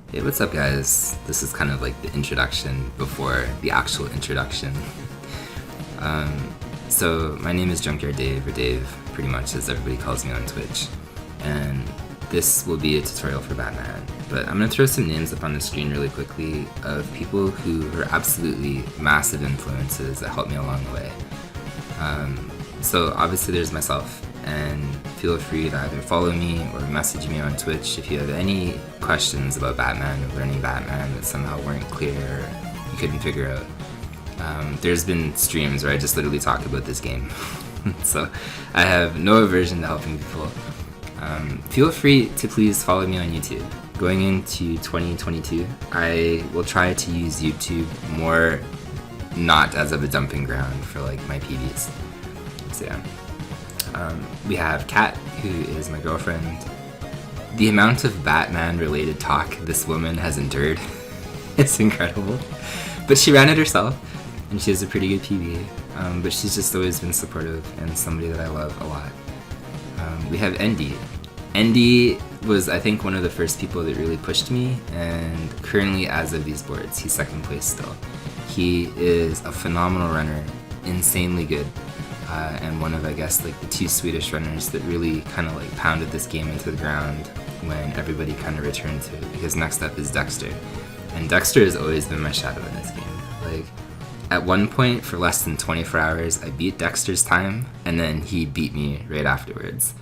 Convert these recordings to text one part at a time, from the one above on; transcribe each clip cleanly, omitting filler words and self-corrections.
Hey, what's up guys? This is kind of like the introduction before the actual introduction. So my name is Junkyard Dave, or Dave pretty much as everybody calls me on Twitch, and this will be a tutorial for Batman. But I'm going to throw some names up on the screen really quickly of people who are absolutely massive influences that helped me along the way. So obviously there's myself, and feel free to either follow me or message me on Twitch if you have any questions about Batman or learning Batman that somehow weren't clear or you couldn't figure out. There's been streams where I just literally talk about this game. So I have no aversion to helping people. Feel free to please follow me on YouTube. Going into 2022, I will try to use YouTube more not as of a dumping ground for like my PVs. So yeah. We have Kat, who is my girlfriend. The amount of Batman related talk this woman has endured is incredible. But she ran it herself, and she has a pretty good PV. But she's just always been supportive and somebody that I love a lot. We have Endy. Endy was, I think, one of the first people that really pushed me, and currently, as of these boards, he's second place still. He is a phenomenal runner, insanely good. And one of, I guess, like the two Swedish runners that really kind of like pounded this game into the ground when everybody kind of returned to it, because next up is Dexter. And Dexter has always been my shadow in this game. Like, at one point, for less than 24 hours, I beat Dexter's time, and then he beat me right afterwards.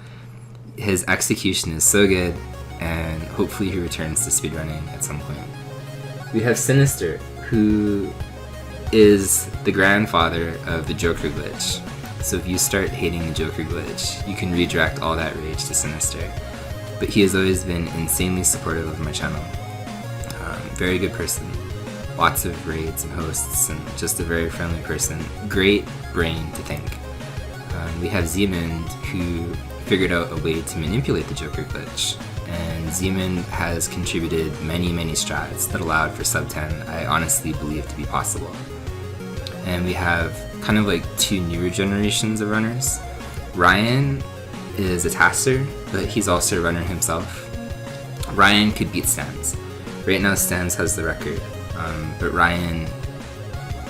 His execution is so good, and hopefully he returns to speedrunning at some point. We have Sinister, who is the grandfather of the Joker glitch. So if you start hating the Joker glitch, you can redirect all that rage to Sinister. But he has always been insanely supportive of my channel. Very good person. Lots of raids and hosts, and just a very friendly person. Great brain to think. We have Zeemond, who figured out a way to manipulate the Joker glitch. And Zeemond has contributed many strats that allowed for sub 10 I honestly believe to be possible. And we have kind of like two newer generations of runners. Ryan is a taster, but he's also a runner himself. Ryan could beat Stans. Right now Stans has the record, but Ryan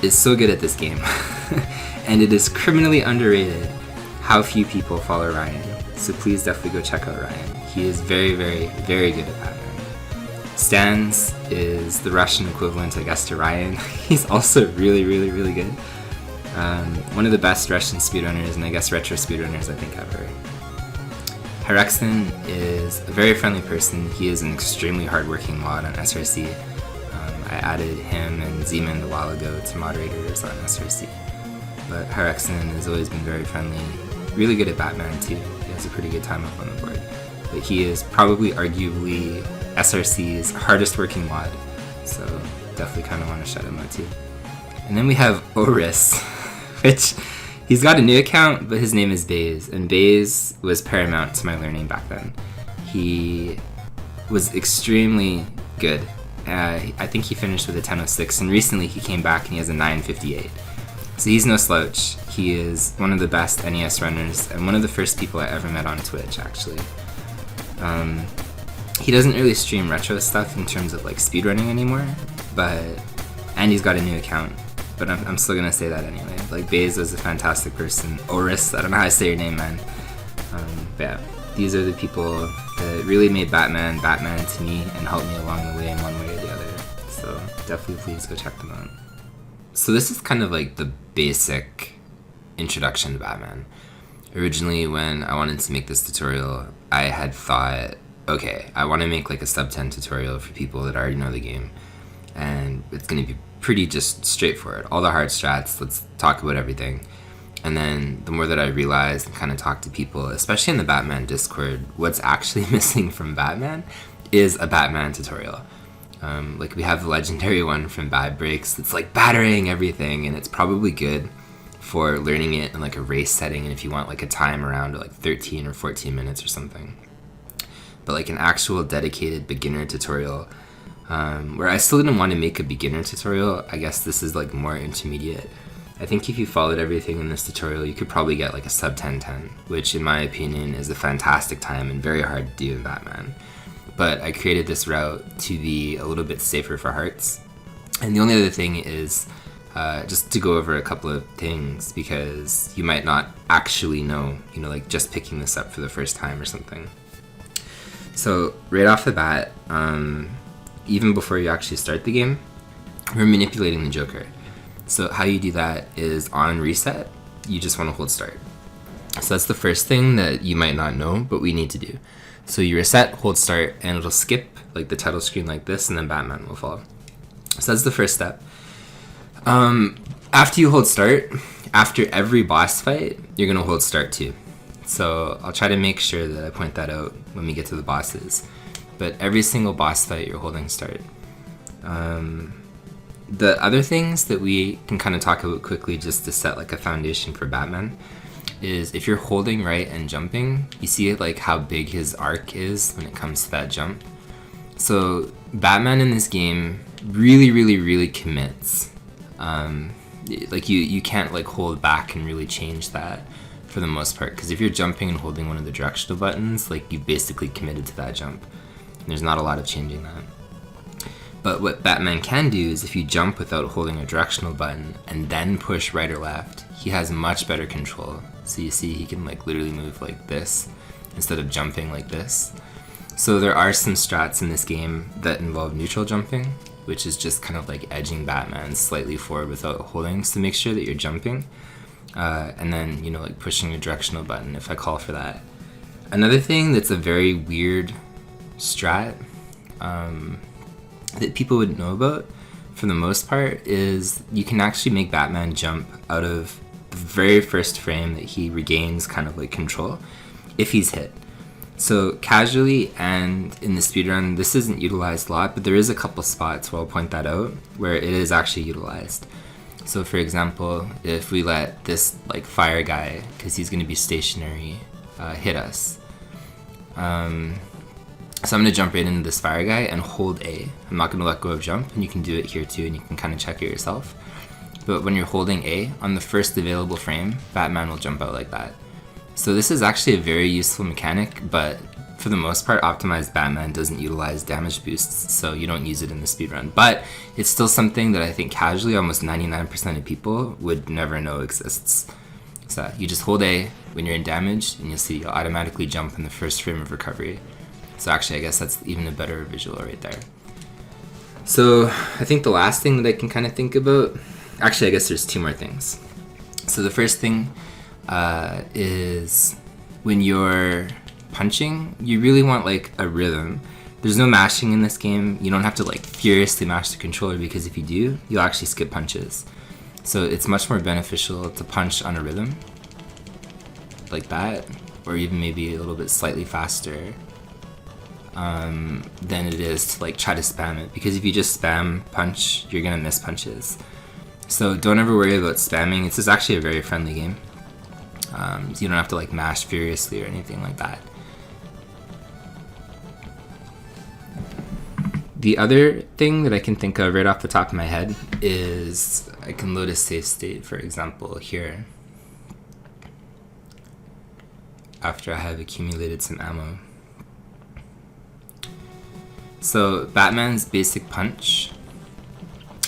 is so good at this game. And it is criminally underrated how few people follow Ryan. So please definitely go check out Ryan. He is very good at Batman. Stans is the Russian equivalent, I guess, to Ryan. He's also really good. One of the best Russian speedrunners, and I guess retro speedrunners I think ever. Hyrexen is a very friendly person. He is an extremely hardworking mod on SRC. I added him and Zeemond a while ago to moderators on SRC. But Hyrexen has always been very friendly, really good at Batman too. He has a pretty good time up on the board. But he is probably arguably SRC's hardest working mod, so definitely kind of want to shout him out too. And then we have Oris, which he's got a new account, but his name is Baze, and Baze was paramount to my learning back then. He was extremely good. I think he finished with a 10:06, and recently he came back and he has a 9:58. So he's no slouch. He is one of the best NES runners, and one of the first people I ever met on Twitch, actually. He doesn't really stream retro stuff in terms of like speedrunning anymore, and he's got a new account. But I'm still gonna say that anyway. Like, Baze was a fantastic person. Oris, I don't know how to say your name, man. But yeah, these are the people that really made Batman to me and helped me along the way in one way or the other. So definitely please go check them out. So this is kind of like the basic introduction to Batman. Originally, when I wanted to make this tutorial, I had thought, okay, I want to make like a sub 10 tutorial for people that already know the game. And it's going to be pretty just straightforward. All the hard strats, let's talk about everything. And then the more that I realized and kind of talked to people, especially in the Batman Discord, what's actually missing from Batman is a Batman tutorial. Like, we have the legendary one from Bad Breaks that's like battering everything, and it's probably good for learning it in like a race setting, and if you want like a time around like 13 or 14 minutes or something. But like an actual dedicated beginner tutorial, where I still didn't want to make a beginner tutorial. I guess this is like more intermediate. I think if you followed everything in this tutorial, you could probably get like a sub 10:10, which in my opinion is a fantastic time and very hard to do in Batman. but I created this route to be a little bit safer for hearts. And the only other thing is just to go over a couple of things, because you might not actually know, like just picking this up for the first time or something. So right off the bat, even before you actually start the game, we're manipulating the Joker. So how you do that is on reset, you just want to hold start. So that's the first thing that you might not know, but we need to do. So you reset, hold start, and it'll skip like the title screen like this, and then Batman will fall. So that's the first step. After you hold start, after every boss fight, you're going to hold start too. So I'll try to make sure that I point that out when we get to the bosses. But every single boss fight, you're holding start. The other things that we can kind of talk about quickly just to set like a foundation for Batman is if you're holding right and jumping, you see like how big his arc is when it comes to that jump. So Batman in this game really commits. Like you can't like hold back and really change that for the most part, because if you're jumping and holding one of the directional buttons, like you basically committed to that jump. There's not a lot of changing that. But what Batman can do is if you jump without holding a directional button and then push right or left, he has much better control. So you see he can like literally move like this instead of jumping like this. So there are some strats in this game that involve neutral jumping, which is just kind of like edging Batman slightly forward without holding, so make sure that you're jumping. And then, like pushing a directional button if I call for that. Another thing that's a very weird strat that people wouldn't know about, for the most part, is you can actually make Batman jump out of the very first frame that he regains kind of like control if he's hit. So casually and in the speedrun, this isn't utilized a lot, but there is a couple spots where I'll point that out where it is actually utilized. So for example, if we let this like fire guy, because he's going to be stationary, hit us. So I'm going to jump right into this fire guy and hold A. I'm not going to let go of jump, and you can do it here too, and you can kind of check it yourself. But when you're holding A, on the first available frame, Batman will jump out like that. So this is actually a very useful mechanic, but for the most part, optimized Batman doesn't utilize damage boosts, so you don't use it in the speedrun. But it's still something that I think casually almost 99% of people would never know exists. So you just hold A when you're in damage, and you'll see you'll automatically jump in the first frame of recovery. So actually, I guess that's even a better visual right there. So I think the last thing that I can kind of think about, actually I guess there's two more things. So the first thing is when you're punching, you really want like a rhythm. There's no mashing in this game. You don't have to like furiously mash the controller, because if you do, you'll actually skip punches. So it's much more beneficial to punch on a rhythm like that, or even maybe a little bit slightly faster than it is to like try to spam it, because if you just spam punch, you're gonna miss punches. So don't ever worry about spamming. This is actually a very friendly game. You don't have to like mash furiously or anything like that. The other thing that I can think of right off the top of my head is I can load a save state, for example, here, after I have accumulated some ammo. So Batman's basic punch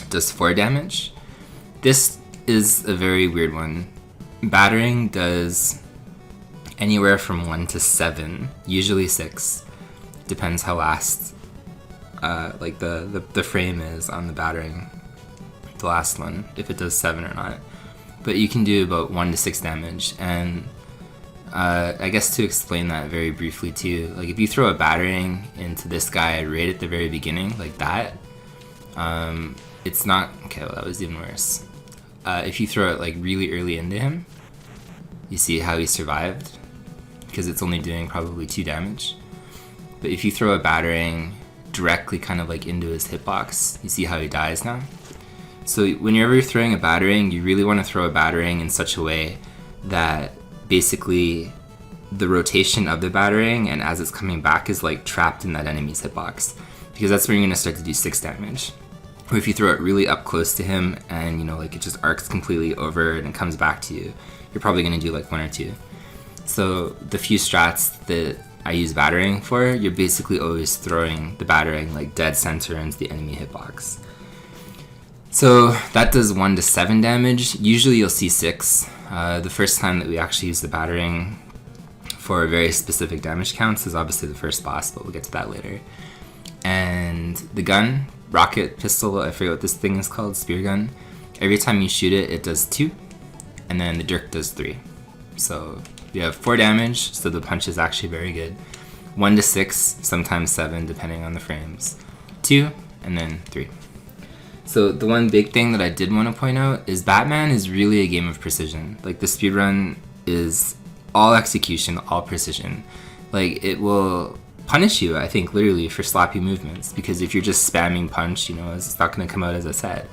does 4 damage. This is a very weird one. Battering does anywhere from 1 to 7, usually 6. Depends how last like the frame is on the battering, the last one, if it does 7 or not. But you can do about 1 to 6 damage, and I guess to explain that very briefly too, like if you throw a battering into this guy right at the very beginning, like that, it's not, okay, well that was even worse. If you throw it like really early into him, you see how he survived, because it's only doing probably 2 damage. But if you throw a battering directly kind of like into his hitbox, you see how he dies now. So whenever you're throwing a battering, you really want to throw a battering in such a way that basically the rotation of the battering and as it's coming back is like trapped in that enemy's hitbox, because that's when you're going to start to do 6 damage. Or if you throw it really up close to him and, you know, like it just arcs completely over and it comes back to you, you're probably going to do like 1 or 2. So the few strats that I use battering for, you're basically always throwing the battering like dead center into the enemy hitbox. So that does 1 to 7 damage. Usually you'll see 6. The first time that we actually use the battering for very specific damage counts is obviously the first boss, but we'll get to that later. And the gun, rocket pistol, I forget what this thing is called, spear gun. Every time you shoot it, it does 2, and then the dirk does 3. So you have 4 damage, so the punch is actually very good. 1 to 6, sometimes 7, depending on the frames. 2, and then 3. So the one big thing that I did want to point out is Batman is really a game of precision. Like, the speedrun is all execution, all precision. Like, it will punish you, I think, literally for sloppy movements, because if you're just spamming punch, you know, it's not going to come out as I said.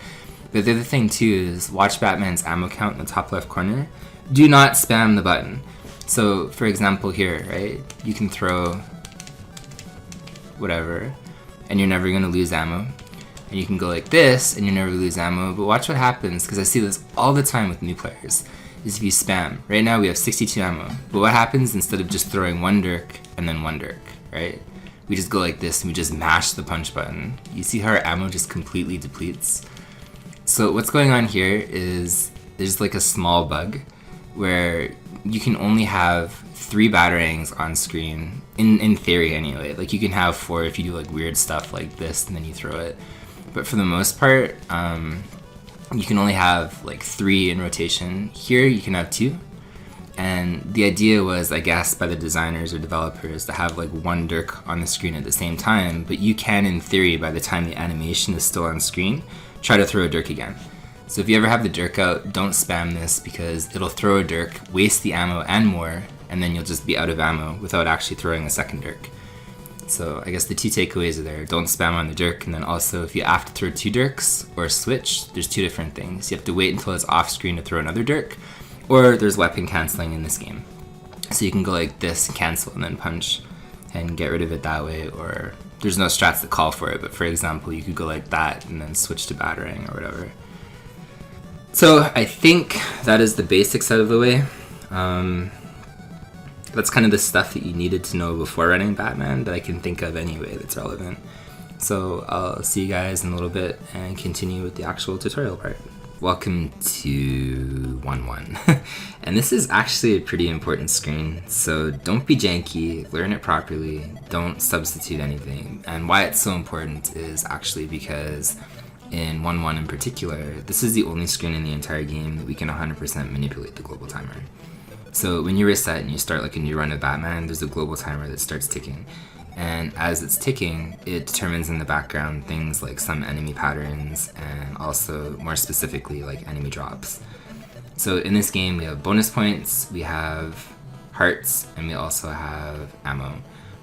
But the other thing too is watch Batman's ammo count in the top left corner. Do not spam the button. So for example here, right, you can throw whatever and you're never going to lose ammo. And you can go like this and you never lose ammo, but watch what happens, because I see this all the time with new players, is if you spam. Right now we have 62 ammo, but what happens instead of just throwing 1 dirk and then 1 dirk, right? We just go like this and we just mash the punch button. You see how our ammo just completely depletes? So what's going on here is there's like a small bug where you can only have 3 batterings on screen, in theory anyway. Like, you can have 4 if you do like weird stuff like this and then you throw it. But for the most part, you can only have like 3 in rotation. Here you can have 2. And the idea was, I guess, by the designers or developers to have like 1 dirk on the screen at the same time, but you can, in theory, by the time the animation is still on screen, try to throw a dirk again. So if you ever have the dirk out, don't spam this, because it'll throw a dirk, waste the ammo and more, and then you'll just be out of ammo without actually throwing a second dirk. So I guess the 2 takeaways are there. Don't spam on the dirk, and then also if you have to throw 2 dirks or switch, there's 2 different things. You have to wait until it's off screen to throw another dirk, or there's weapon canceling in this game. So you can go like this, cancel, and then punch and get rid of it that way, or there's no strats that call for it, but for example, you could go like that and then switch to battering or whatever. So I think that is the basics out of the way. That's kind of the stuff that you needed to know before running Batman that I can think of anyway that's relevant. So I'll see you guys in a little bit and continue with the actual tutorial part. Welcome to 1.1. And this is actually a pretty important screen, so don't be janky, learn it properly, don't substitute anything. And why it's so important is actually because in 1.1 in particular, this is the only screen in the entire game that we can 100% manipulate the global timer. So when you reset and you start like a new run of Batman, there's a global timer that starts ticking. And as it's ticking, it determines in the background things like some enemy patterns and also more specifically like enemy drops. So in this game we have bonus points, we have hearts, and we also have ammo.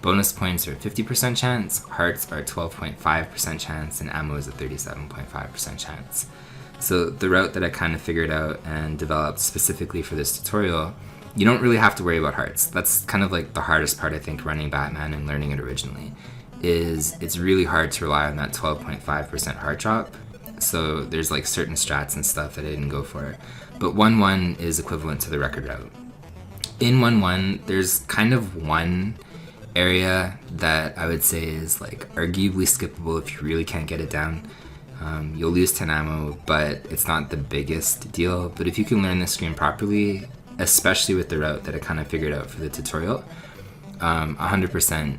Bonus points are 50% chance, hearts are 12.5% chance, and ammo is a 37.5% chance. So the route that I kind of figured out and developed specifically for this tutorial, you don't really have to worry about hearts. That's kind of like the hardest part, I think, running Batman and learning it originally, is it's really hard to rely on that 12.5% heart drop. So there's like certain strats and stuff that I didn't go for. But 1.1 is equivalent to the record route. In 1.1, there's kind of one area that I would say is like arguably skippable if you really can't get it down. You'll lose 10 ammo, but it's not the biggest deal. But if you can learn the screen properly, especially with the route that I kind of figured out for the tutorial, 100%,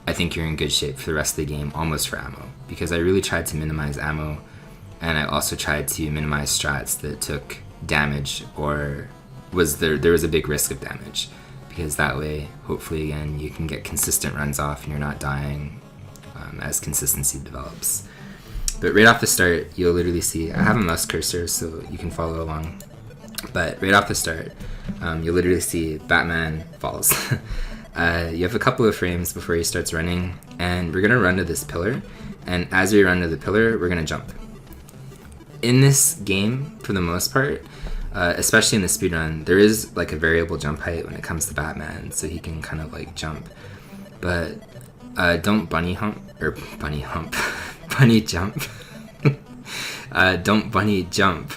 I think you're in good shape for the rest of the game, almost for ammo. Because I really tried to minimize ammo, and I also tried to minimize strats that took damage or there was a big risk of damage. Because that way, hopefully again, you can get consistent runs off and you're not dying as consistency develops. But right off the start, you'll literally see, I have a mouse cursor so you can follow along. But right off the start, you'll literally see Batman falls. You have a couple of frames before he starts running, and we're gonna run to this pillar, and as we run to the pillar, we're gonna jump. In this game, for the most part, especially in the speedrun, there is like a variable jump height when it comes to Batman, so he can kind of like jump. But don't bunny jump. Don't bunny jump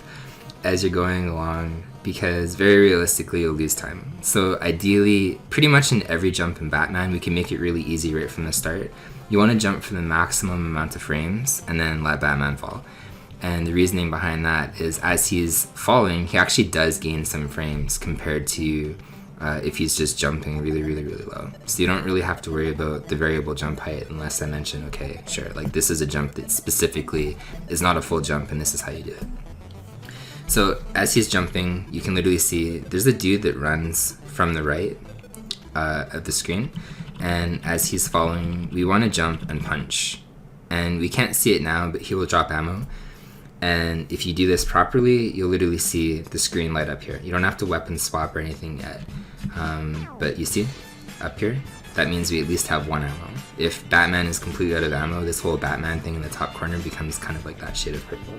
as you're going along, because very realistically you'll lose time. So ideally, pretty much in every jump in Batman, we can make it really easy right from the start. You want to jump for the maximum amount of frames and then let Batman fall. And the reasoning behind that is as he's falling, he actually does gain some frames compared to if he's just jumping really low. So you don't really have to worry about the variable jump height unless I mention, okay, sure, like this is a jump that specifically is not a full jump and this is how you do it. So as he's jumping, you can literally see there's a dude that runs from the right of the screen. And as he's falling, we want to jump and punch. And we can't see it now, but he will drop ammo. And if you do this properly, you'll literally see the screen light up here. You don't have to weapon swap or anything yet. But you see, up here, that means we at least have 1 ammo. If Batman is completely out of ammo, this whole Batman thing in the top corner becomes kind of like that shade of purple.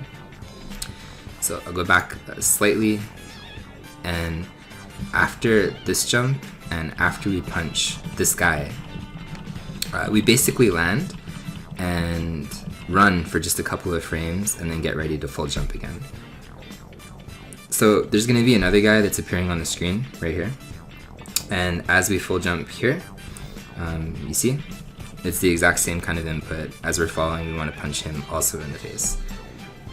So I'll go back slightly, and after this jump, and after we punch this guy, we basically land and run for just a couple of frames and then get ready to full jump again. So there's going to be another guy that's appearing on the screen right here, and as we full jump here, you see it's the exact same kind of input. As we're falling, we want to punch him also in the face.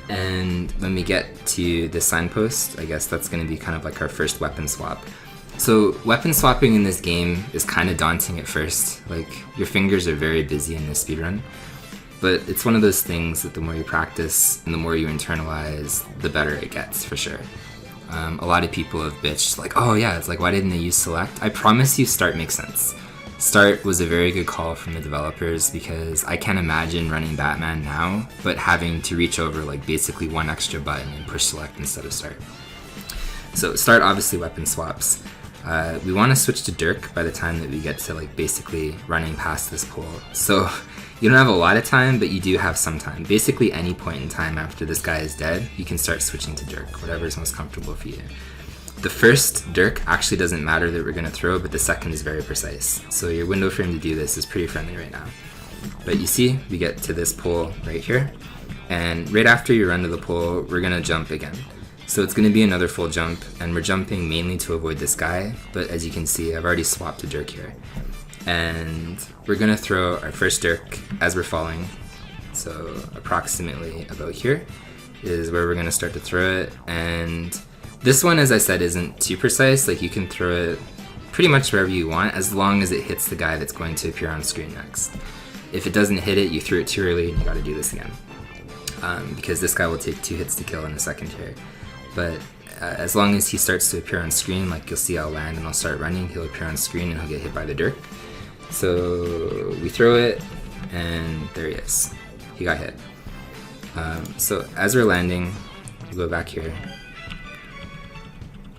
And when we get to the signpost, I guess that's going to be kind of like our first weapon swap. So weapon swapping in this game is kind of daunting at first. Like, your fingers are very busy in this speedrun. But it's one of those things that the more you practice and the more you internalize, the better it gets, for sure. A lot of people have bitched, like, oh yeah, it's like, why didn't they use select? I promise you start makes sense. Start was a very good call from the developers because I can't imagine running Batman now, but having to reach over like basically 1 extra button and push select instead of start. So start, obviously weapon swaps. We want to switch to Dirk by the time that we get to like basically running past this pole. So you don't have a lot of time, but you do have some time. Basically any point in time after this guy is dead, you can start switching to Dirk, whatever is most comfortable for you. The first Dirk actually doesn't matter that we're going to throw, but the second is very precise. So your window frame to do this is pretty friendly right now. But you see, we get to this pole right here, and right after you run to the pole, we're going to jump again. So it's going to be another full jump, and we're jumping mainly to avoid this guy, but as you can see, I've already swapped to Dirk here. And we're going to throw our first Dirk as we're falling. So approximately about here is where we're going to start to throw it, and this one, as I said, isn't too precise. Like, you can throw it pretty much wherever you want as long as it hits the guy that's going to appear on screen next. If it doesn't hit it, you threw it too early and you gotta do this again. Because this guy will take 2 hits to kill in a second here. But as long as he starts to appear on screen, like you'll see I'll land and I'll start running, he'll appear on screen and he'll get hit by the Dirk. So we throw it, and there he is. He got hit. So as we're landing, we'll go back here.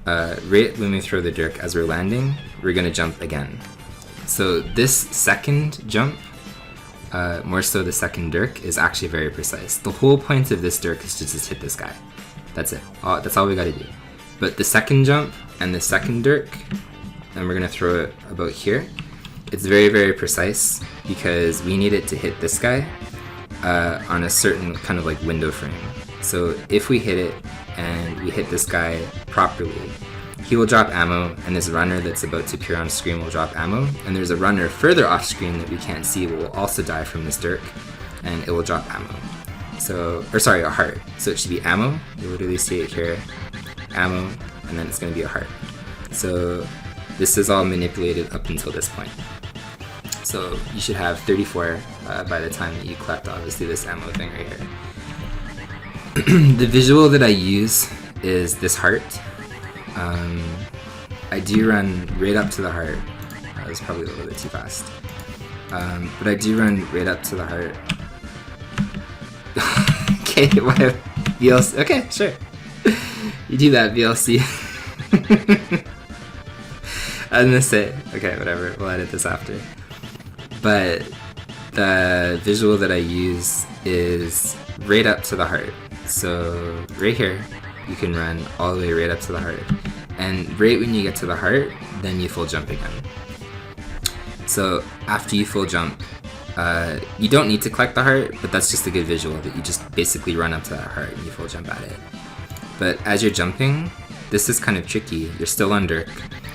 Right when we throw the Dirk as we're landing, we're going to jump again. So this second jump, more so the second Dirk, is actually very precise. The whole point of this Dirk is to just hit this guy. That's it. That's all we got to do. But the second jump and the second Dirk, and we're going to throw it about here, it's very precise because we need it to hit this guy on a certain kind of like window frame. So if we hit it and we hit this guy properly, he will drop ammo, and this runner that's about to appear on screen will drop ammo, and there's a runner further off screen that we can't see will also die from this Dirk, and it will drop ammo. So, or sorry, a heart. So it should be ammo, you literally see it here, ammo, and then it's going to be a heart. So this is all manipulated up until this point. So you should have 34 by the time that you collect obviously this ammo thing right here. The visual that I use is this heart. I do run right up to the heart. That was probably a little bit too fast. But I do run right up to the heart. Okay, why VLC? Okay, sure. You do that, VLC. I was gonna say, okay, whatever, we'll edit this after. But the visual that I use is right up to the heart. So right here, you can run all the way right up to the heart. And right when you get to the heart, then you full jump again. So after you full jump, you don't need to collect the heart, but that's just a good visual that you just basically run up to that heart and you full jump at it. But as you're jumping, this is kind of tricky. You're still on Dirk.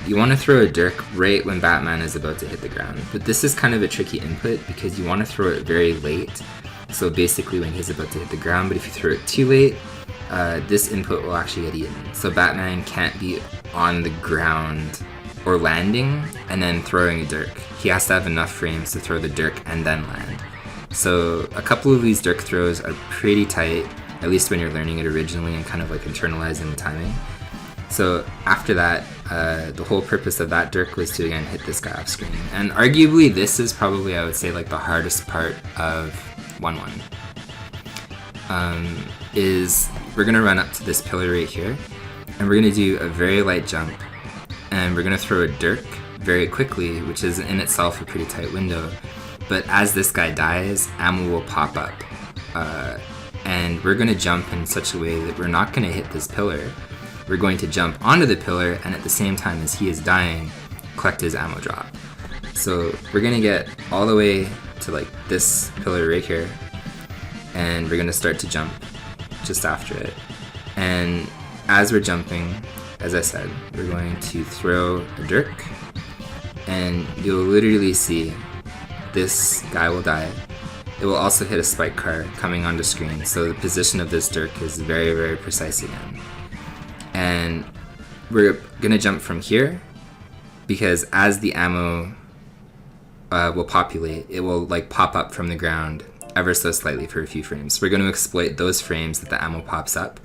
You want to throw a Dirk right when Batman is about to hit the ground, but this is kind of a tricky input because you want to throw it very late, so basically when he's about to hit the ground, but if you throw it too late, this input will actually get eaten. So Batman can't be on the ground or landing and then throwing a Dirk. He has to have enough frames to throw the Dirk and then land. So a couple of these Dirk throws are pretty tight, at least when you're learning it originally and kind of like internalizing the timing. So after that, the whole purpose of that Dirk was to again hit this guy off screen. And arguably this is probably, I would say, like the hardest part of 1-1. Is we're gonna run up to this pillar right here, and we're gonna do a very light jump, and we're gonna throw a Dirk very quickly, which is in itself a pretty tight window. But as this guy dies, ammo will pop up, and we're gonna jump in such a way that we're not gonna hit this pillar. We're going to jump onto the pillar, and at the same time as he is dying, collect his ammo drop. So we're gonna get all the way to like this pillar right here, and we're gonna start to jump just after it. And as we're jumping, as I said, we're going to throw a Dirk, and you'll literally see this guy will die. It will also hit a spike car coming onto screen, so the position of this Dirk is very, very precise again. And we're gonna jump from here, because as the ammo will populate, it will like pop up from the ground ever so slightly for a few frames. We're going to exploit those frames that the ammo pops up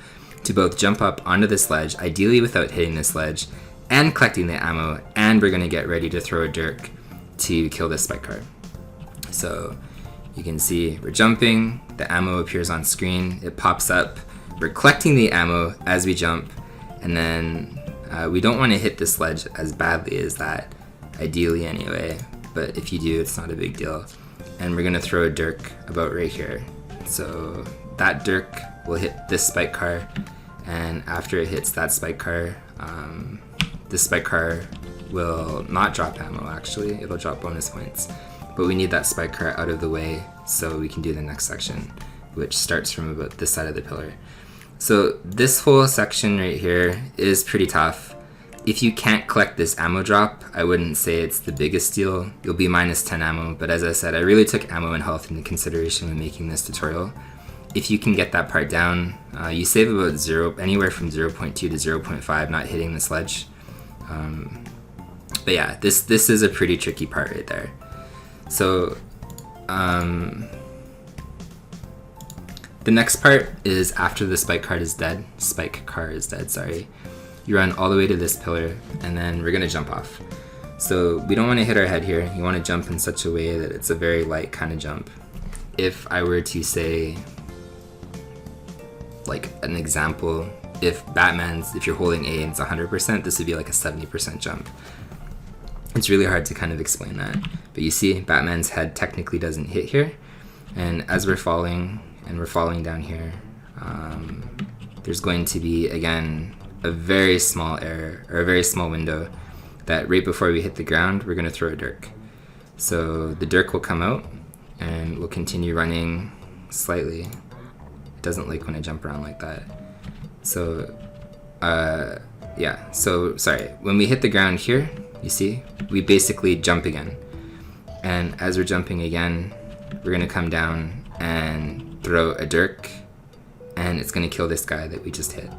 to both jump up onto this ledge, ideally without hitting this ledge, and collecting the ammo, and we're going to get ready to throw a Dirk to kill this spike car. So you can see we're jumping, the ammo appears on screen, it pops up, we're collecting the ammo as we jump, and then we don't want to hit this ledge as badly as that, ideally anyway, but if you do, it's not a big deal. And we're gonna throw a Dirk about right here. So that Dirk will hit this spike car, and after it hits that spike car, this spike car will not drop ammo actually, it'll drop bonus points. But we need that spike car out of the way so we can do the next section, which starts from about this side of the pillar. So this whole section right here is pretty tough. If you can't collect this ammo drop, I wouldn't say it's the biggest deal. You'll be minus 10 ammo, but as I said, I really took ammo and health into consideration when making this tutorial. If you can get that part down, you save about anywhere from 0.2 to 0.5 not hitting this ledge. But yeah, this is a pretty tricky part right there. So the next part is after the spike car is dead, you run all the way to this pillar, and then we're gonna jump off. So we don't want to hit our head here. You want to jump in such a way that it's a very light kind of jump. If I were to say, like an example, if you're holding A and it's 100%, this would be like a 70% jump. It's really hard to kind of explain that. But you see, Batman's head technically doesn't hit here, and as we're falling, and we're falling down here, there's going to be, again, a very small error, or a very small window, that right before we hit the ground, we're gonna throw a Dirk. So the Dirk will come out, and we'll continue running slightly. It doesn't like when I jump around like that. So, yeah, so, sorry. When we hit the ground here, you see, we basically jump again. And as we're jumping again, we're gonna come down and throw a Dirk, and it's gonna kill this guy that we just hit.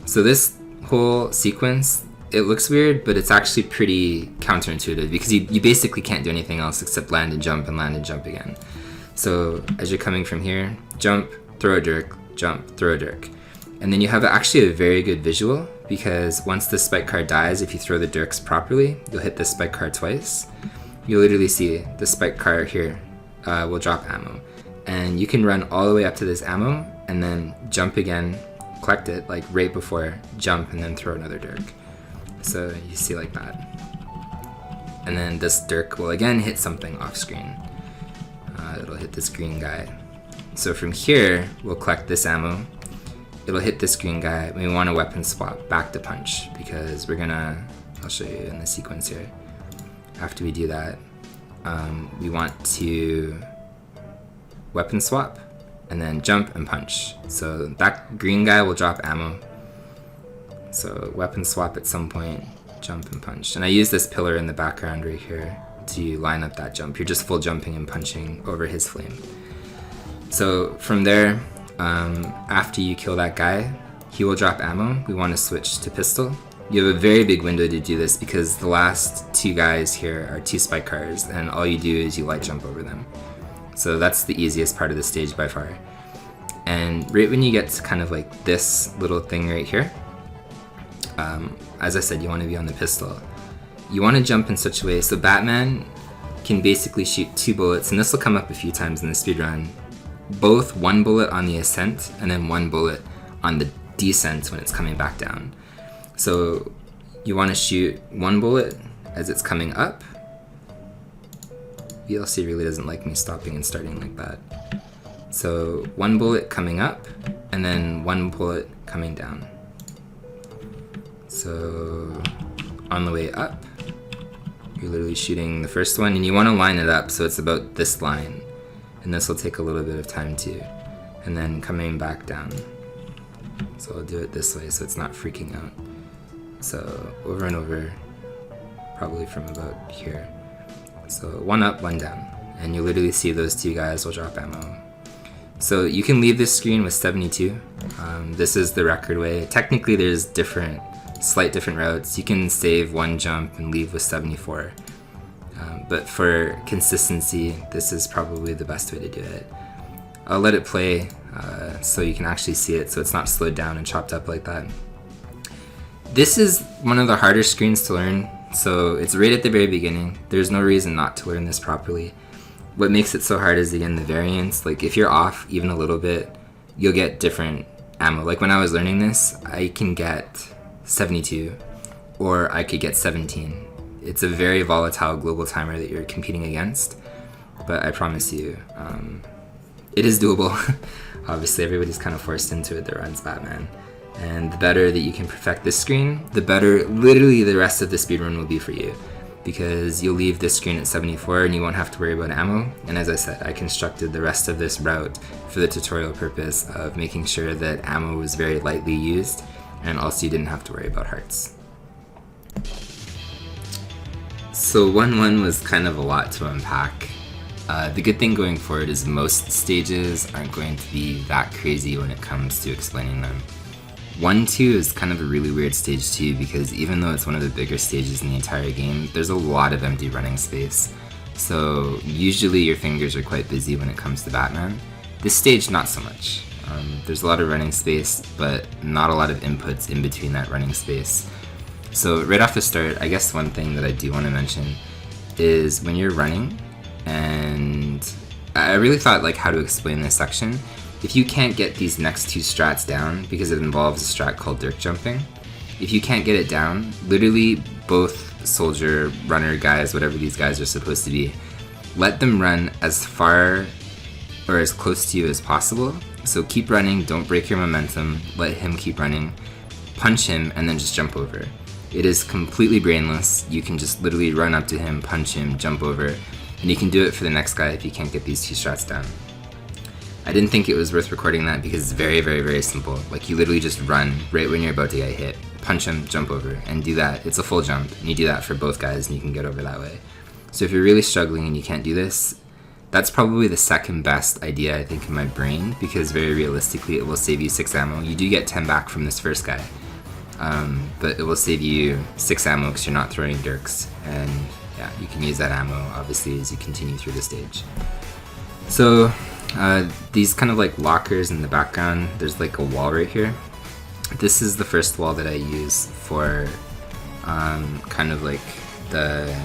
So this whole sequence, it looks weird, but it's actually pretty counterintuitive because you basically can't do anything else except land and jump again. So as you're coming from here, jump, throw a Dirk, jump, throw a Dirk. And then you have actually a very good visual, because once the spike car dies, if you throw the Dirks properly, you'll hit the spike car twice. You'll literally see the spike car here will drop ammo. And you can run all the way up to this ammo and then jump again, collect it like right before, jump, and then throw another Dirk. So you see like that. And then this Dirk will again hit something off screen. It'll hit this green guy. So from here, we'll collect this ammo. It'll hit this green guy. We want a weapon swap back to punch, because we're gonna, I'll show you in the sequence here. After we do that, we want to weapon swap and then jump and punch. So that green guy will drop ammo. So weapon swap at some point, jump and punch. And I use this pillar in the background right here to line up that jump. You're just full jumping and punching over his flame. So from there, after you kill that guy, he will drop ammo. We want to switch to pistol. You have a very big window to do this because the last two guys here are two spike cars, and all you do is you light jump over them. So that's the easiest part of the stage by far. And right when you get to kind of like this little thing right here, as I said, you want to be on the pistol. You want to jump in such a way so Batman can basically shoot 2 bullets, and this will come up a few times in the speedrun. Both 1 bullet on the ascent and then 1 bullet on the descent when it's coming back down. So you want to shoot 1 bullet as it's coming up. VLC really doesn't like me stopping and starting like that. So 1 bullet coming up and then 1 bullet coming down. So on the way up, you're literally shooting the first one, and you want to line it up so it's about this line. And this will take a little bit of time too. And then coming back down. So I'll do it this way so it's not freaking out. So over and over, probably from about here. So 1 up, 1 down. And you literally see those 2 guys will drop ammo. So you can leave this screen with 72. This is the record way. Technically there's slight different routes. You can save 1 jump and leave with 74. But for consistency, this is probably the best way to do it. I'll let it play so you can actually see it so it's not slowed down and chopped up like that. This is one of the harder screens to learn, so it's right at the very beginning. There's no reason not to learn this properly. What makes it so hard is, again, the variance. Like if you're off even a little bit, you'll get different ammo. Like when I was learning this, I can get 72 or I could get 17. It's a very volatile global timer that you're competing against, but I promise you, it is doable. Obviously everybody's kind of forced into it that runs Batman. And the better that you can perfect this screen, the better literally the rest of the speedrun will be for you. Because you'll leave this screen at 74 and you won't have to worry about ammo. And as I said, I constructed the rest of this route for the tutorial purpose of making sure that ammo was very lightly used, and also you didn't have to worry about hearts. So 1-1 was kind of a lot to unpack. The good thing going forward is most stages aren't going to be that crazy when it comes to explaining them. 1-2 is kind of a really weird stage too, because even though it's one of the bigger stages in the entire game, there's a lot of empty running space. So usually your fingers are quite busy when it comes to Batman. This stage, not so much. There's a lot of running space, but not a lot of inputs in between that running space. So right off the start, I guess one thing that I do want to mention is when you're running, and I really thought like how to explain this section. If you can't get these next 2 strats down, because it involves a strat called dirt jumping, if you can't get it down, literally both soldier, runner guys, whatever these guys are supposed to be, let them run as far or as close to you as possible. So keep running, don't break your momentum, let him keep running, punch him, and then just jump over. It is completely brainless. You can just literally run up to him, punch him, jump over, and you can do it for the next guy if you can't get these 2 strats down. I didn't think it was worth recording that because it's very, very, very simple. Like you literally just run right when you're about to get hit, punch him, jump over, and do that. It's a full jump, and you do that for both guys and you can get over that way. So if you're really struggling and you can't do this, that's probably the second best idea I think in my brain, because very realistically it will save you 6 ammo. You do get 10 back from this first guy, but it will save you 6 ammo because you're not throwing dirks, and yeah, you can use that ammo obviously as you continue through the stage. So these kind of like lockers in the background, there's like a wall right here. This is the first wall that I use for kind of like the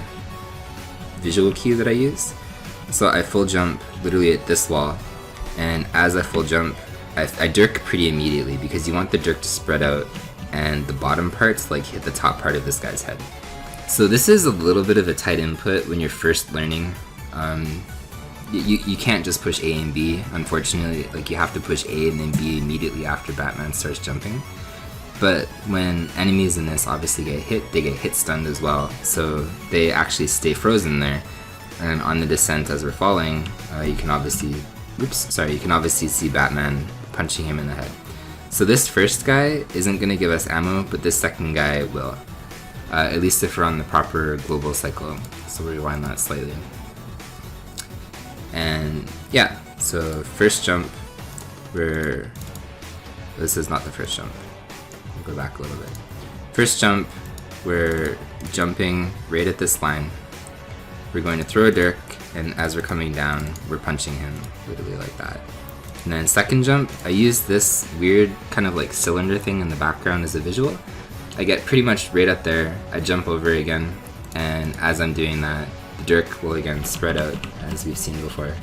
visual cue that I use. So I full jump literally at this wall, and as I full jump, I dirk pretty immediately because you want the dirk to spread out and the bottom parts like hit the top part of this guy's head. So this is a little bit of a tight input when you're first learning. You can't just push A and B, unfortunately. Like you have to push A and then B immediately after Batman starts jumping. But when enemies in this obviously get hit, they get hit stunned as well. So they actually stay frozen there. And on the descent as we're falling, you can obviously see Batman punching him in the head. So this first guy isn't going to give us ammo, but this second guy will. At least if we're on the proper global cycle. So we'll rewind that slightly. And yeah, so first jump, this is not the first jump. We'll go back a little bit. First jump, we're jumping right at this line. We're going to throw a dirk, and as we're coming down, we're punching him, literally like that. And then second jump, I use this weird kind of like cylinder thing in the background as a visual. I get pretty much right up there, I jump over again, and as I'm doing that, the dirk will again spread out, as we've seen before.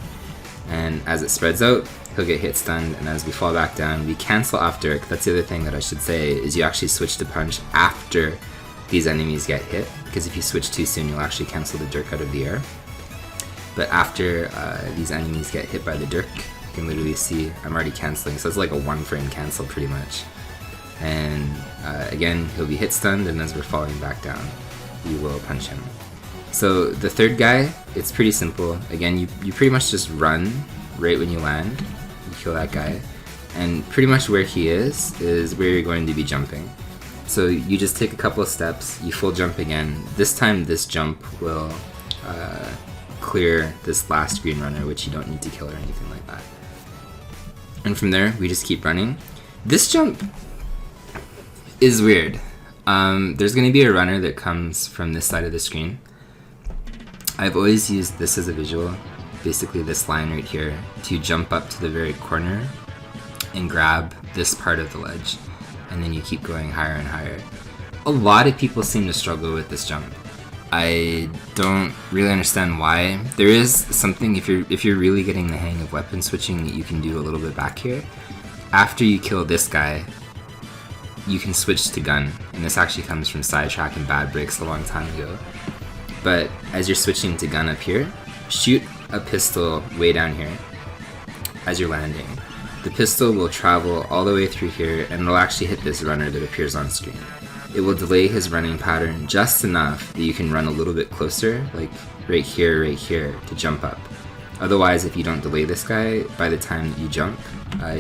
And as it spreads out, he'll get hit stunned, and as we fall back down, we cancel off dirk. That's the other thing that I should say, is you actually switch to punch after these enemies get hit, because if you switch too soon, you'll actually cancel the dirk out of the air. But after these enemies get hit by the dirk, you can literally see I'm already canceling, so it's like a 1 frame cancel pretty much. And again, he'll be hit stunned, and as we're falling back down, we will punch him. So the third guy, it's pretty simple. Again, you pretty much just run right when you land, you kill that guy, and pretty much where he is where you're going to be jumping. So you just take a couple of steps, you full jump again. This time this jump will clear this last green runner, which you don't need to kill or anything like that. And from there, we just keep running. This jump is weird. There's going to be a runner that comes from this side of the screen. I've always used this as a visual, basically this line right here, to jump up to the very corner and grab this part of the ledge, and then you keep going higher and higher. A lot of people seem to struggle with this jump. I don't really understand why. There is something, if you're really getting the hang of weapon switching, that you can do a little bit back here. After you kill this guy, you can switch to gun, and this actually comes from Sidetrack and Bad Breaks a long time ago. But as you're switching to gun up here, shoot a pistol way down here as you're landing. The pistol will travel all the way through here, and it'll actually hit this runner that appears on screen. It will delay his running pattern just enough that you can run a little bit closer, like right here, to jump up. Otherwise, if you don't delay this guy, by the time that you jump,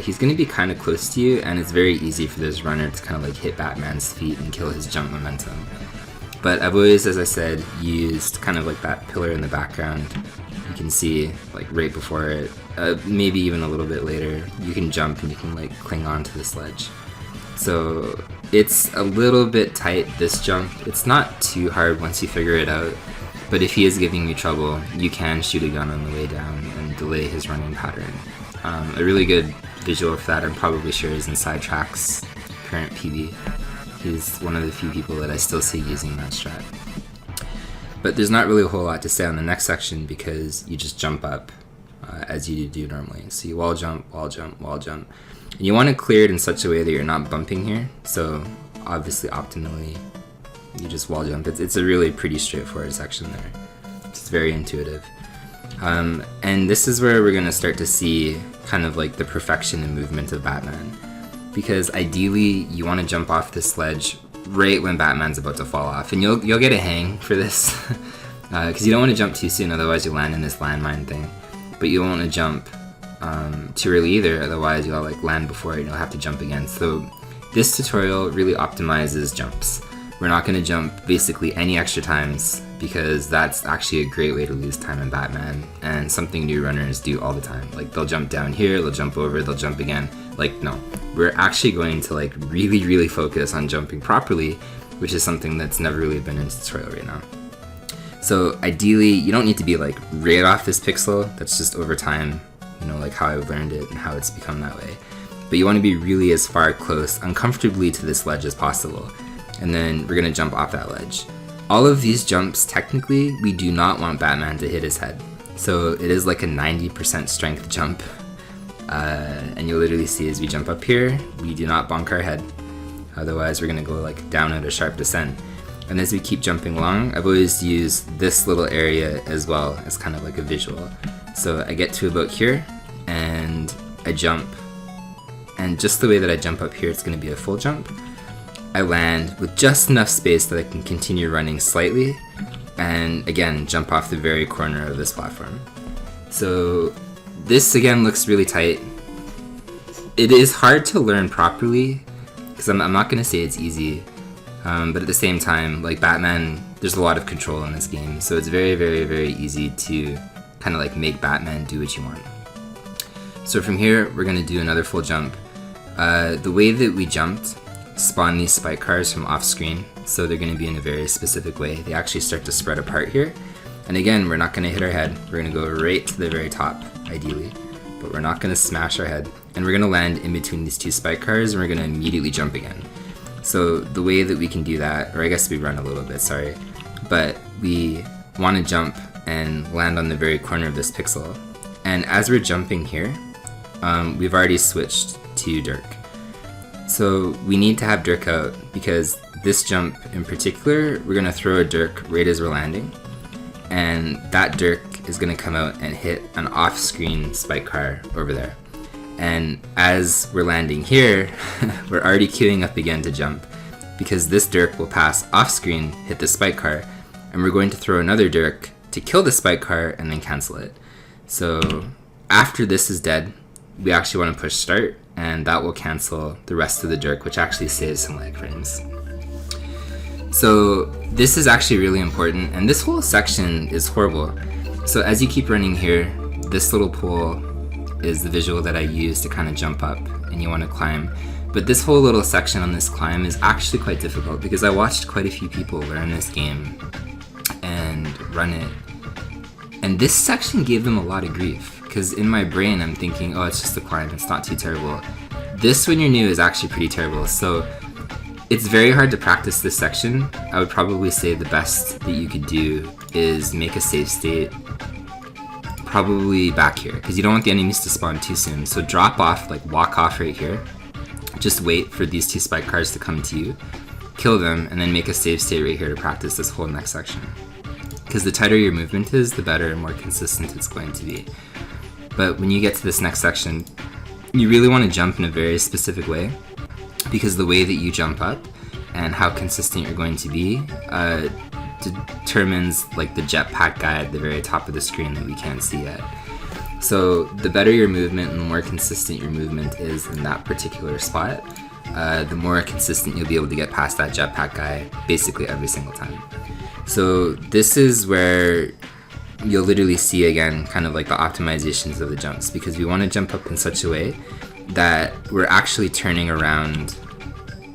he's going to be kind of close to you, and it's very easy for this runner to kind of like hit Batman's feet and kill his jump momentum. But I've always, as I said, used kind of like that pillar in the background. You can see like right before it, maybe even a little bit later, you can jump and you can like cling onto this ledge. So it's a little bit tight, this jump. It's not too hard once you figure it out. But if he is giving you trouble, you can shoot a gun on the way down and delay his running pattern. A really good visual for that, I'm probably sure, is in Sidetrack's current PB. He's one of the few people that I still see using that strat. But there's not really a whole lot to say on the next section because you just jump up as you do normally. So you wall jump, wall jump, wall jump. And you want to clear it in such a way that you're not bumping here. So obviously optimally, you just wall jump. It's a really pretty straightforward section there. It's very intuitive. And this is where we're going to start to see kind of like the perfection and movement of Batman. Because ideally, you want to jump off this ledge right when Batman's about to fall off. And you'll get a hang for this. Because you don't want to jump too soon, otherwise you'll land in this landmine thing. But you don't want to jump too early either, otherwise you'll like land before it and you'll have to jump again. So this tutorial really optimizes jumps. We're not going to jump basically any extra times because that's actually a great way to lose time in Batman, and something new runners do all the time. Like they'll jump down here, they'll jump over, they'll jump again. Like no, we're actually going to like really focus on jumping properly, which is something that's never really been in this tutorial right now. So ideally, you don't need to be like right off this pixel. That's just over time, you know, like how I've learned it and how it's become that way. But you want to be really as far close, uncomfortably to this ledge as possible. And then we're going to jump off that ledge. All of these jumps, technically, we do not want Batman to hit his head. So it is like a 90% strength jump. And you'll literally see as we jump up here, we do not bonk our head. Otherwise, we're going to go like down at a sharp descent. And as we keep jumping along, I've always used this little area as well as kind of like a visual. So I get to about here, and I jump. And just the way that I jump up here, it's going to be a full jump. I land with just enough space that I can continue running slightly, and again, jump off the very corner of this platform. So this again looks really tight. it is hard to learn properly, because I'm not going to say it's easy, but at the same time, like Batman, there's a lot of control in this game, so it's very, very, very easy to kind of like make Batman do what you want. So from here, we're going to do another full jump. The way that we jumped spawned these spike cars from off screen, so they're going to be in a very specific way. They actually start to spread apart here. And again, we're not going to hit our head. We're going to go right to the very top, ideally. But we're not going to smash our head. And we're going to land in between these two spike cars, and we're going to immediately jump again. So the way that we can do that, or I guess we run a little bit, sorry, but we want to jump and land on the very corner of this pixel. And as we're jumping here, we've already switched to Dirk. So we need to have Dirk out, because this jump in particular, we're going to throw a Dirk right as we're landing. And that Dirk is going to come out and hit an off-screen spike car over there. And as we're landing here, we're already queuing up again to jump, because this Dirk will pass off-screen, hit the spike car, and we're going to throw another Dirk to kill the spike car and then cancel it. So after this is dead, we actually want to push start, and that will cancel the rest of the Dirk, which actually saves some lag frames. So this is actually really important, and this whole section is horrible. So as you keep running here, this little pole is the visual that I use to kind of jump up, and you want to climb. But this whole little section on this climb is actually quite difficult, because I watched quite a few people learn this game and run it, and this section gave them a lot of grief, because in my brain I'm thinking, oh, it's just a climb, it's not too terrible. This, when you're new, is actually pretty terrible. So it's very hard to practice this section. I would probably say the best that you could do is make a save state probably back here, because you don't want the enemies to spawn too soon. So drop off, like walk off right here. Just wait for these two spike cars to come to you, kill them, and then make a save state right here to practice this whole next section. Because the tighter your movement is, the better and more consistent it's going to be. But when you get to this next section, you really want to jump in a very specific way, because the way that you jump up and how consistent you're going to be determines like the jetpack guy at the very top of the screen that we can't see yet. So the better your movement and the more consistent your movement is in that particular spot, the more consistent you'll be able to get past that jetpack guy basically every single time. So this is where you'll literally see again kind of like the optimizations of the jumps, because we want to jump up in such a way that we're actually turning around.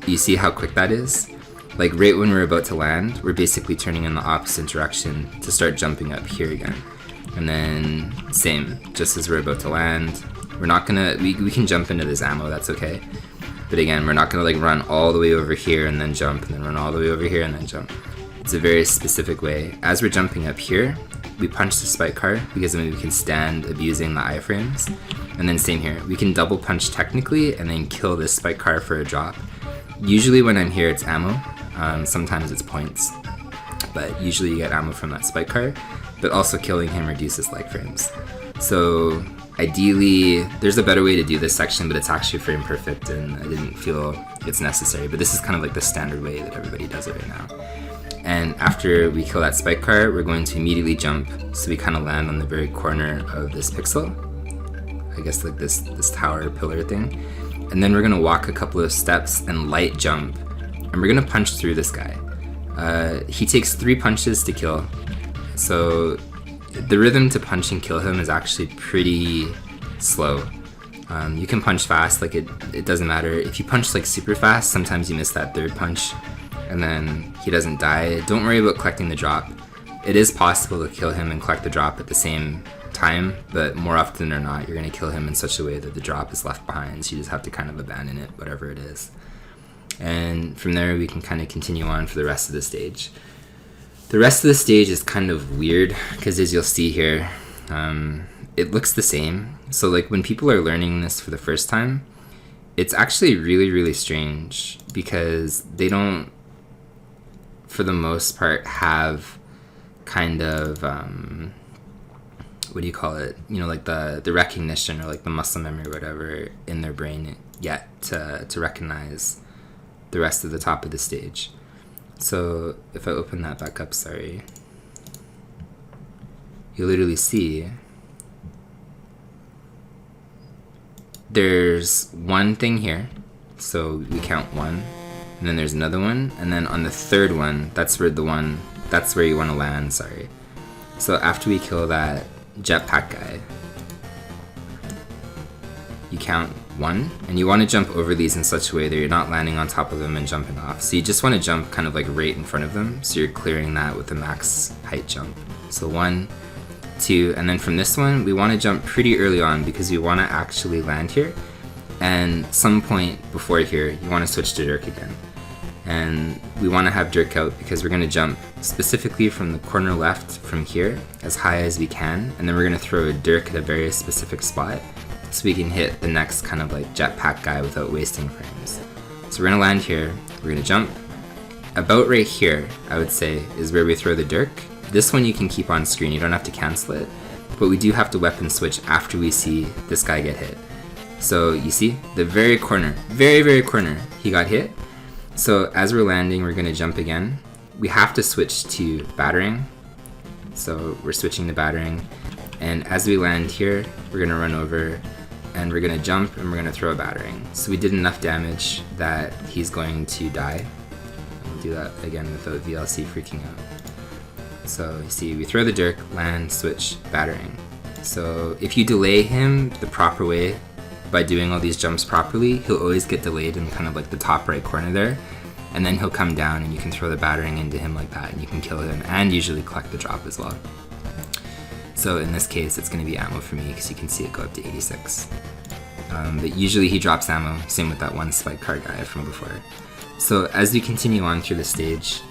You see how quick that is? Like right when we're about to land, we're basically turning in the opposite direction to start jumping up here again. And then same, just as we're about to land, we're not gonna, we can jump into this ammo, that's okay. But again, we're not gonna like run all the way over here and then jump, and then run all the way over here and then jump. It's a very specific way. As we're jumping up here, we punch the spike car, because then we can stand abusing the iframes. And then same here, we can double punch technically and then kill this spike car for a drop. Usually when I'm here, it's ammo. Sometimes it's points, but usually you get ammo from that spike car, but also killing him reduces lag frames. So ideally, there's a better way to do this section, but it's actually frame perfect, and I didn't feel it's necessary, but this is kind of like the standard way that everybody does it right now. And after we kill that spike car, we're going to immediately jump, so we kind of land on the very corner of this pixel. I guess like this tower pillar thing. And then we're gonna walk a couple of steps and light jump, and we're gonna punch through this guy. He takes 3 punches to kill, so the rhythm to punch and kill him is actually pretty slow. You can punch fast, like it doesn't matter. If you punch like super fast, sometimes you miss that 3rd punch, and then he doesn't die. Don't worry about collecting the drop. It is possible to kill him and collect the drop at the same time, but more often than not, you're going to kill him in such a way that the drop is left behind, so you just have to kind of abandon it, whatever it is. And from there, we can kind of continue on for the rest of the stage. The rest of the stage is kind of weird, because as you'll see here, it looks the same. So like when people are learning this for the first time, it's actually really, really strange, because they don't, for the most part, have kind of what do you call it, you know, like the recognition or like the muscle memory or whatever in their brain yet to recognize the rest of the top of the stage. So if I open that back up, sorry, you literally see there's one thing here, so we count one, and then there's another one, and then on the third one, that's where you want to land, sorry. So after we kill that jetpack guy, you count one, and you want to jump over these in such a way that you're not landing on top of them and jumping off. So you just want to jump kind of like right in front of them, so you're clearing that with the max height jump. So 1, 2, and then from this one, we want to jump pretty early on because we want to actually land here, and some point before here, you want to switch to Dirk again. And we want to have Dirk out because we're going to jump specifically from the corner left from here as high as we can, and then we're going to throw a Dirk at a very specific spot so we can hit the next kind of like jetpack guy without wasting frames. So we're going to land here, we're going to jump. About right here, I would say, is where we throw the Dirk. This one you can keep on screen, you don't have to cancel it, but we do have to weapon switch after we see this guy get hit. So you see, the very corner, very corner, he got hit. So as we're landing, we're going to jump again. We have to switch to battering. So we're switching to battering. And as we land here, we're going to run over and we're going to jump and we're going to throw a battering. So we did enough damage that he's going to die. We'll do that again without VLC freaking out. So you see, we throw the Dirk, land, switch, battering. So if you delay him the proper way, by doing all these jumps properly, he'll always get delayed in kind of like the top right corner there, and then he'll come down and you can throw the battering into him like that and you can kill him and usually collect the drop as well. So in this case, it's going to be ammo for me because you can see it go up to 86. But usually he drops ammo, same with that one spike car guy from before. So as we continue on through the stage,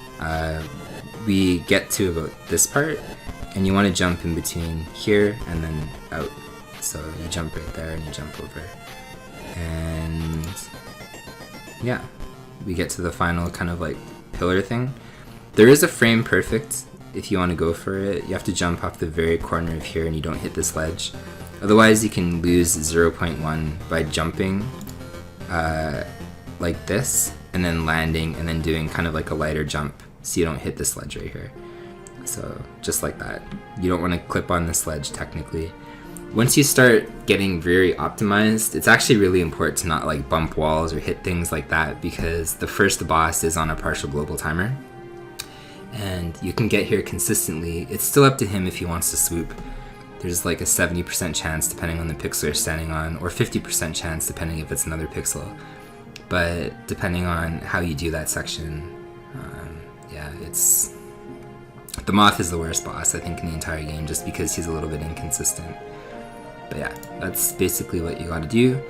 we get to about this part, and you want to jump in between here and then out. So you jump right there and you jump over. And yeah, we get to the final kind of like pillar thing. There is a frame perfect if you want to go for it. You have to jump off the very corner of here and you don't hit this ledge. Otherwise you can lose 0.1 by jumping like this and then landing and then doing kind of like a lighter jump so you don't hit this ledge right here. So just like that. You don't want to clip on this ledge technically. Once you start getting very optimized, it's actually really important to not like bump walls or hit things like that because the first boss is on a partial global timer. And you can get here consistently. It's still up to him if he wants to swoop. There's like a 70% chance depending on the pixel you're standing on, or 50% chance depending if it's another pixel. But depending on how you do that section, yeah, it's... The Moth is the worst boss, I think, in the entire game just because he's a little bit inconsistent. But yeah, that's basically what you gotta do.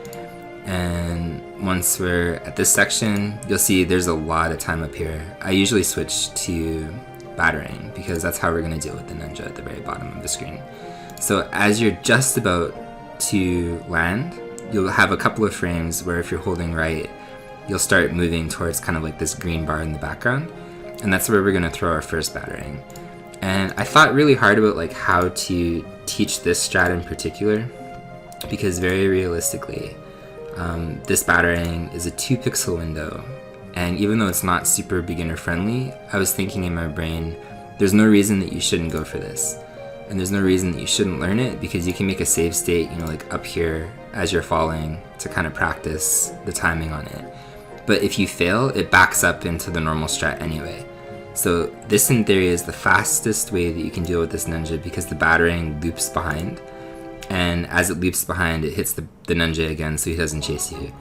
And once we're at this section, you'll see there's a lot of time up here. I usually switch to battering because that's how we're gonna deal with the ninja at the very bottom of the screen. So as you're just about to land, you'll have a couple of frames where if you're holding right, you'll start moving towards kind of like this green bar in the background. And that's where we're gonna throw our first battering. And I thought really hard about like how to teach this strat in particular, because very realistically, this battering is a 2 pixel window, and even though it's not super beginner friendly, I was thinking in my brain, there's no reason that you shouldn't go for this, and there's no reason that you shouldn't learn it, because you can make a save state, you know, like up here as you're falling to kind of practice the timing on it. But if you fail, it backs up into the normal strat anyway. So this in theory is the fastest way that you can deal with this ninja because the battering loops behind, and as it loops behind it hits the ninja again so he doesn't chase you.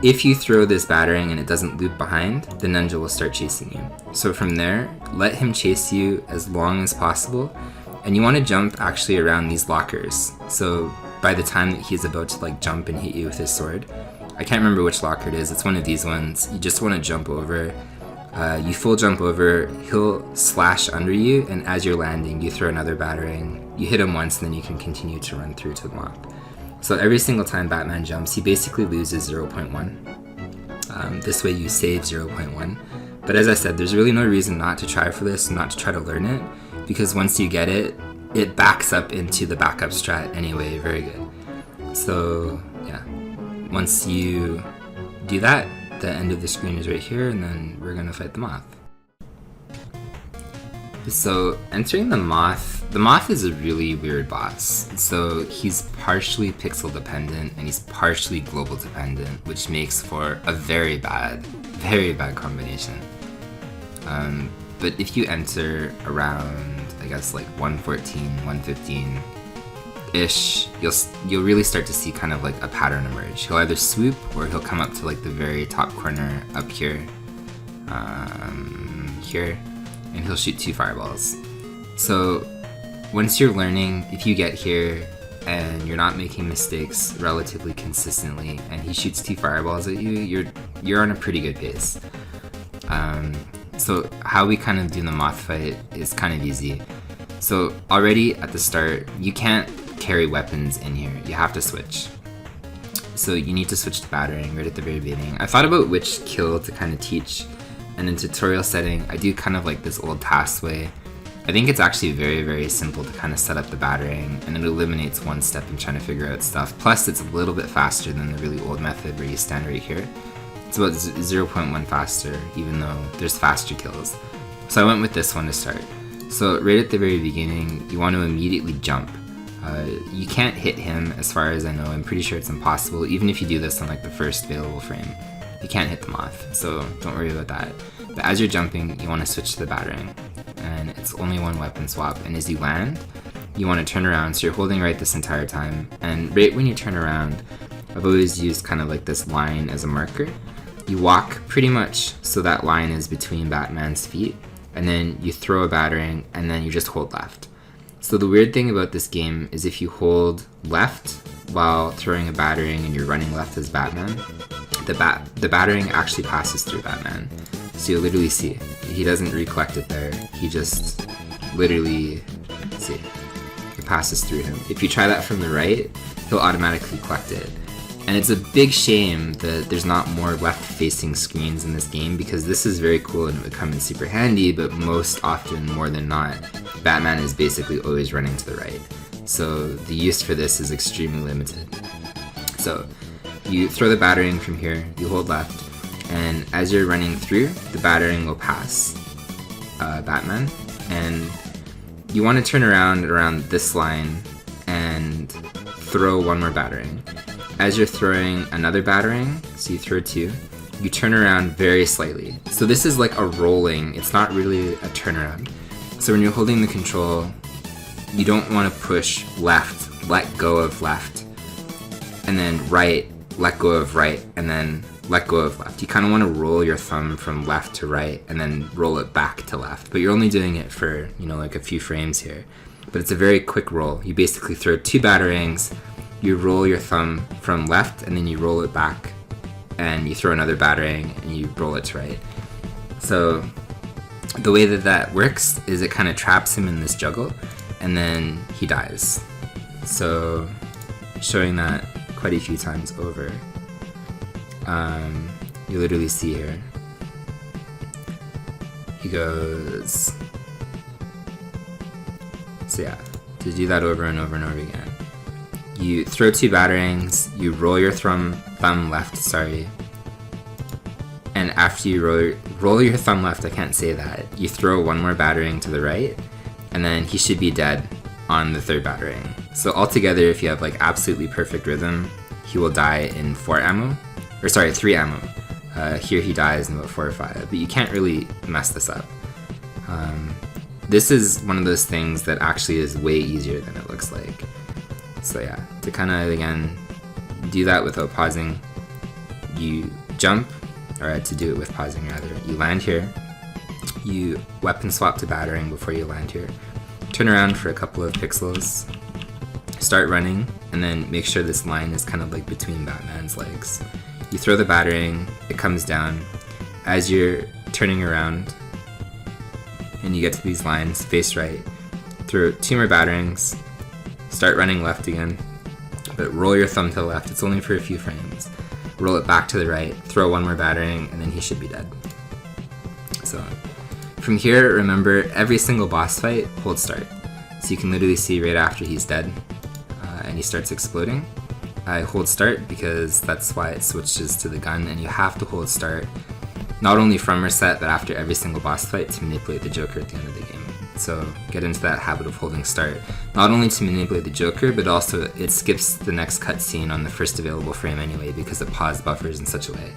If you throw this battering and it doesn't loop behind, the ninja will start chasing you. So from there, let him chase you as long as possible, and you want to jump actually around these lockers. So by the time that he's about to like jump and hit you with his sword, I can't remember which locker it is, it's one of these ones, you just want to jump over. You full jump over, he'll slash under you, and as you're landing, you throw another battering. You hit him once, and then you can continue to run through to the Moth. So every single time Batman jumps, he basically loses 0.1. This way you save 0.1. But as I said, there's really no reason not to try for this, not to try to learn it, because once you get it, it backs up into the backup strat anyway, very good. So yeah, once you do that, the end of the screen is right here, and then we're gonna fight the Moth. So entering the Moth is a really weird boss. So he's partially pixel dependent and he's partially global dependent, which makes for a very bad combination. But if you enter around, I guess like 114, 115-ish, you'll really start to see kind of like a pattern emerge. He'll either swoop or he'll come up to like the very top corner up here, and he'll shoot 2 fireballs. So once you're learning, if you get here and you're not making mistakes relatively consistently and he shoots 2 fireballs at you, you're on a pretty good pace. So how we kind of do the Moth fight is kind of easy. So already at the start, you can't carry weapons in here. You have to switch. So you need to switch to battering right at the very beginning. I thought about which kill to kind of teach, and in tutorial setting, I do kind of like this old task way. I think it's actually very simple to kind of set up the battering, and it eliminates one step in trying to figure out stuff. Plus, it's a little bit faster than the really old method where you stand right here. It's about 0.1 faster, even though there's faster kills. So I went with this one to start. So right at the very beginning, you want to immediately jump. You can't hit him as far as I know. I'm pretty sure it's impossible, even if you do this on like the first available frame. You can't hit the Moth, so don't worry about that. But as you're jumping, you want to switch to the battering. And it's only one weapon swap, and as you land, you want to turn around, so you're holding right this entire time. And right when you turn around, I've always used kind of like this line as a marker. You walk pretty much so that line is between Batman's feet, and then you throw a battering, and then you just hold left. So the weird thing about this game is if you hold left while throwing a battering and you're running left as Batman, the battering actually passes through Batman. So you'll literally see, he doesn't recollect it there, he just literally, see, it passes through him. If you try that from the right, he'll automatically collect it. And it's a big shame that there's not more left-facing screens in this game, because this is very cool and it would come in super handy, but most often, more than not, Batman is basically always running to the right. So the use for this is extremely limited. So you throw the battering from here, you hold left, and as you're running through, the battering will pass Batman, and you want to turn around this line and throw one more battering. As you're throwing another battering, so you throw 2, you turn around very slightly. So this is like a rolling, it's not really a turnaround. So when you're holding the control, you don't want to push left, let go of left, and then right, let go of right, and then let go of left. You kind of want to roll your thumb from left to right and then roll it back to left. But you're only doing it for, like a few frames here. But it's a very quick roll. You basically throw 2 batterings, you roll your thumb from left, and then you roll it back, and you throw another battering, and you roll it to right. So the way that works is it kind of traps him in this juggle, and then he dies. So showing that quite a few times over. You literally see here, he goes, so yeah, to do that over and over and over again. You throw 2 batterings, you roll your thumb left, and after you roll your thumb left, I can't say that, you throw one more battering to the right, and then he should be dead on the 3rd battering. So altogether, if you have like absolutely perfect rhythm, he will die in 3 ammo. Here he dies in about 4 or 5, but you can't really mess this up. This is one of those things that actually is way easier than it looks like. So yeah, to kind of, again, do that without pausing, you jump, or to do it with pausing rather, you land here, you weapon swap to battering before you land here, turn around for a couple of pixels, start running, and then make sure this line is kind of like between Batman's legs. You throw the battering, it comes down. As you're turning around and you get to these lines, face right, throw 2 more batterings, start running left again, but roll your thumb to the left, it's only for a few frames. Roll it back to the right, throw 1 more battering, and then he should be dead. So from here, remember, every single boss fight, hold start. So you can literally see right after he's dead, and he starts exploding. I hold start because that's why it switches to the gun, and you have to hold start not only from reset, but after every single boss fight to manipulate the Joker at the end of the game. So get into that habit of holding start, not only to manipulate the Joker, but also it skips the next cutscene on the first available frame anyway, because it pause buffers in such a way.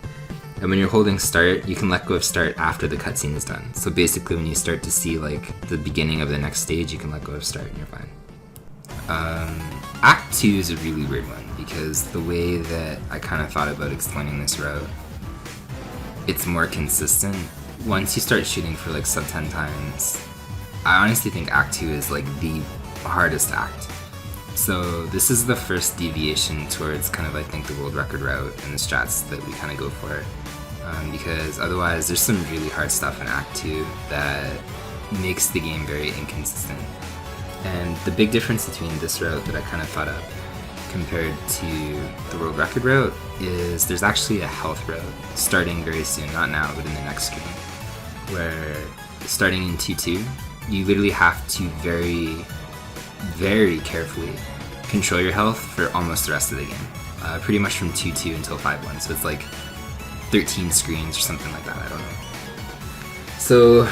And when you're holding start, you can let go of start after the cutscene is done. So basically when you start to see like the beginning of the next stage, you can let go of start and you're fine. Act 2 is a really weird one, because the way that I kind of thought about explaining this route, it's more consistent. Once you start shooting for like sub 10 times, I honestly think Act 2 is like the hardest act. So this is the first deviation towards kind of I think the world record route and the strats that we kind of go for. Because otherwise there's some really hard stuff in Act 2 that makes the game very inconsistent. And the big difference between this route that I kind of thought up compared to the world record route is there's actually a health route starting very soon, not now, but in the next screen, where starting in 2-2, you literally have to very, very carefully control your health for almost the rest of the game. Pretty much from 2-2 until 5-1, so it's like 13 screens or something like that, I don't know. So,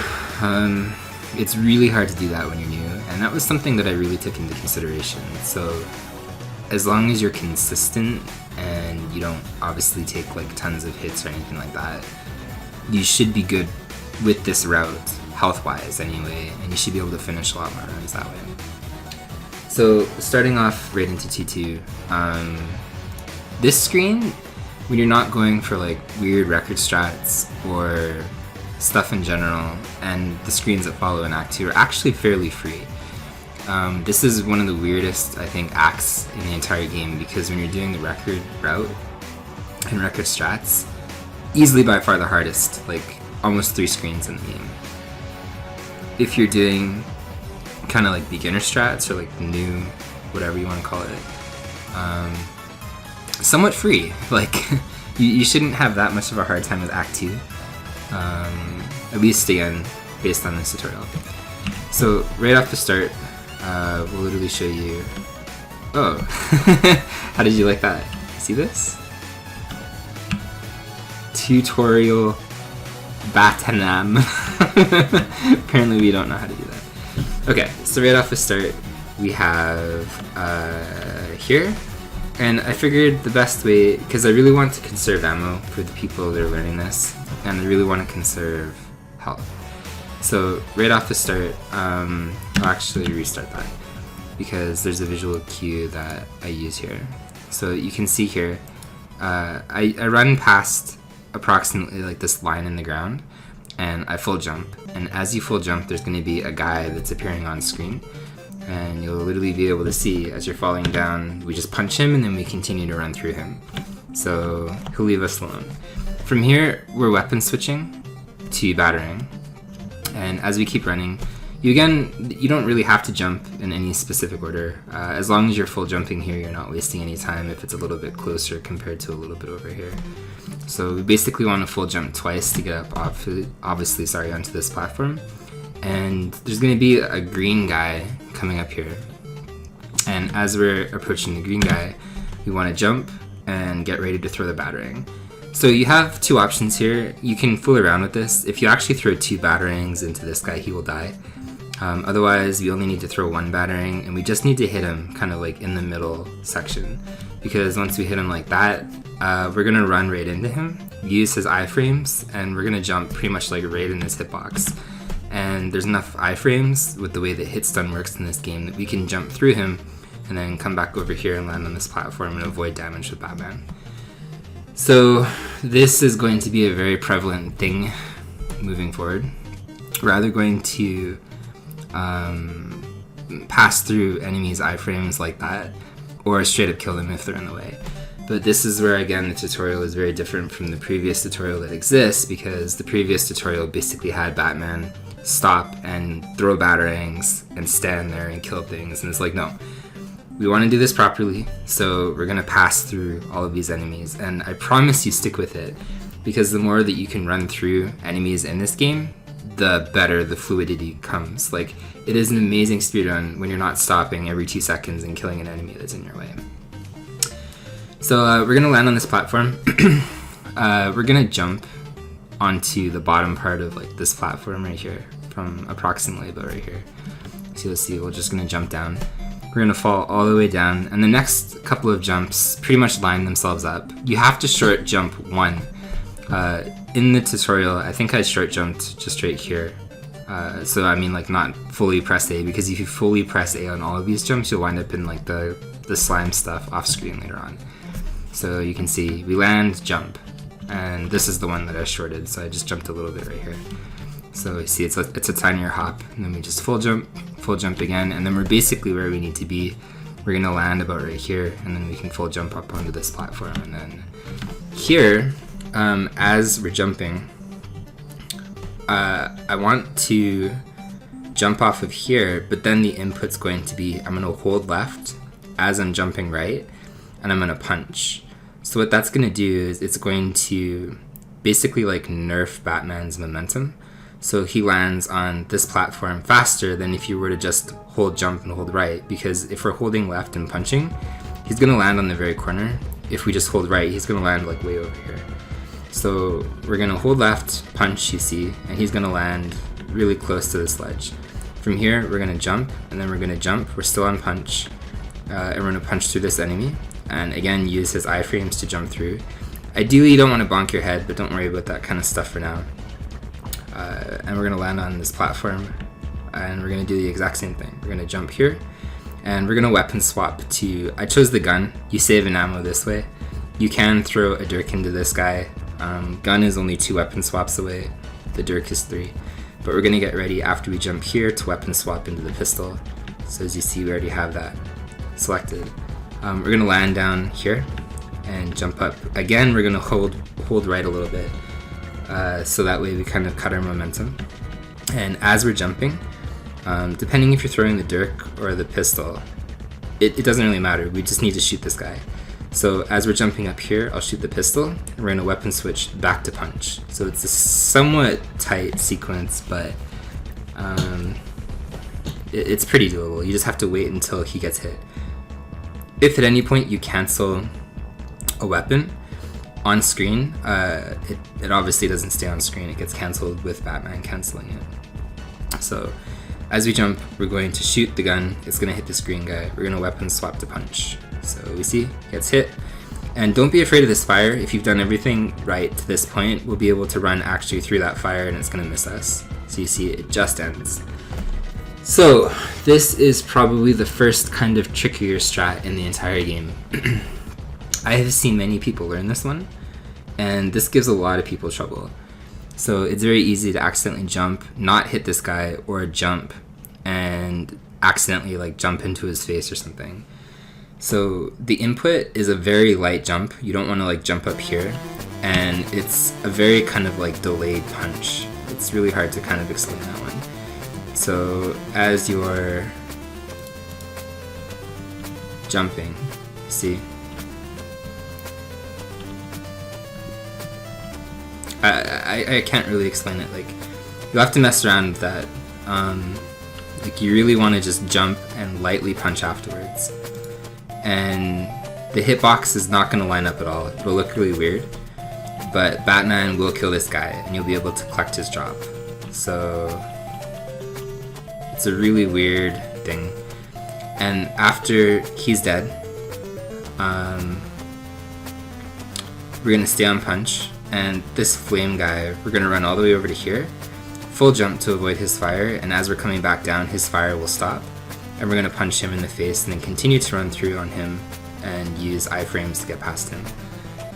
it's really hard to do that when you're new, and that was something that I really took into consideration. So as long as you're consistent and you don't obviously take like tons of hits or anything like that, you should be good with this route health wise anyway, and you should be able to finish a lot more runs that way. So starting off right into 2-2, this screen, when you're not going for like weird record strats or stuff in general, and the screens that follow in Act 2 are actually fairly free. This is one of the weirdest, I think, acts in the entire game, because when you're doing the record route and record strats, easily by far the hardest, like almost 3 screens in the game. If you're doing kind of like beginner strats or like new, whatever you want to call it, somewhat free. Like you shouldn't have that much of a hard time with Act 2. At least again, based on this tutorial. So right off the start, we'll literally show you. Oh, how did you like that? See this? Tutorial Batanam. Apparently we don't know how to do that. Okay, so right off the start, we have here. And I figured the best way, because I really want to conserve ammo for the people that are learning this, and I really want to conserve health. So right off the start, I'll actually restart that, because there's a visual cue that I use here. So you can see here, I run past approximately like this line in the ground, and I full jump. And as you full jump, there's going to be a guy that's appearing on screen. And you'll literally be able to see as you're falling down, we just punch him and then we continue to run through him. So he'll leave us alone. From here, we're weapon switching to battering. And as we keep running, you don't really have to jump in any specific order. As long as you're full jumping here, you're not wasting any time if it's a little bit closer compared to a little bit over here. So we basically want to full jump twice to get up, obviously, onto this platform. And there's going to be a green guy coming up here, and as we're approaching the green guy, we want to jump and get ready to throw the battering. So you have 2 options here. You can fool around with this. If you actually throw 2 batterings into this guy, he will die. Otherwise, we only need to throw 1 battering, and we just need to hit him kind of like in the middle section, because once we hit him like that, we're going to run right into him, use his iframes, and we're going to jump pretty much like right in this hitbox. And there's enough iframes with the way that hit stun works in this game that we can jump through him and then come back over here and land on this platform and avoid damage with Batman. So this is going to be a very prevalent thing moving forward. We're either going to pass through enemies' iframes like that, or straight up kill them if they're in the way. But this is where, again, the tutorial is very different from the previous tutorial that exists, because the previous tutorial basically had Batman stop and throw batterings and stand there and kill things, and it's like, no, we want to do this properly, so we're going to pass through all of these enemies, and I promise you stick with it, because the more that you can run through enemies in this game, the better the fluidity comes. Like, it is an amazing speedrun when you're not stopping every 2 seconds and killing an enemy that's in your way. So we're going to land on this platform. We're going to jump onto the bottom part of like this platform right here. from approximately about right here. So you'll see we're just going to jump down. We're going to fall all the way down, and the next couple of jumps pretty much line themselves up. You have to short jump one. In the tutorial, I think I short jumped just right here. So I mean like not fully press A, because if you fully press A on all of these jumps, you'll wind up in like the slime stuff off screen later on. So you can see we land, jump, and this is the one that I shorted, so I just jumped a little bit right here. So you see it's a tinier hop, and then we just full jump again, and then we're basically where we need to be. We're gonna land about right here, and then we can full jump up onto this platform, and then here, as we're jumping, I want to jump off of here, but then the input's going to be, I'm gonna hold left as I'm jumping right, and I'm gonna punch. So what that's gonna do is it's going to basically like nerf Batman's momentum. So he lands on this platform faster than if you were to just hold jump and hold right, because if we're holding left and punching, he's gonna land on the very corner. If we just hold right, he's gonna land like way over here. So we're gonna hold left, punch, you see, and he's gonna land really close to this ledge. From here, we're gonna jump, and then we're gonna jump, we're still on punch, and we're gonna punch through this enemy, and again, use his iframes to jump through. Ideally, you don't wanna bonk your head, but don't worry about that kind of stuff for now. And we're gonna land on this platform, and we're gonna do the exact same thing. We're gonna jump here, and we're gonna weapon swap to, I chose the gun. You save an ammo this way. You can throw a dirk into this guy. Gun is only 2 weapon swaps away. The dirk is 3. But we're gonna get ready after we jump here to weapon swap into the pistol. So as you see, we already have that selected. We're gonna land down here and jump up. Again, we're gonna hold right a little bit. So that way we kind of cut our momentum. And as we're jumping, depending if you're throwing the dirk or the pistol, it doesn't really matter. We just need to shoot this guy. So as we're jumping up here, I'll shoot the pistol, and we're gonna weapon switch back to punch. So it's a somewhat tight sequence, but it's pretty doable. You just have to wait until he gets hit. If at any point you cancel a weapon on screen, it obviously doesn't stay on screen. It gets canceled with Batman canceling it. So as we jump, we're going to shoot the gun. It's gonna hit this green guy. We're gonna weapon swap to punch. So we see, gets hit. And don't be afraid of this fire. If you've done everything right to this point, we'll be able to run actually through that fire and it's gonna miss us. So you see, it just ends. So this is probably the first kind of trickier strat in the entire game. I have seen many people learn this one, and this gives a lot of people trouble. So it's very easy to accidentally jump, not hit this guy, or jump and accidentally like jump into his face or something. So the input is a very light jump. You don't want to like jump up here, and it's a very kind of like delayed punch. It's really hard to kind of explain that one. So as you're jumping, see? I can't really explain it. Like, you have to mess around with that. Like, you really want to just jump and lightly punch afterwards. And the hitbox is not going to line up at all. It'll look really weird. But Batman will kill this guy, and you'll be able to collect his drop. So it's a really weird thing. And after he's dead, we're going to stay on punch. And this flame guy, we're going to run all the way over to here, full jump to avoid his fire, and as we're coming back down, his fire will stop. And we're going to punch him in the face and then continue to run through on him and use iframes to get past him.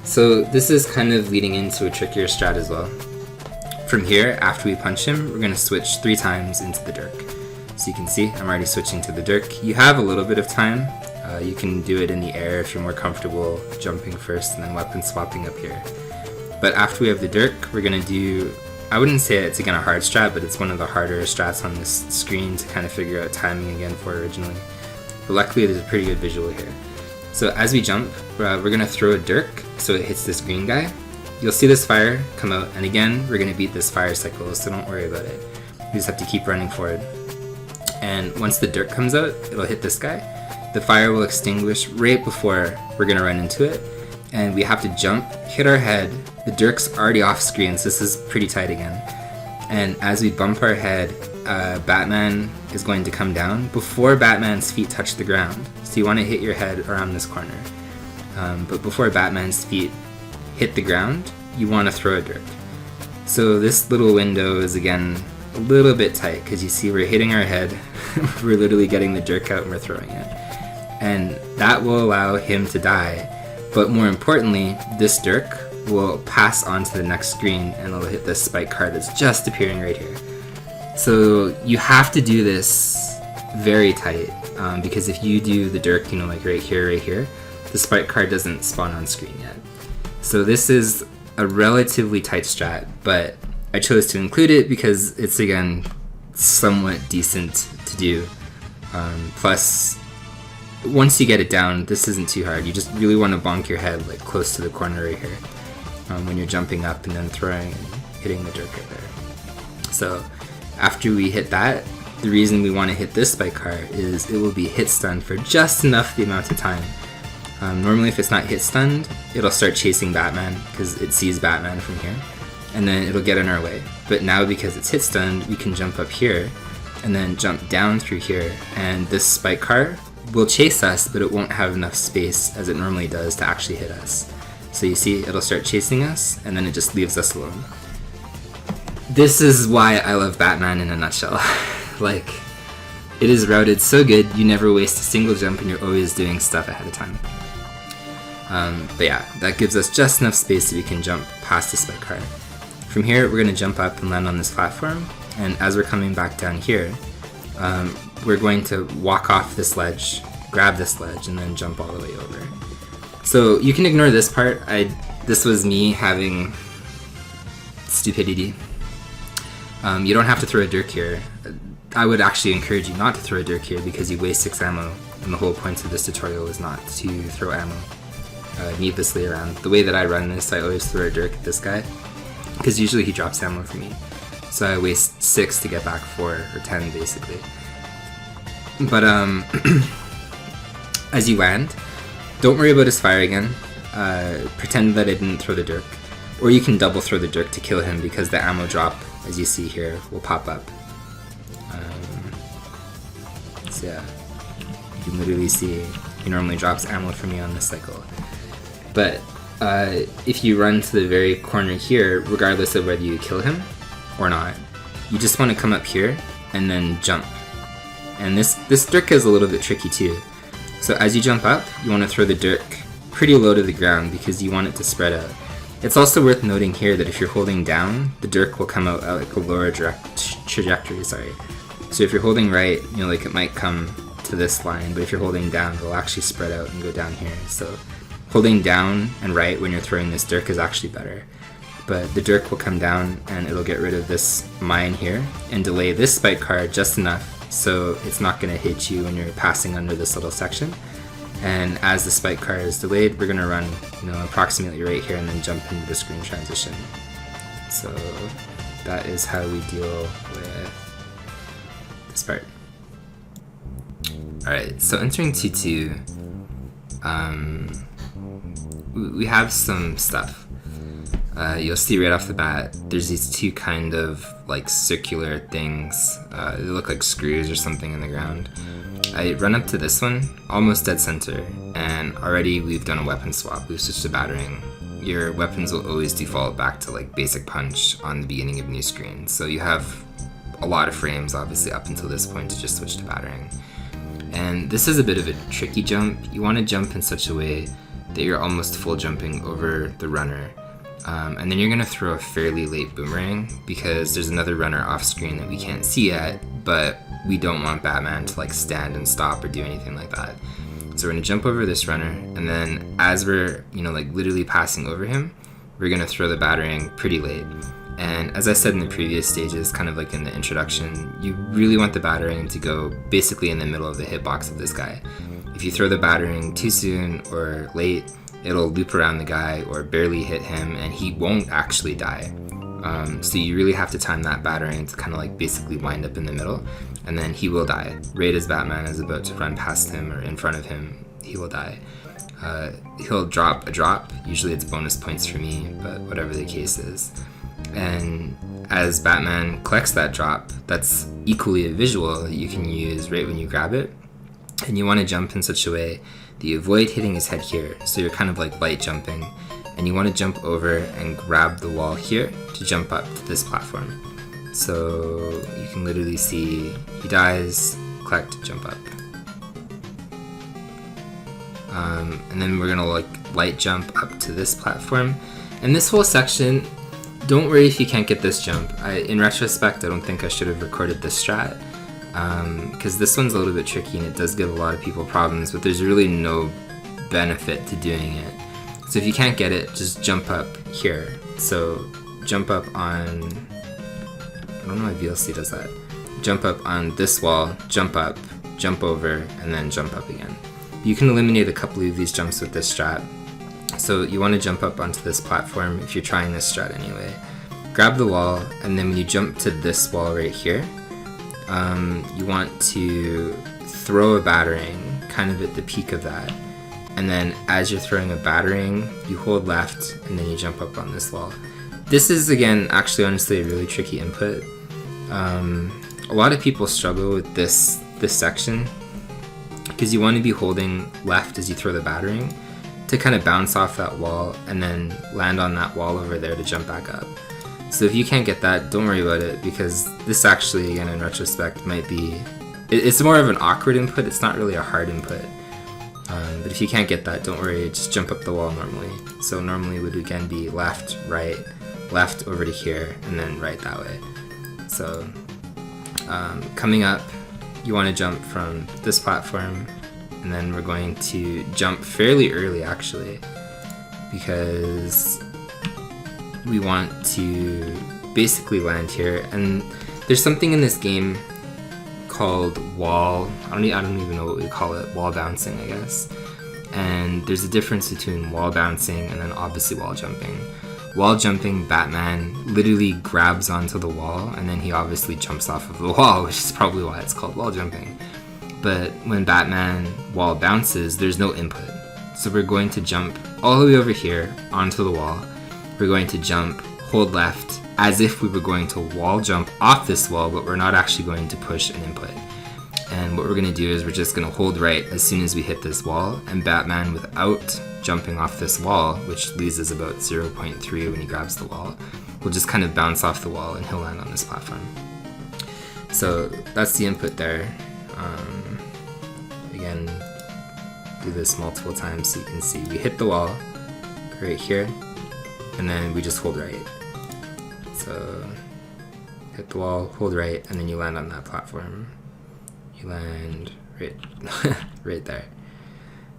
So this is kind of leading into a trickier strat as well. From here, after we punch him, we're going to switch 3 times into the dirk. So you can see, I'm already switching to the dirk. You have a little bit of time. You can do it in the air if you're more comfortable jumping first and then weapon swapping up here. But after we have the dirk, we're going to do, I wouldn't say it's again a hard strat, but it's one of the harder strats on this screen to kind of figure out timing again for originally. But luckily there's a pretty good visual here. So as we jump, we're going to throw a dirk so it hits this green guy. You'll see this fire come out, and again, we're going to beat this fire cycle, so don't worry about it. We just have to keep running forward. And once the dirk comes out, it'll hit this guy. The fire will extinguish right before we're going to run into it. And we have to jump, hit our head. The dirk's already off screen, so this is pretty tight again. And as we bump our head, Batman is going to come down before Batman's feet touch the ground. So you want to hit your head around this corner. But before Batman's feet hit the ground, you want to throw a dirk. So this little window is again a little bit tight because you see we're hitting our head, we're literally getting the dirk out and we're throwing it. And that will allow him to die. But more importantly, this dirk will pass on to the next screen and it'll hit this spike card that's just appearing right here. So you have to do this very tight because if you do the dirk, you know, like right here, the spike card doesn't spawn on screen yet. So this is a relatively tight strat, but I chose to include it because it's again somewhat decent to do. Plus, once you get it down, this isn't too hard. You just really want to bonk your head like close to the corner right here when you're jumping up and then throwing and hitting the dirk right there. So after we hit that, the reason we want to hit this spike card is it will be hit stunned for just enough the amount of time. Normally if it's not hit stunned, it'll start chasing Batman because it sees Batman from here, and then it'll get in our way. But now because it's hit stunned, we can jump up here and then jump down through here, and this spike car will chase us, but it won't have enough space as it normally does to actually hit us. So you see, it'll start chasing us, and then it just leaves us alone. This is why I love Batman in a nutshell. Like, it is routed so good, you never waste a single jump and you're always doing stuff ahead of time. But yeah, that gives us just enough space that we can jump past the spike car. From here, we're going to jump up and land on this platform, and as we're coming back down here, we're going to walk off this ledge, grab this ledge, and then jump all the way over. So you can ignore this part. This was me having stupidity. You don't have to throw a dirk here. I would actually encourage you not to throw a dirk here because you waste 6 ammo, and the whole point of this tutorial is not to throw ammo needlessly around. The way that I run this, I always throw a dirk at this guy because usually he drops ammo for me. So I waste 6 to get back 4 or 10 basically. But as you land, don't worry about his fire again. Pretend that I didn't throw the dirk. Or you can double throw the dirk to kill him because the ammo drop, as you see here, will pop up. So yeah, you can literally see he normally drops ammo for me on this cycle. But if you run to the very corner here, regardless of whether you kill him or not, you just want to come up here and then jump. And this dirk is a little bit tricky too. So as you jump up, you want to throw the dirk pretty low to the ground because you want it to spread out. It's also worth noting here that if you're holding down, the dirk will come out at like a lower trajectory, sorry. So if you're holding right, you know, like it might come to this line, but if you're holding down, it'll actually spread out and go down here. So holding down and right when you're throwing this dirk is actually better. But the dirk will come down and it'll get rid of this mine here and delay this spike card just enough so it's not going to hit you when you're passing under this little section. And as the spike card is delayed, we're going to run, you know, approximately right here and then jump into the screen transition. So that is how we deal with this part. Alright, so entering T2, we have some stuff. You'll see right off the bat, there's these two kind of like circular things. They look like screws or something in the ground. I run up to this one, almost dead center, and already we've done a weapon swap. We've switched to battering. Your weapons will always default back to like basic punch on the beginning of new screen. So you have a lot of frames obviously up until this point to just switch to battering. And this is a bit of a tricky jump. You want to jump in such a way that you're almost full jumping over the runner. And then you're going to throw a fairly late boomerang because there's another runner off screen that we can't see yet, but we don't want Batman to like stand and stop or do anything like that. So we're going to jump over this runner, and then as we're, you know, like literally passing over him, we're going to throw the battering pretty late. And as I said in the previous stages, kind of like in the introduction, you really want the battering to go basically in the middle of the hitbox of this guy. If you throw the battering too soon or late, it'll loop around the guy or barely hit him and he won't actually die. So you really have to time that battering to kind of like basically wind up in the middle, and then he will die. Right as Batman is about to run past him or in front of him, he will die. He'll drop a drop, usually it's bonus points for me, but whatever the case is. And as Batman collects that drop, that's equally a visual that you can use right when you grab it. And you want to jump in such a way that you avoid hitting his head here, so you're kind of like light jumping. And you want to jump over and grab the wall here to jump up to this platform. So you can literally see he dies, collect, jump up. And then we're gonna like light jump up to this platform. And this whole section, don't worry if you can't get this jump. In retrospect, I don't think I should have recorded this strat, because this one's a little bit tricky and it does give a lot of people problems, but there's really no benefit to doing it. So if you can't get it, just jump up here. So jump up on, I don't know why VLC does that. Jump up on this wall, jump up, jump over, and then jump up again. You can eliminate a couple of these jumps with this strat. So you want to jump up onto this platform if you're trying this strat anyway. Grab the wall, and then when you jump to this wall right here, you want to throw a battering kind of at the peak of that. And then as you're throwing a battering, you hold left, and then you jump up on this wall. This is, again, actually honestly a really tricky input. A lot of people struggle with this section because you want to be holding left as you throw the battering to kind of bounce off that wall and then land on that wall over there to jump back up. So if you can't get that, don't worry about it, because this actually, again, in retrospect, might be... It's more of an awkward input, it's not really a hard input. But if you can't get that, don't worry, just jump up the wall normally. So normally would again be left, right, left over to here, and then right that way. So coming up, you want to jump from this platform, and then we're going to jump fairly early actually, because we want to basically land here. And there's something in this game called wall, I don't even know what we call it, wall bouncing I guess. And there's a difference between wall bouncing and then obviously wall jumping. Wall jumping, Batman literally grabs onto the wall and then he obviously jumps off of the wall, which is probably why it's called wall jumping. But when Batman wall bounces, there's no input. So we're going to jump all the way over here onto the wall. We're going to jump, hold left, as if we were going to wall jump off this wall, but we're not actually going to push an input. And what we're going to do is we're just going to hold right as soon as we hit this wall, and Batman, without jumping off this wall, which loses about 0.3 when he grabs the wall, will just kind of bounce off the wall and he'll land on this platform. So that's the input there. Again, do this multiple times so you can see we hit the wall right here, and then we just hold right. So hit the wall, hold right, and then you land on that platform. You land right, right there.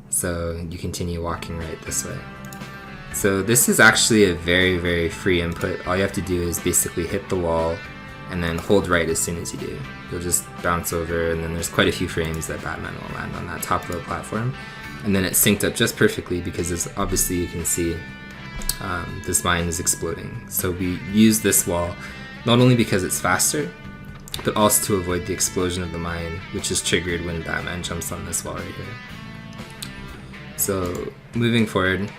So you continue walking right this way. So this is actually a very, very free input. All you have to do is basically hit the wall and then hold right as soon as you do. You'll just bounce over, and then there's quite a few frames that Batman will land on that top of the platform. And then it's synced up just perfectly because it's, obviously you can see this mine is exploding. So we use this wall not only because it's faster, but also to avoid the explosion of the mine, which is triggered when Batman jumps on this wall right here. So moving forward,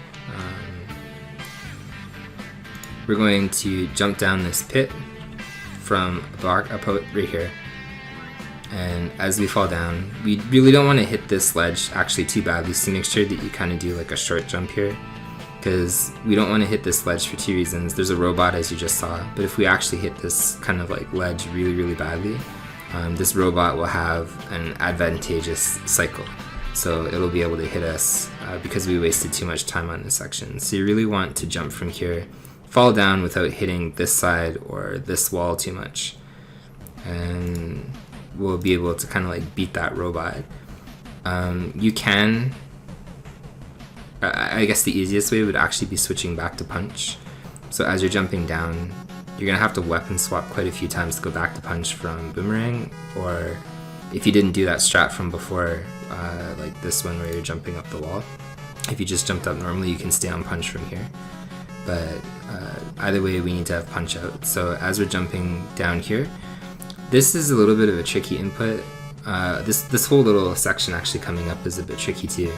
we're going to jump down this pit from a block up out right here. And as we fall down, we really don't want to hit this ledge actually too badly, so make sure that you kind of do like a short jump here, because we don't want to hit this ledge for two reasons. There's a robot, as you just saw, but if we actually hit this kind of like ledge really, really badly, this robot will have an advantageous cycle. So it'll be able to hit us because we wasted too much time on this section. So you really want to jump from here, fall down without hitting this side or this wall too much. And we'll be able to kind of like beat that robot. You can, I guess the easiest way would actually be switching back to punch. So as you're jumping down, you're gonna have to weapon swap quite a few times to go back to punch from boomerang, or if you didn't do that strat from before, like this one where you're jumping up the wall, if you just jumped up normally, you can stay on punch from here. But either way, we need to have punch out. So as we're jumping down here, this is a little bit of a tricky input. This whole little section actually coming up is a bit tricky too.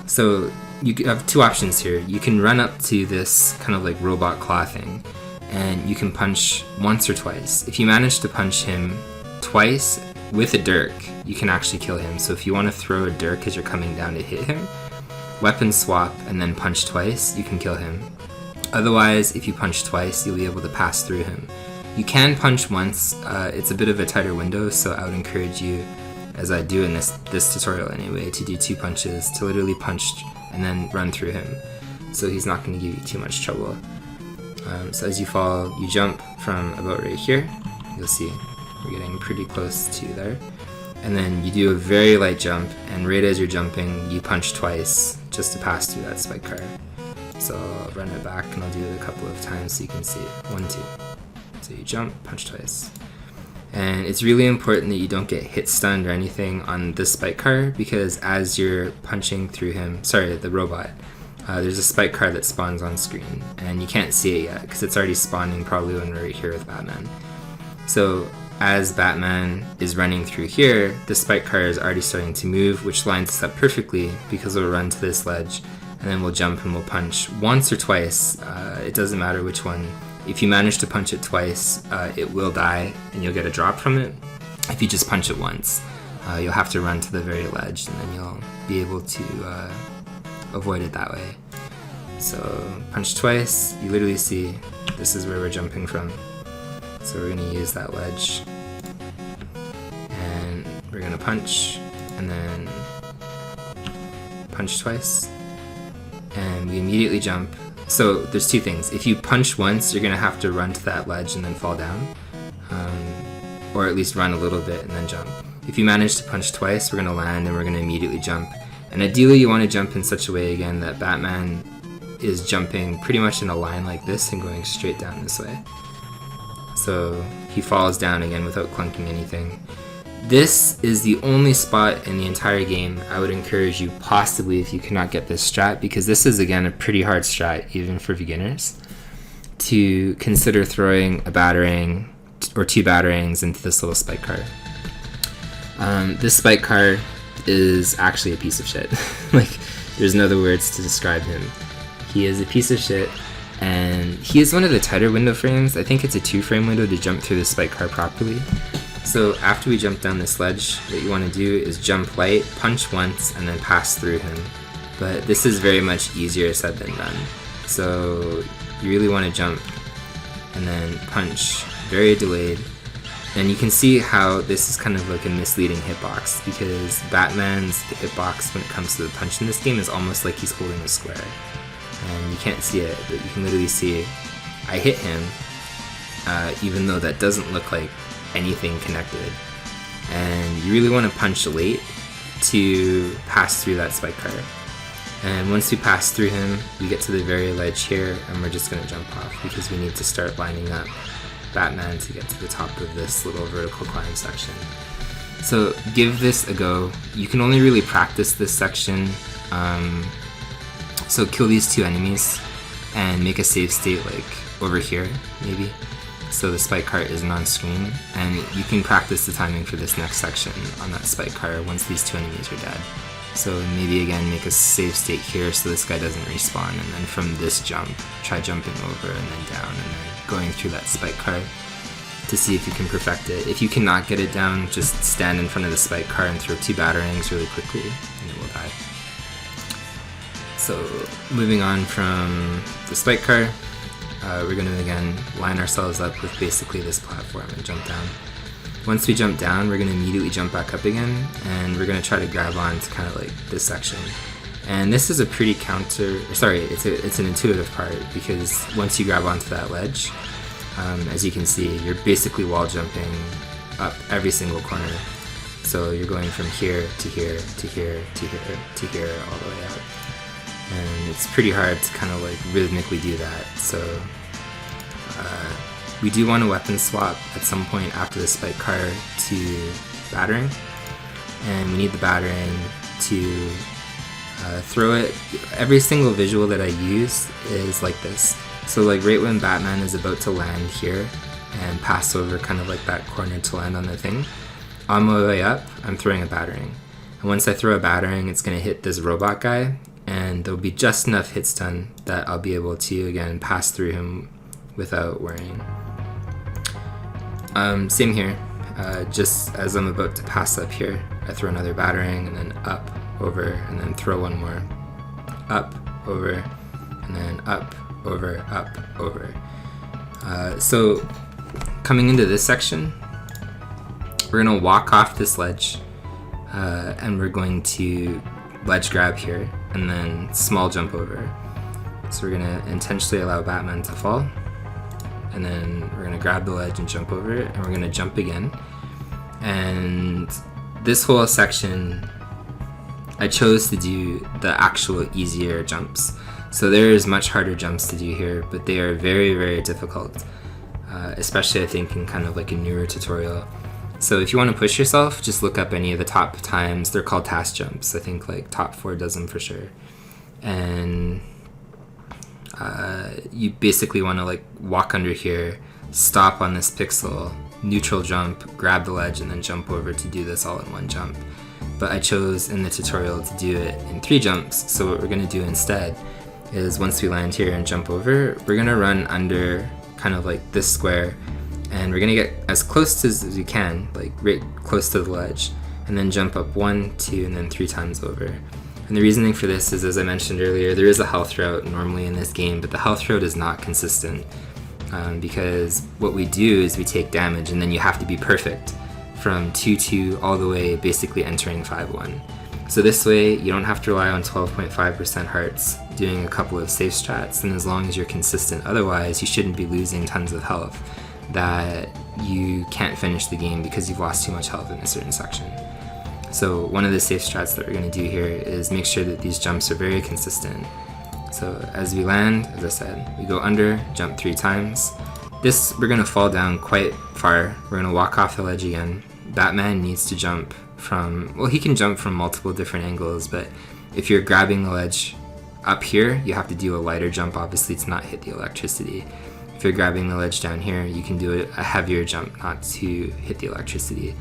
So you have two options here. You can run up to this kind of like robot claw thing, and you can punch once or twice. If you manage to punch him twice with a dirk, you can actually kill him. So if you want to throw a dirk as you're coming down to hit him, weapon swap and then punch twice, you can kill him. Otherwise, if you punch twice, you'll be able to pass through him. You can punch once. It's a bit of a tighter window, so I would encourage you, as I do in this tutorial anyway, to do 2 punches, to literally punch and then run through him. So he's not going to give you too much trouble. So as you fall, you jump from about right here. You'll see we're getting pretty close to there. And then you do a very light jump, and right as you're jumping, you punch twice just to pass through that spike car. So I'll run it back and I'll do it a couple of times so you can see it. 1, 2. So you jump, punch twice. And it's really important that you don't get hit stunned or anything on this spike car, because as you're punching through him, sorry, the robot, there's a spike car that spawns on screen, and you can't see it yet because it's already spawning probably when we're right here with Batman. So as Batman is running through here, the spike car is already starting to move, which lines us up perfectly because we'll run to this ledge and then we'll jump and we'll punch once or twice. It doesn't matter which one. If you manage to punch it twice, it will die and you'll get a drop from it. If you just punch it once, you'll have to run to the very ledge and then you'll be able to avoid it that way. So punch twice, you literally see this is where we're jumping from. So we're going to use that ledge and we're going to punch and then punch twice, and we immediately jump. So there's 2 things. If you punch once, you're going to have to run to that ledge and then fall down, or at least run a little bit and then jump. If you manage to punch twice, we're going to land and we're going to immediately jump. And ideally you want to jump in such a way again that Batman is jumping pretty much in a line like this and going straight down this way. So he falls down again without clunking anything. This is the only spot in the entire game I would encourage you, possibly if you cannot get this strat, because this is again a pretty hard strat even for beginners, to consider throwing a batarang or 2 batarangs into this little spike car. This spike car is actually a piece of shit. Like, there's no other words to describe him. He is a piece of shit, and he is one of the tighter window frames. I think it's a 2-frame window to jump through the spike car properly. So after we jump down this ledge, what you want to do is jump light, punch once, and then pass through him. But this is very much easier said than done. So you really want to jump and then punch, very delayed. And you can see how this is kind of like a misleading hitbox, because Batman's hitbox when it comes to the punch in this game is almost like he's holding a square. And you can't see it, but you can literally see I hit him, even though that doesn't look like anything connected. And you really want to punch late to pass through that spike car. And once we pass through him, we get to the very ledge here, and we're just going to jump off because we need to start lining up Batman to get to the top of this little vertical climb section. So give this a go. You can only really practice this section. So kill these 2 enemies and make a save state like over here maybe, so the spike cart isn't on screen, and you can practice the timing for this next section on that spike cart once these 2 enemies are dead. So maybe again make a save state here so this guy doesn't respawn, and then from this jump try jumping over and then down and then going through that spike cart to see if you can perfect it. If you cannot get it down, just stand in front of the spike cart and throw 2 batarangs really quickly and it will die. So moving on from the spike car, we're going to again line ourselves up with basically this platform and jump down. Once we jump down, we're going to immediately jump back up again, and we're going to try to grab on to kind of like this section. And this is a pretty it's an intuitive part, because once you grab onto that ledge, as you can see, you're basically wall jumping up every single corner. So you're going from here to here to here to here to here all the way up. And it's pretty hard to kind of like rhythmically do that. So we do want to weapon swap at some point after the spike car to batarang, and we need the batarang to throw it. Every single visual that I use is like this. So like right when Batman is about to land here and pass over kind of like that corner to land on the thing, on my way up I'm throwing a batarang, and once I throw a batarang it's going to hit this robot guy, and there'll be just enough hit stun that I'll be able to again pass through him without worrying. Same here. Just as I'm about to pass up here, I throw another battering, and then up, over, and then throw one more. Up, over, and then up, over, up, over. So coming into this section, we're going to walk off this ledge, and we're going to ledge grab here, and then small jump over. So we're going to intentionally allow Batman to fall, and then we're going to grab the ledge and jump over it, and we're going to jump again. And this whole section, I chose to do the actual easier jumps. So there's much harder jumps to do here, but they are very, very difficult, especially I think in kind of like a newer tutorial. So if you want to push yourself, just look up any of the top times. They're called task jumps. I think like top 4 does them for sure. And you basically want to like walk under here, stop on this pixel, neutral jump, grab the ledge, and then jump over to do this all in one jump. But I chose in the tutorial to do it in 3 jumps. So what we're going to do instead is once we land here and jump over, we're going to run under kind of like this square, and we're going to get as close as we can, like right close to the ledge, and then jump up 1, 2, and then 3 times over. And the reasoning for this is, as I mentioned earlier, there is a health route normally in this game, but the health route is not consistent, because what we do is we take damage, and then you have to be perfect from 2-2 all the way basically entering 5-1. So this way you don't have to rely on 12.5% hearts doing a couple of safe strats, and as long as you're consistent otherwise, you shouldn't be losing tons of health that you can't finish the game because you've lost too much health in a certain section. So one of the safe strats that we're going to do here is make sure that these jumps are very consistent. So as we land, as I said, we go under, jump 3 times. This, we're going to fall down quite far. We're going to walk off the ledge again. Batman needs to jump from, well, he can jump from multiple different angles, but if you're grabbing the ledge up here, you have to do a lighter jump, obviously, to not hit the electricity. If you're grabbing the ledge down here, you can do a heavier jump not to hit the electricity.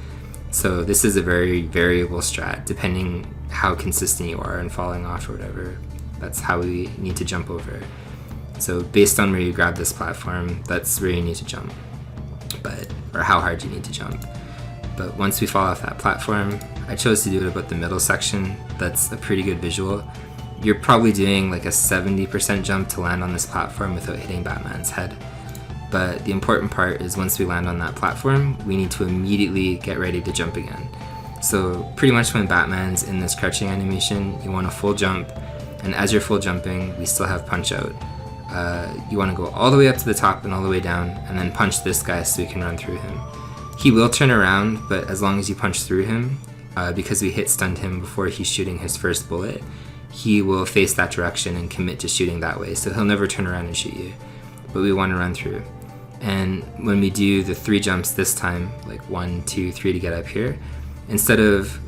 So this is a very variable strat, depending how consistent you are in falling off or whatever. That's how we need to jump over. So based on where you grab this platform, that's where you need to jump, or how hard you need to jump. But once we fall off that platform, I chose to do it about the middle section. That's a pretty good visual. You're probably doing like a 70% jump to land on this platform without hitting Batman's head. But the important part is once we land on that platform, we need to immediately get ready to jump again. So pretty much when Batman's in this crouching animation, you want a full jump, and as you're full jumping, we still have punch out. You want to go all the way up to the top and all the way down, and then punch this guy so we can run through him. He will turn around, but as long as you punch through him, because we stunned him before he's shooting his first bullet, he will face that direction and commit to shooting that way, so he'll never turn around and shoot you. But we want to run through. And when we do the 3 jumps this time, like 1, 2, 3 to get up here, instead of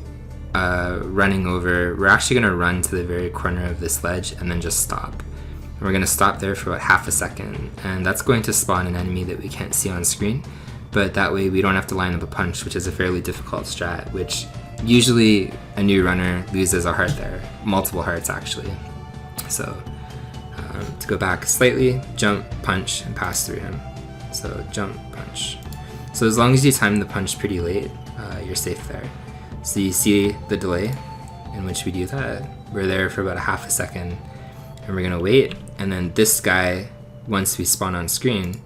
running over, we're actually going to run to the very corner of this ledge and then just stop. And we're going to stop there for about half a second, and that's going to spawn an enemy that we can't see on screen, but that way we don't have to line up a punch, which is a fairly difficult strat, which usually a new runner loses a heart there, multiple hearts actually. So to go back slightly, jump, punch, and pass through him. So jump, punch. So as long as you time the punch pretty late, you're safe there. So you see the delay in which we do that. We're there for about a half a second, and we're gonna wait, and then this guy, once we spawn on screen,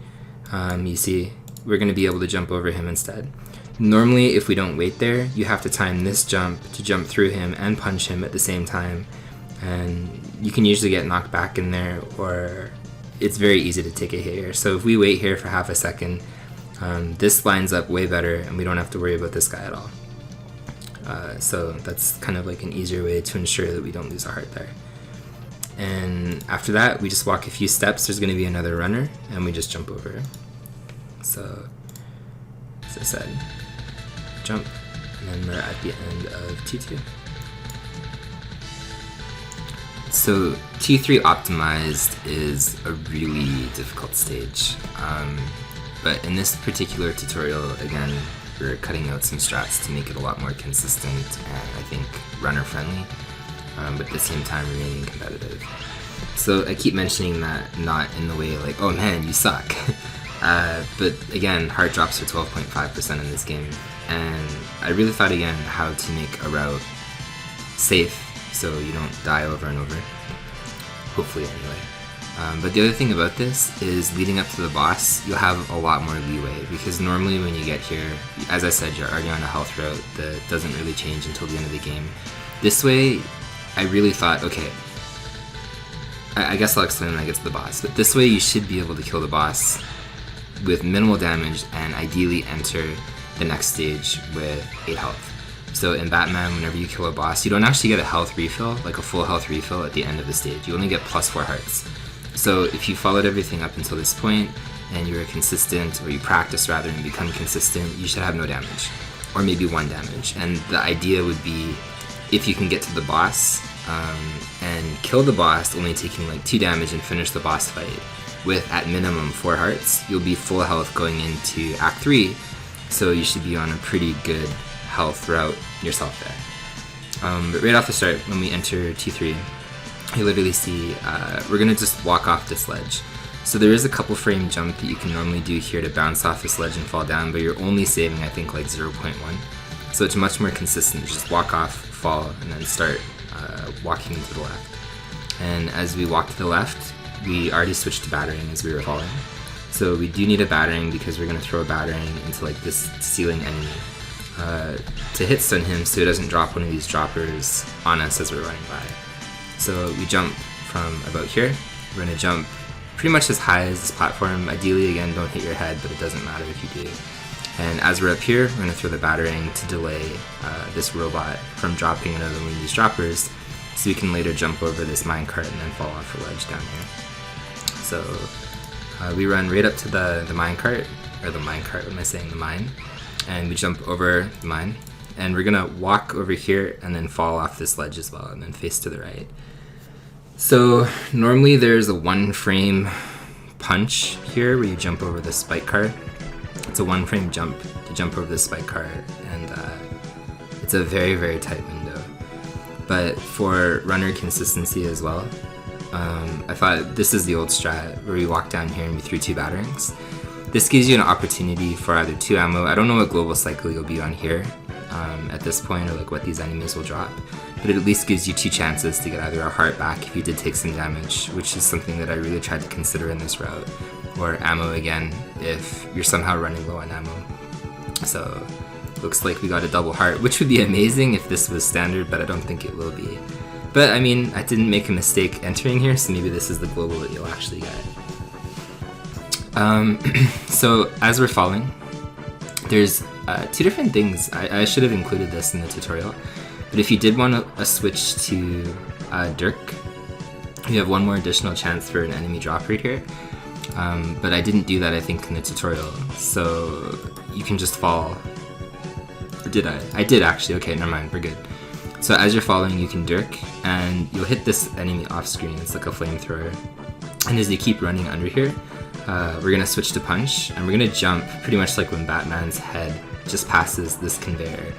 you see we're gonna be able to jump over him instead. Normally, if we don't wait there, you have to time this jump to jump through him and punch him at the same time, and you can usually get knocked back in there, or it's very easy to take a hit here. So if we wait here for half a second, this lines up way better, and we don't have to worry about this guy at all. So that's kind of like an easier way to ensure that we don't lose a heart there. And after that, we just walk a few steps. There's going to be another runner, and we just jump over. So, as I said, jump, and then we're at the end of T2. So T3 optimized is a really difficult stage, but in this particular tutorial, again, we're cutting out some strats to make it a lot more consistent and I think runner friendly, but at the same time remaining competitive. So I keep mentioning that not in the way like, oh man, you suck. But again, heart drops are 12.5% in this game, and I really thought again how to make a route safe so you don't die over and over. Hopefully anyway. But the other thing about this is leading up to the boss, you'll have a lot more leeway, because normally when you get here, as I said, you're already on a health route that doesn't really change until the end of the game. This way, I really thought, okay, I guess I'll explain when I get to the boss, but this way you should be able to kill the boss with minimal damage and ideally enter the next stage with 8 health. So in Batman, whenever you kill a boss, you don't actually get a health refill, like a full health refill at the end of the stage. You only get plus 4 hearts. So if you followed everything up until this point, and you were consistent, or you practice rather and become consistent, you should have no damage. Or maybe 1 damage. And the idea would be, if you can get to the boss, and kill the boss, only taking like 2 damage and finish the boss fight with at minimum 4 hearts, you'll be full health going into Act 3, so you should be on a pretty good health route yourself there. But right off the start, when we enter T3, you literally see we're going to just walk off this ledge. So there is a couple frame jump that you can normally do here to bounce off this ledge and fall down, but you're only saving I think like 0.1. So it's much more consistent to just walk off, fall, and then start walking to the left. And as we walk to the left, we already switched to battering as we were falling. So we do need a battering because we're going to throw a battering into like this ceiling enemy to hit stun him so he doesn't drop one of these droppers on us as we're running by. So we jump from about here. We're going to jump pretty much as high as this platform. Ideally, again, don't hit your head, but it doesn't matter if you do. And as we're up here, we're going to throw the battering to delay this robot from dropping another one of these droppers, so we can later jump over this minecart and then fall off the ledge down here. So we run right up to the minecart, or the minecart, what am I saying, the mine, and we jump over the mine, and we're gonna walk over here and then fall off this ledge as well, and then face to the right. So normally there's a 1 frame punch here where you jump over the spike cart. It's a 1 frame jump to jump over the spike cart, and it's a very, very tight window. But for runner consistency as well, I thought this is the old strat where we walk down here and we threw 2 batterings. This gives you an opportunity for either 2 ammo. I don't know what global cycle you'll be on here at this point, or like what these enemies will drop, but it at least gives you 2 chances to get either a heart back if you did take some damage, which is something that I really tried to consider in this route, or ammo again if you're somehow running low on ammo. So looks like we got a double heart, which would be amazing if this was standard, but I don't think it will be. But I mean, I didn't make a mistake entering here, so maybe this is the global that you'll actually get. So as we're falling, there's 2 different things. I should have included this in the tutorial, but if you did want a switch to Dirk, you have 1 more additional chance for an enemy drop right here. But I didn't do that, I think, in the tutorial, so you can just fall. Or did I? I did actually. Okay, never mind, we're good. So as you're falling, you can Dirk, and you'll hit this enemy off screen. It's like a flamethrower. And as you keep running under here, we're going to switch to punch, and we're going to jump pretty much like when Batman's head just passes this conveyor.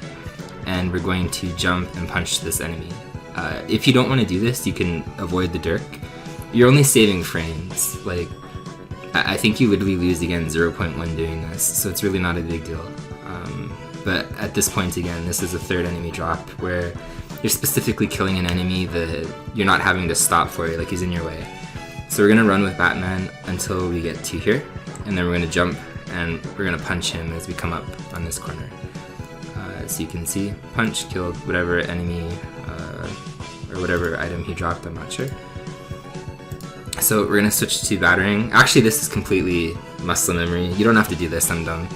And we're going to jump and punch this enemy. If you don't want to do this, you can avoid the Dirk. You're only saving frames. Like, I think you literally lose again 0.1 doing this, so it's really not a big deal. But at this point again, this is a 3rd enemy drop where you're specifically killing an enemy that you're not having to stop for, like he's in your way. So we're going to run with Batman until we get to here, and then we're going to jump and we're going to punch him as we come up on this corner. So you can see, punch, killed whatever enemy or whatever item he dropped, I'm not sure. So we're going to switch to battering. Actually, this is completely muscle memory. You don't have to do this, I'm dumb.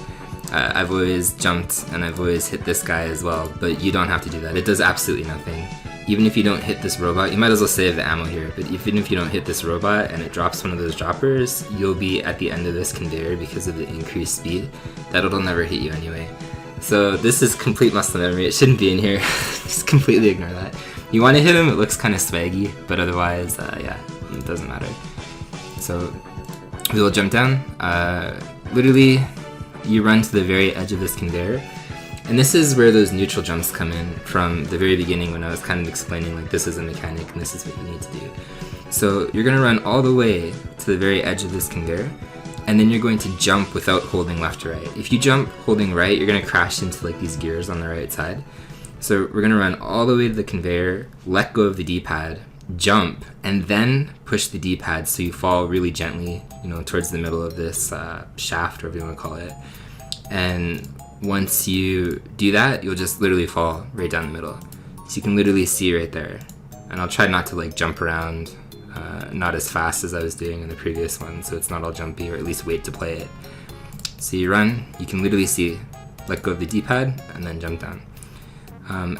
I've always jumped and I've always hit this guy as well, but you don't have to do that. It does absolutely nothing. Even if you don't hit this robot, you might as well save the ammo here, but even if you don't hit this robot and it drops one of those droppers, you'll be at the end of this conveyor because of the increased speed. That'll never hit you anyway. So this is complete muscle memory. It shouldn't be in here. Just completely ignore that. You want to hit him, it looks kind of swaggy, but otherwise, yeah, it doesn't matter. So we will jump down. Literally, you run to the very edge of this conveyor, and this is where those neutral jumps come in from the very beginning when I was kind of explaining like this is a mechanic and this is what you need to do. So you're gonna run all the way to the very edge of this conveyor, and then you're going to jump without holding left or right. If you jump holding right, you're gonna crash into like these gears on the right side. So we're gonna run all the way to the conveyor, let go of the D-pad, jump, and then push the D-pad so you fall really gently, you know, towards the middle of this shaft, or whatever you want to call it. And once you do that, you'll just literally fall right down the middle. So you can literally see right there. And I'll try not to like jump around, not as fast as I was doing in the previous one, so it's not all jumpy, or at least wait to play it. So you run, you can literally see, let go of the D-pad, and then jump down.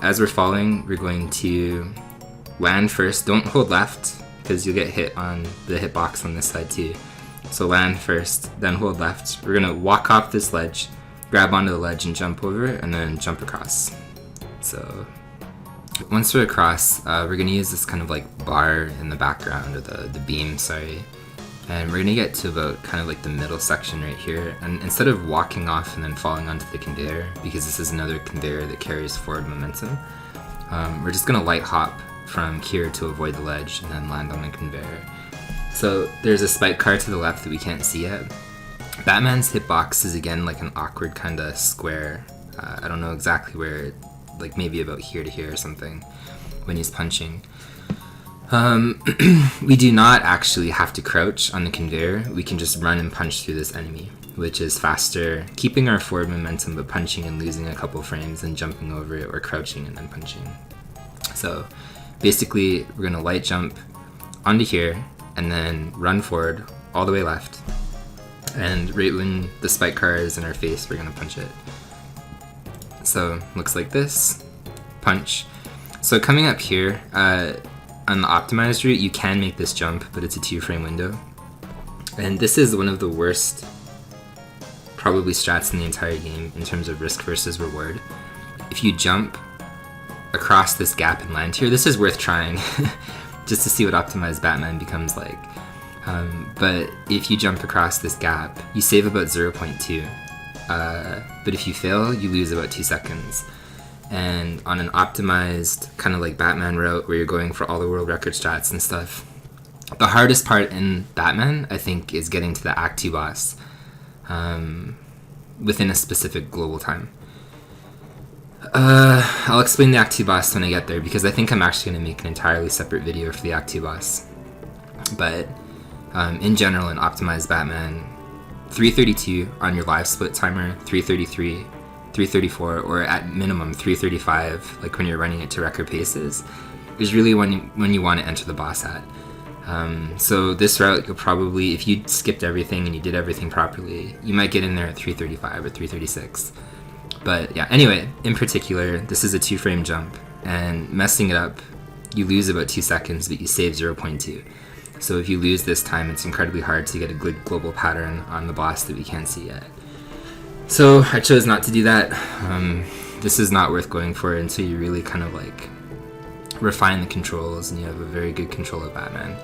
As we're falling, we're going to land first. Don't hold left, because you'll get hit on the hitbox on this side too. So land first, then hold left. We're gonna walk off this ledge, grab onto the ledge and jump over, and then jump across. So once we're across, we're gonna use this kind of like bar in the background, or the beam, sorry. And we're gonna get to about kind of like the middle section right here. And instead of walking off and then falling onto the conveyor, because this is another conveyor that carries forward momentum, we're just gonna light hop from here to avoid the ledge and then land on the conveyor. So there's a spike car to the left that we can't see yet. Batman's hitbox is again like an awkward kind of square. I don't know exactly where, like maybe about here to here or something when he's punching. We do not actually have to crouch on the conveyor. We can just run and punch through this enemy, which is faster, keeping our forward momentum but punching and losing a couple frames and jumping over it, or crouching and then punching. So basically we're gonna light jump onto here and then run forward all the way left, and right when the spike car is in our face, we're gonna punch it. So looks like this, punch. So coming up here, on the optimized route, you can make this jump, but it's a 2-frame window. And this is one of the worst, probably, strats in the entire game in terms of risk versus reward. If you jump across this gap and land here, this is worth trying, just to see what optimized Batman becomes like. But if you jump across this gap, you save about 0.2. But if you fail, you lose about 2 seconds. And on an optimized kind of like Batman route where you're going for all the world record strats and stuff, the hardest part in Batman, I think, is getting to the Act 2 boss within a specific global time. I'll explain the Act 2 boss when I get there, because I think I'm actually going to make an entirely separate video for the Act 2 boss. But in general, in optimized Batman, 332 on your live split timer, 333, 334, or at minimum 335, like when you're running it to record paces, is really when you want to enter the boss at. So this route, you'll probably, if you skipped everything and you did everything properly, you might get in there at 335 or 336. But yeah, anyway, in particular, this is a 2-frame jump, and messing it up, you lose about 2 seconds, but you save 0.2. So if you lose this time, it's incredibly hard to get a good global pattern on the boss that we can't see yet. So I chose not to do that. This is not worth going for until you really kind of like refine the controls and you have a very good control of Batman,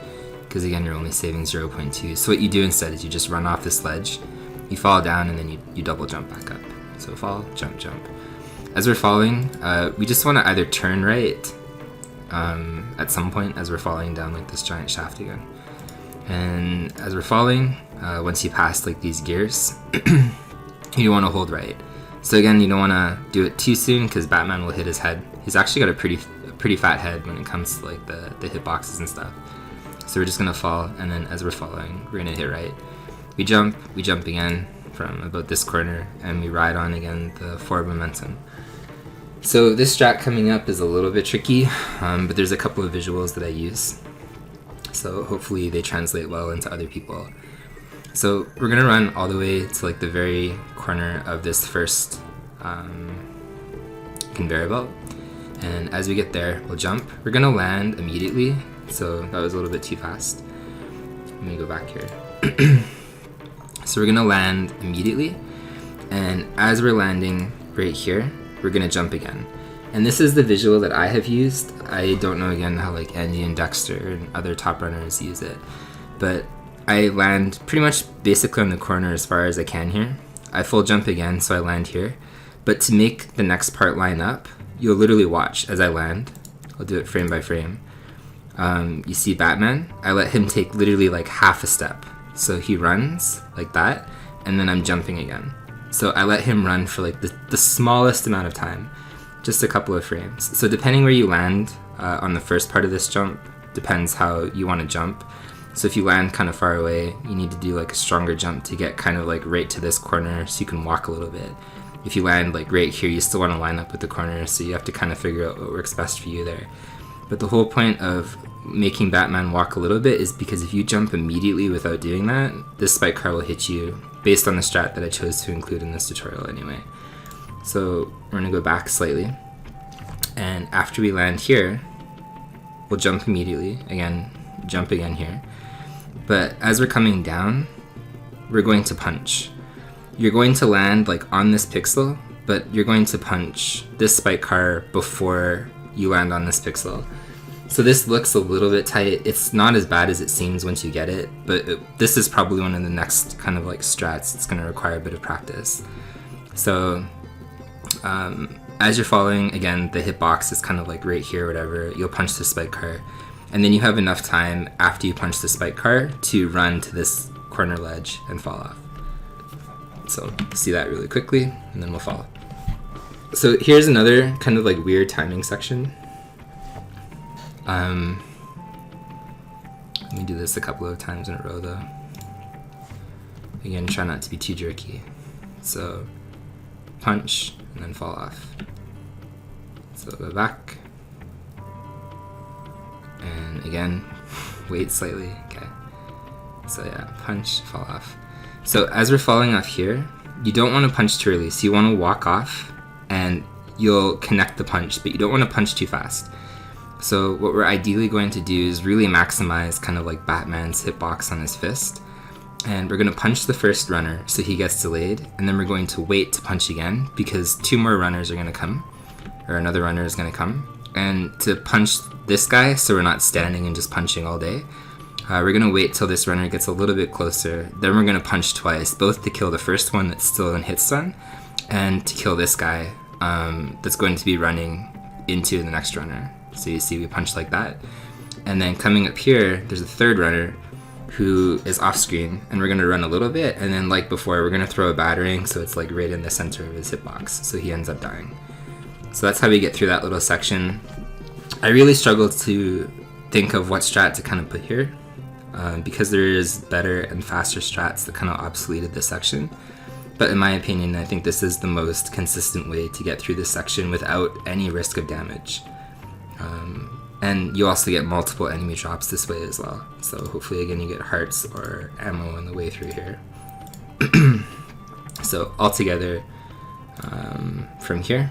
because again, you're only saving 0.2. So what you do instead is you just run off this ledge, you fall down, and then you double jump back up. So fall, jump, jump. As we're falling, we just want to either turn right at some point as we're falling down like this giant shaft again. And as we're falling, once you pass like these gears, you want to hold right. So again, you don't want to do it too soon, because Batman will hit his head. He's actually got a pretty fat head when it comes to like the hitboxes and stuff. So we're just gonna fall, and then as we're falling, we're gonna hit right. We jump again from about this corner, and we ride on again the forward momentum. So this strat coming up is a little bit tricky, but there's a couple of visuals that I use. So hopefully they translate well into other people. So we're gonna run all the way to like the very corner of this first conveyor belt, and as we get there, we'll jump. We're gonna land immediately, so that was a little bit too fast. Let me go back here. So we're gonna land immediately, and as we're landing right here, we're gonna jump again. And this is the visual that I have used. I don't know again how like Andy and Dexter and other top runners use it, but I land pretty much basically on the corner as far as I can here. I full jump again, so I land here. But to make the next part line up, you'll literally watch as I land. I'll do it frame by frame. you see Batman, I let him take literally like half a step. So he runs like that, and then I'm jumping again. So I let him run for like the smallest amount of time, just a couple of frames. So depending where you land on the first part of this jump, depends how you want to jump. So if you land kind of far away, you need to do like a stronger jump to get kind of like right to this corner so you can walk a little bit. If you land like right here, you still want to line up with the corner, so you have to kind of figure out what works best for you there. But the whole point of making Batman walk a little bit is because if you jump immediately without doing that, this spike car will hit you based on the strat that I chose to include in this tutorial anyway. So we're gonna go back slightly, and after we land here, we'll jump immediately, again, jump again here. But as we're coming down, we're going to punch. You're going to land like on this pixel, but you're going to punch this spike car before you land on this pixel. So this looks a little bit tight. It's not as bad as it seems once you get it, but this is probably one of the next kind of like strats. It's going to require a bit of practice. So as you're following, again, the hitbox is kind of like right here, whatever. You'll punch the spike car, and then you have enough time after you punch the spike car to run to this corner ledge and fall off. So see that really quickly, and then we'll fall. So here's another kind of like weird timing section. Let me do this a couple of times in a row though. Again, try not to be too jerky. So punch and then fall off. So go back. And again, wait slightly. Okay. So yeah, punch, fall off. So as we're falling off here, you don't want to punch too early. So you want to walk off and you'll connect the punch, but you don't want to punch too fast. So what we're ideally going to do is really maximize kind of like Batman's hitbox on his fist. And we're going to punch the first runner so he gets delayed, and then we're going to wait to punch again because two more runners are going to come, or another runner is going to come. And to punch this guy, so we're not standing and just punching all day, we're going to wait till this runner gets a little bit closer. Then we're going to punch twice, both to kill the first one that's still in hit stun, and to kill this guy that's going to be running into the next runner. So you see we punch like that. And then coming up here, there's a third runner who is off screen, and we're going to run a little bit, and then like before, we're going to throw a battering so it's like right in the center of his hitbox, so he ends up dying. So that's how we get through that little section. I really struggled to think of what strat to kind of put here, because there is better and faster strats that kind of obsoleted this section. But in my opinion, I think this is the most consistent way to get through this section without any risk of damage. And you also get multiple enemy drops this way as well. So hopefully again you get hearts or ammo on the way through here. So altogether, from here,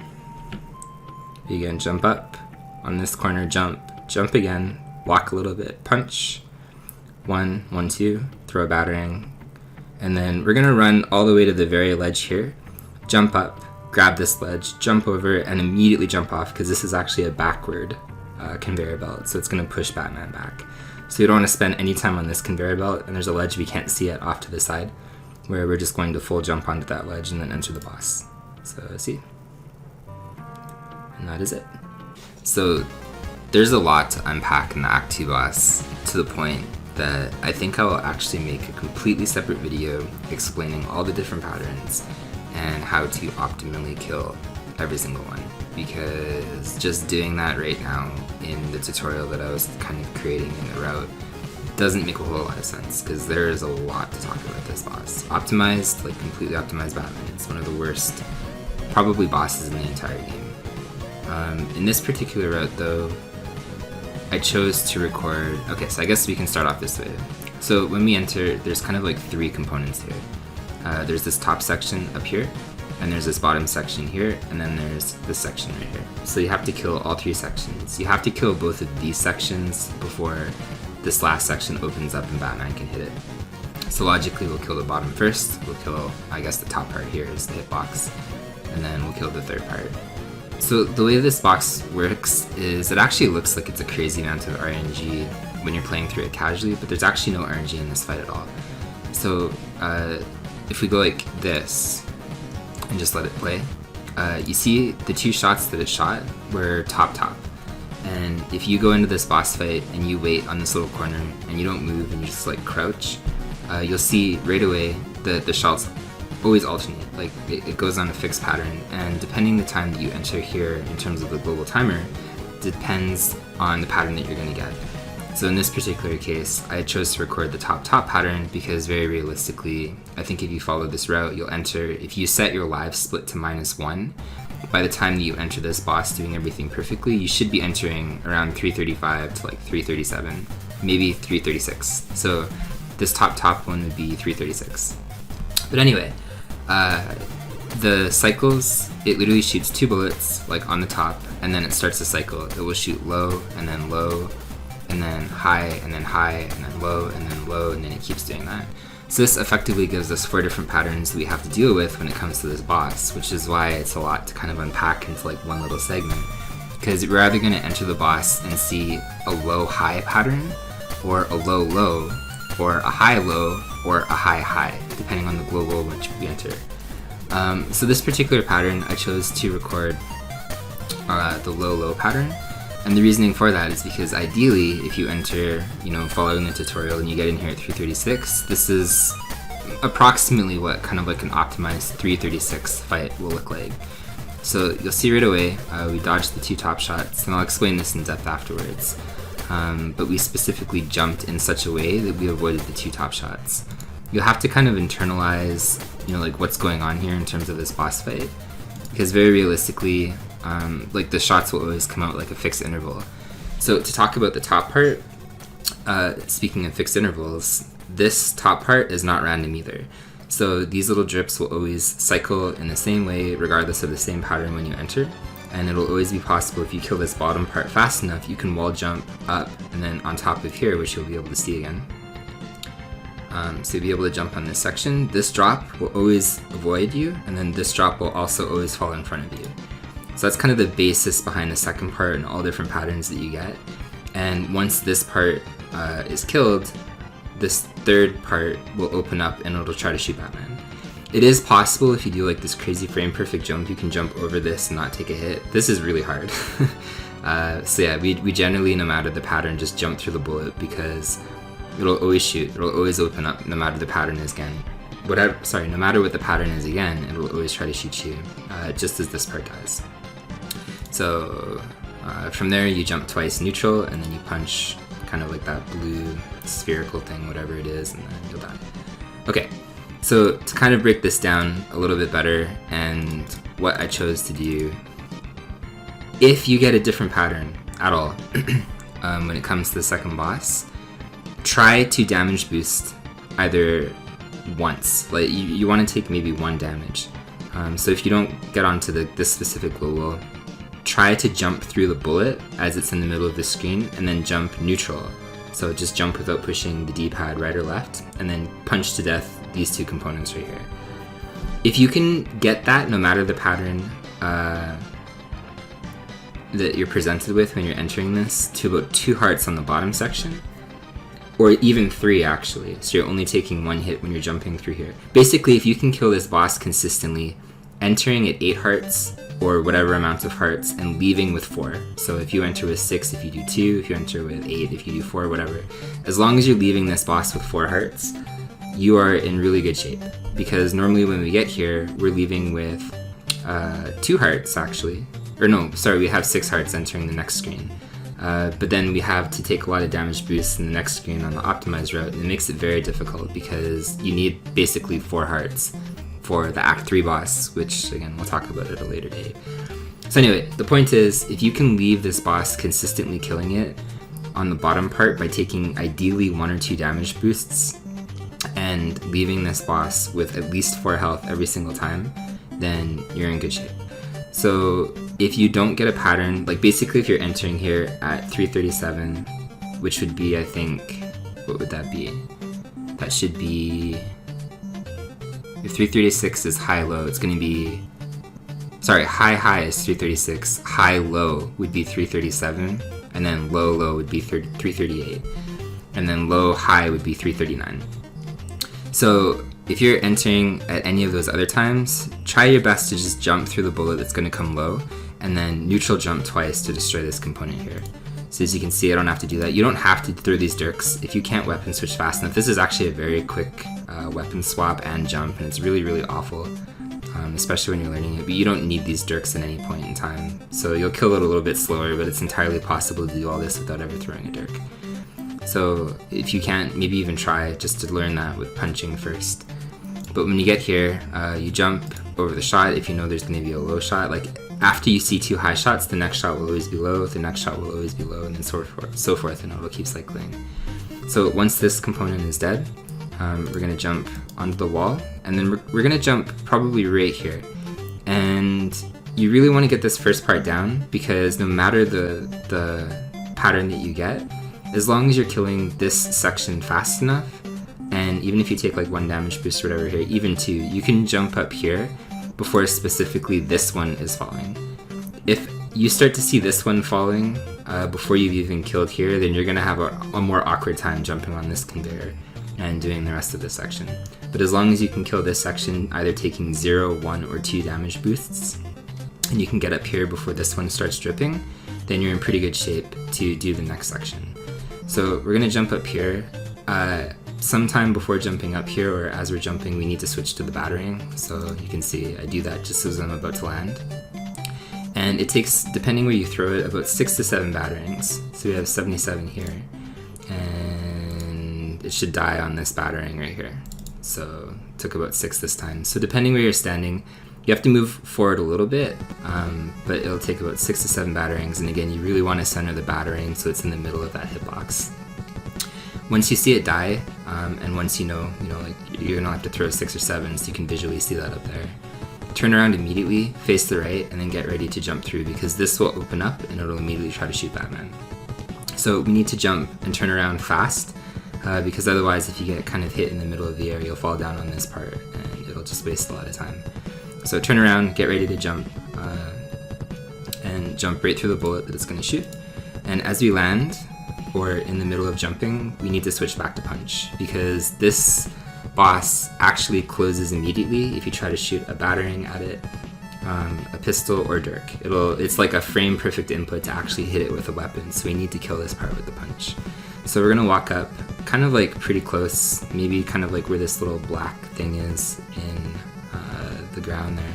you can jump up on this corner, jump again, walk a little bit, punch, 1, 1, 2, throw a battering, and then we're gonna run all the way to the very ledge here, jump up, grab this ledge, jump over, and immediately jump off because this is actually a backward conveyor belt, so it's going to push Batman back. So you don't want to spend any time on this conveyor belt, and there's a ledge we can't see it off to the side where we're just going to full jump onto that ledge and then enter the boss. So see? And that is it. So there's a lot to unpack in the Act 2 boss, to the point that I think I will actually make a completely separate video explaining all the different patterns and how to optimally kill every single one, because just doing that right now in the tutorial that I was kind of creating in the route doesn't make a whole lot of sense, because there is a lot to talk about this boss. Optimized, like completely optimized Batman, it's one of the worst probably bosses in the entire game. In this particular route though, I chose to record, okay, so I guess we can start off this way. So when we enter, there's kind of like 3 components here. There's this top section up here, and there's this bottom section here, and then there's this section right here. So you have to kill all 3 sections. You have to kill both of these sections before this last section opens up and Batman can hit it. So logically we'll kill the bottom first, we'll kill, I guess the top part here is the hitbox, and then we'll kill the third part. So the way this box works is it actually looks like it's a crazy amount of RNG when you're playing through it casually, but there's actually no RNG in this fight at all. So if we go like this, and just let it play, you see the 2 shots that it shot were top, And if you go into this boss fight and you wait on this little corner and you don't move and you just like crouch, you'll see right away the shots always alternate. Like it goes on a fixed pattern, and depending the time that you enter here in terms of the global timer, depends on the pattern that you're going to get. So in this particular case, I chose to record the top pattern because very realistically, I think if you follow this route, you'll enter, if you set your live split to -1, by the time that you enter this boss doing everything perfectly, you should be entering around 335 to like 337, maybe 336. So this top one would be 336. But anyway, the cycles, it literally shoots 2 bullets like on the top, and then it starts a cycle. It will shoot low, and then low, and then high, and then high, and then low, and then low, and then it keeps doing that. So this effectively gives us 4 different patterns that we have to deal with when it comes to this boss, which is why it's a lot to kind of unpack into like one little segment. Because we're either going to enter the boss and see a low-high pattern, or a low-low, or a high-low, or a high-high, depending on the global which we enter. So this particular pattern, I chose to record the low-low pattern. And the reasoning for that is because ideally, if you enter, following the tutorial and you get in here at 336, this is approximately what kind of like an optimized 336 fight will look like. So you'll see right away, we dodged the 2 top shots, and I'll explain this in depth afterwards. But we specifically jumped in such a way that we avoided the 2 top shots. You'll have to kind of internalize, like what's going on here in terms of this boss fight, because very realistically, like the shots will always come out like a fixed interval. So to talk about the top part, speaking of fixed intervals, this top part is not random either. So these little drips will always cycle in the same way regardless of the same pattern when you enter, and it'll always be possible if you kill this bottom part fast enough, you can wall jump up and then on top of here, which you'll be able to see again. So you'll be able to jump on this section. This drop will always avoid you, and then this drop will also always fall in front of you. So that's kind of the basis behind the second part and all different patterns that you get. And once this part is killed, this third part will open up and it'll try to shoot Batman. It is possible if you do like this crazy frame perfect jump, you can jump over this and not take a hit. This is really hard. So yeah, we generally, no matter the pattern, just jump through the bullet because it'll always shoot. It'll always open up no matter the pattern is again. No matter what the pattern is again, it will always try to shoot you, just as this part does. So from there you jump twice neutral, and then you punch kind of like that blue spherical thing, whatever it is, and then you'll die. Okay, so to kind of break this down a little bit better and what I chose to do, if you get a different pattern at all when it comes to the second boss, try to damage boost either once. Like you want to take maybe 1 damage. So if you don't get onto this specific global, try to jump through the bullet as it's in the middle of the screen, and then jump neutral. So just jump without pushing the D-pad right or left, and then punch to death these 2 components right here. If you can get that, no matter the pattern that you're presented with when you're entering this, to about 2 hearts on the bottom section, or even 3 actually, so you're only taking 1 hit when you're jumping through here. Basically, if you can kill this boss consistently, entering at 8 hearts, or whatever amount of hearts, and leaving with 4. So if you enter with 6, if you do 2, if you enter with 8, if you do 4, whatever. As long as you're leaving this boss with 4 hearts, you are in really good shape. Because normally when we get here, we're leaving with 2 hearts actually. Or no, sorry, we have 6 hearts entering the next screen. But then we have to take a lot of damage boosts in the next screen on the optimized route, and it makes it very difficult because you need basically 4 hearts for the Act 3 boss, which again, we'll talk about at a later date. So anyway, the point is, if you can leave this boss consistently killing it on the bottom part by taking ideally 1 or 2 damage boosts and leaving this boss with at least 4 health every single time, then you're in good shape. So if you don't get a pattern, like basically if you're entering here at 337, which would be, I think, what would that be? That should be, if 336 is high-low, it's going to be, sorry, high-high is 336, high-low would be 337, and then low-low would be 338, and then low-high would be 339. So if you're entering at any of those other times, try your best to just jump through the bullet that's going to come low, and then neutral jump twice to destroy this component here. So as you can see, I don't have to do that. You don't have to throw these dirks if you can't weapon switch fast enough. This is actually a very quick weapon swap and jump, and it's really, really awful, especially when you're learning it. But you don't need these dirks at any point in time. So you'll kill it a little bit slower, but it's entirely possible to do all this without ever throwing a dirk. So if you can't, maybe even try just to learn that with punching first. But when you get here, you jump over the shot if you know there's going to be a low shot. Like after you see 2 high shots, the next shot will always be low, the next shot will always be low, and then so forth, and it'll keep cycling. So once this component is dead, we're going to jump onto the wall, and then we're going to jump probably right here. And you really want to get this first part down, because no matter the pattern that you get, as long as you're killing this section fast enough, and even if you take like 1 damage boost or whatever here, even 2, you can jump up here before specifically this one is falling. If you start to see this one falling before you've even killed here, then you're going to have a more awkward time jumping on this conveyor and doing the rest of this section. But as long as you can kill this section, either taking 0, 1, or 2 damage boosts, and you can get up here before this one starts dripping, then you're in pretty good shape to do the next section. So we're going to jump up here. Sometime before jumping up here, or as we're jumping, we need to switch to the battering. So you can see I do that just as I'm about to land. And it takes, depending where you throw it, about 6 to 7 batterings. So we have 77 here. And it should die on this battering right here. So it took about 6 this time. So depending where you're standing, you have to move forward a little bit, but it'll take about 6 to 7 batterings. And again, you really want to center the battering so it's in the middle of that hitbox. Once you see it die, and once you know, like you're gonna have to throw 6 or 7, so you can visually see that up there. Turn around immediately, face the right, and then get ready to jump through, because this will open up and it'll immediately try to shoot Batman. So we need to jump and turn around fast, because otherwise if you get kind of hit in the middle of the air, you'll fall down on this part and it'll just waste a lot of time. So turn around, get ready to jump, and jump right through the bullet that it's gonna shoot. And as we land, or in the middle of jumping, we need to switch back to punch, because this boss actually closes immediately if you try to shoot a battering at it, a pistol, or dirk. It's like a frame perfect input to actually hit it with a weapon, so we need to kill this part with the punch. So we're gonna walk up kind of like pretty close, maybe kind of like where this little black thing is in the ground there.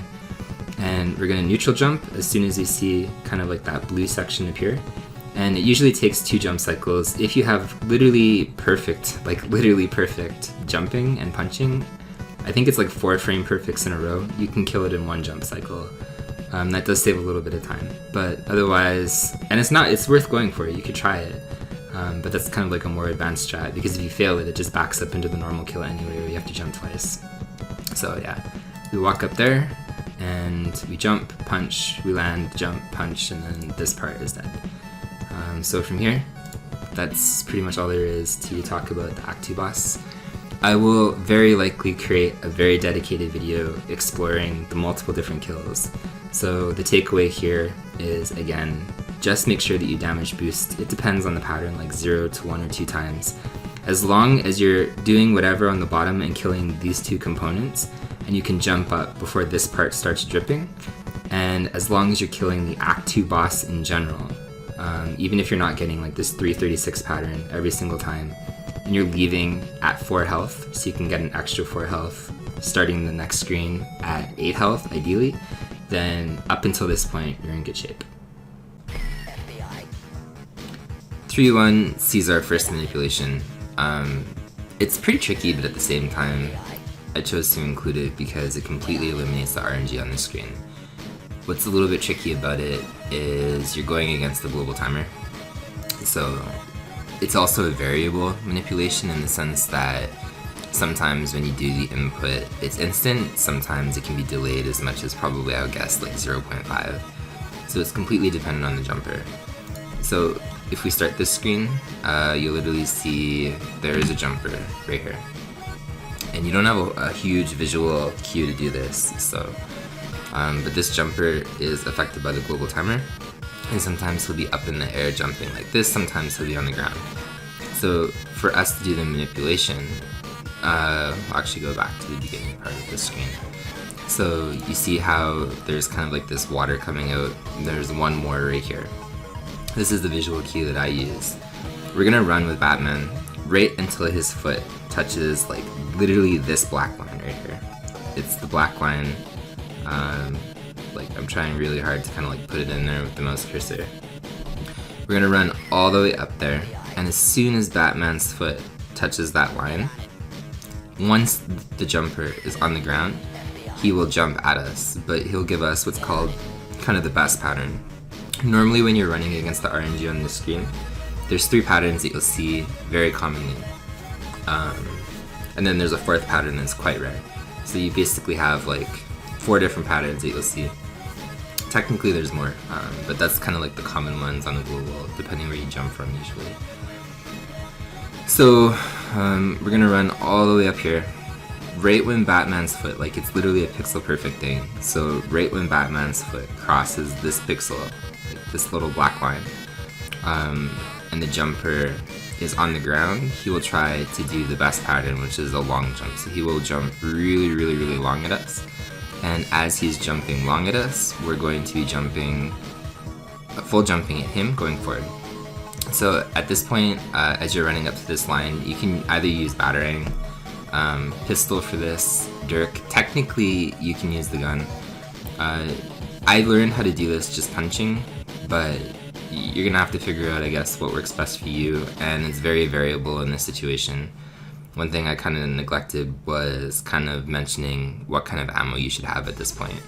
And we're gonna neutral jump as soon as we see kind of like that blue section appear. And it usually takes 2 jump cycles. If you have literally perfect jumping and punching, I think it's like 4 frame perfects in a row, you can kill it in 1 jump cycle. That does save a little bit of time, but otherwise, and it's worth going for it, you could try it, but that's kind of like a more advanced strat, because if you fail it, it just backs up into the normal kill anyway, where you have to jump twice. So yeah, we walk up there, and we jump, punch, we land, jump, punch, and then this part is dead. So from here, that's pretty much all there is to talk about the Act 2 boss. I will very likely create a very dedicated video exploring the multiple different kills. So the takeaway here is, again, just make sure that you damage boost. It depends on the pattern, like 0 to 1 or 2 times. As long as you're doing whatever on the bottom and killing these 2 components, and you can jump up before this part starts dripping, and as long as you're killing the Act 2 boss in general, even if you're not getting like this 336 pattern every single time, and you're leaving at 4 health, so you can get an extra 4 health starting the next screen at 8 health ideally, then up until this point you're in good shape. 3-1 sees our first manipulation. It's pretty tricky, but at the same time I chose to include it because it completely eliminates the RNG on the screen. What's a little bit tricky about it is you're going against the global timer. So it's also a variable manipulation in the sense that sometimes when you do the input, it's instant. Sometimes it can be delayed as much as probably, I would guess, like 0.5. So it's completely dependent on the jumper. So if we start this screen, you'll literally see there is a jumper right here. And you don't have a huge visual cue to do this, so but this jumper is affected by the global timer, and sometimes he'll be up in the air jumping like this, sometimes he'll be on the ground. So for us to do the manipulation, I'll actually go back to the beginning part of the screen. So you see how there's kind of like this water coming out, and there's one more right here. This is the visual cue that I use. We're gonna run with Batman right until his foot touches like literally this black line right here. It's the black line. Like I'm trying really hard to kind of like put it in there with the mouse cursor. We're gonna run all the way up there, and as soon as Batman's foot touches that line, once the jumper is on the ground, he will jump at us, but he'll give us what's called kind of the best pattern. Normally when you're running against the RNG on the screen, there's 3 patterns that you'll see very commonly. And then there's a 4th pattern that's quite rare. So you basically have like 4 different patterns that you'll see. Technically there's more, but that's kind of like the common ones on the blue wall, depending where you jump from usually. So we're gonna run all the way up here, right when Batman's foot, like it's literally a pixel perfect thing. So right when Batman's foot crosses this pixel, like this little black line, and the jumper is on the ground, he will try to do the best pattern, which is a long jump. So he will jump really, really, really long at us. And as he's jumping long at us, we're going to be jumping, full jumping at him going forward. So at this point, as you're running up to this line, you can either use Batarang, pistol for this, Dirk. Technically, you can use the gun. I learned how to do this just punching, but you're gonna have to figure out, I guess, what works best for you, and it's very variable in this situation. One thing I kind of neglected was kind of mentioning what kind of ammo you should have at this point.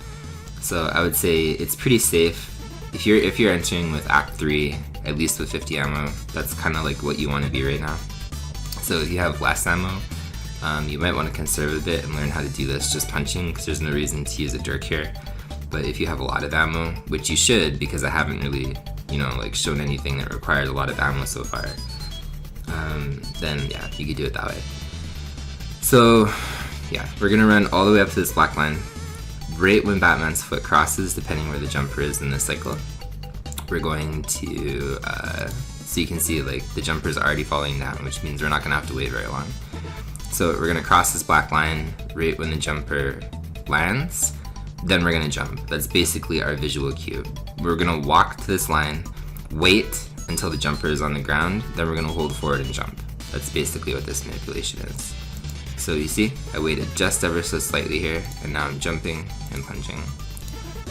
So I would say it's pretty safe. If you're entering with Act 3, at least with 50 ammo, that's kind of like what you want to be right now. So if you have less ammo, you might want to conserve a bit and learn how to do this just punching, because there's no reason to use a Dirk here. But if you have a lot of ammo, which you should, because I haven't really, like shown anything that requires a lot of ammo so far, then yeah, you could do it that way. So yeah, we're gonna run all the way up to this black line, right when Batman's foot crosses, depending where the jumper is in this cycle. We're going to, so you can see like the jumper's already falling down, which means we're not gonna have to wait very long. So we're gonna cross this black line right when the jumper lands, then we're gonna jump. That's basically our visual cue. We're gonna walk to this line, wait until the jumper is on the ground, then we're gonna hold forward and jump. That's basically what this manipulation is. So you see, I waited just ever so slightly here, and now I'm jumping and punching.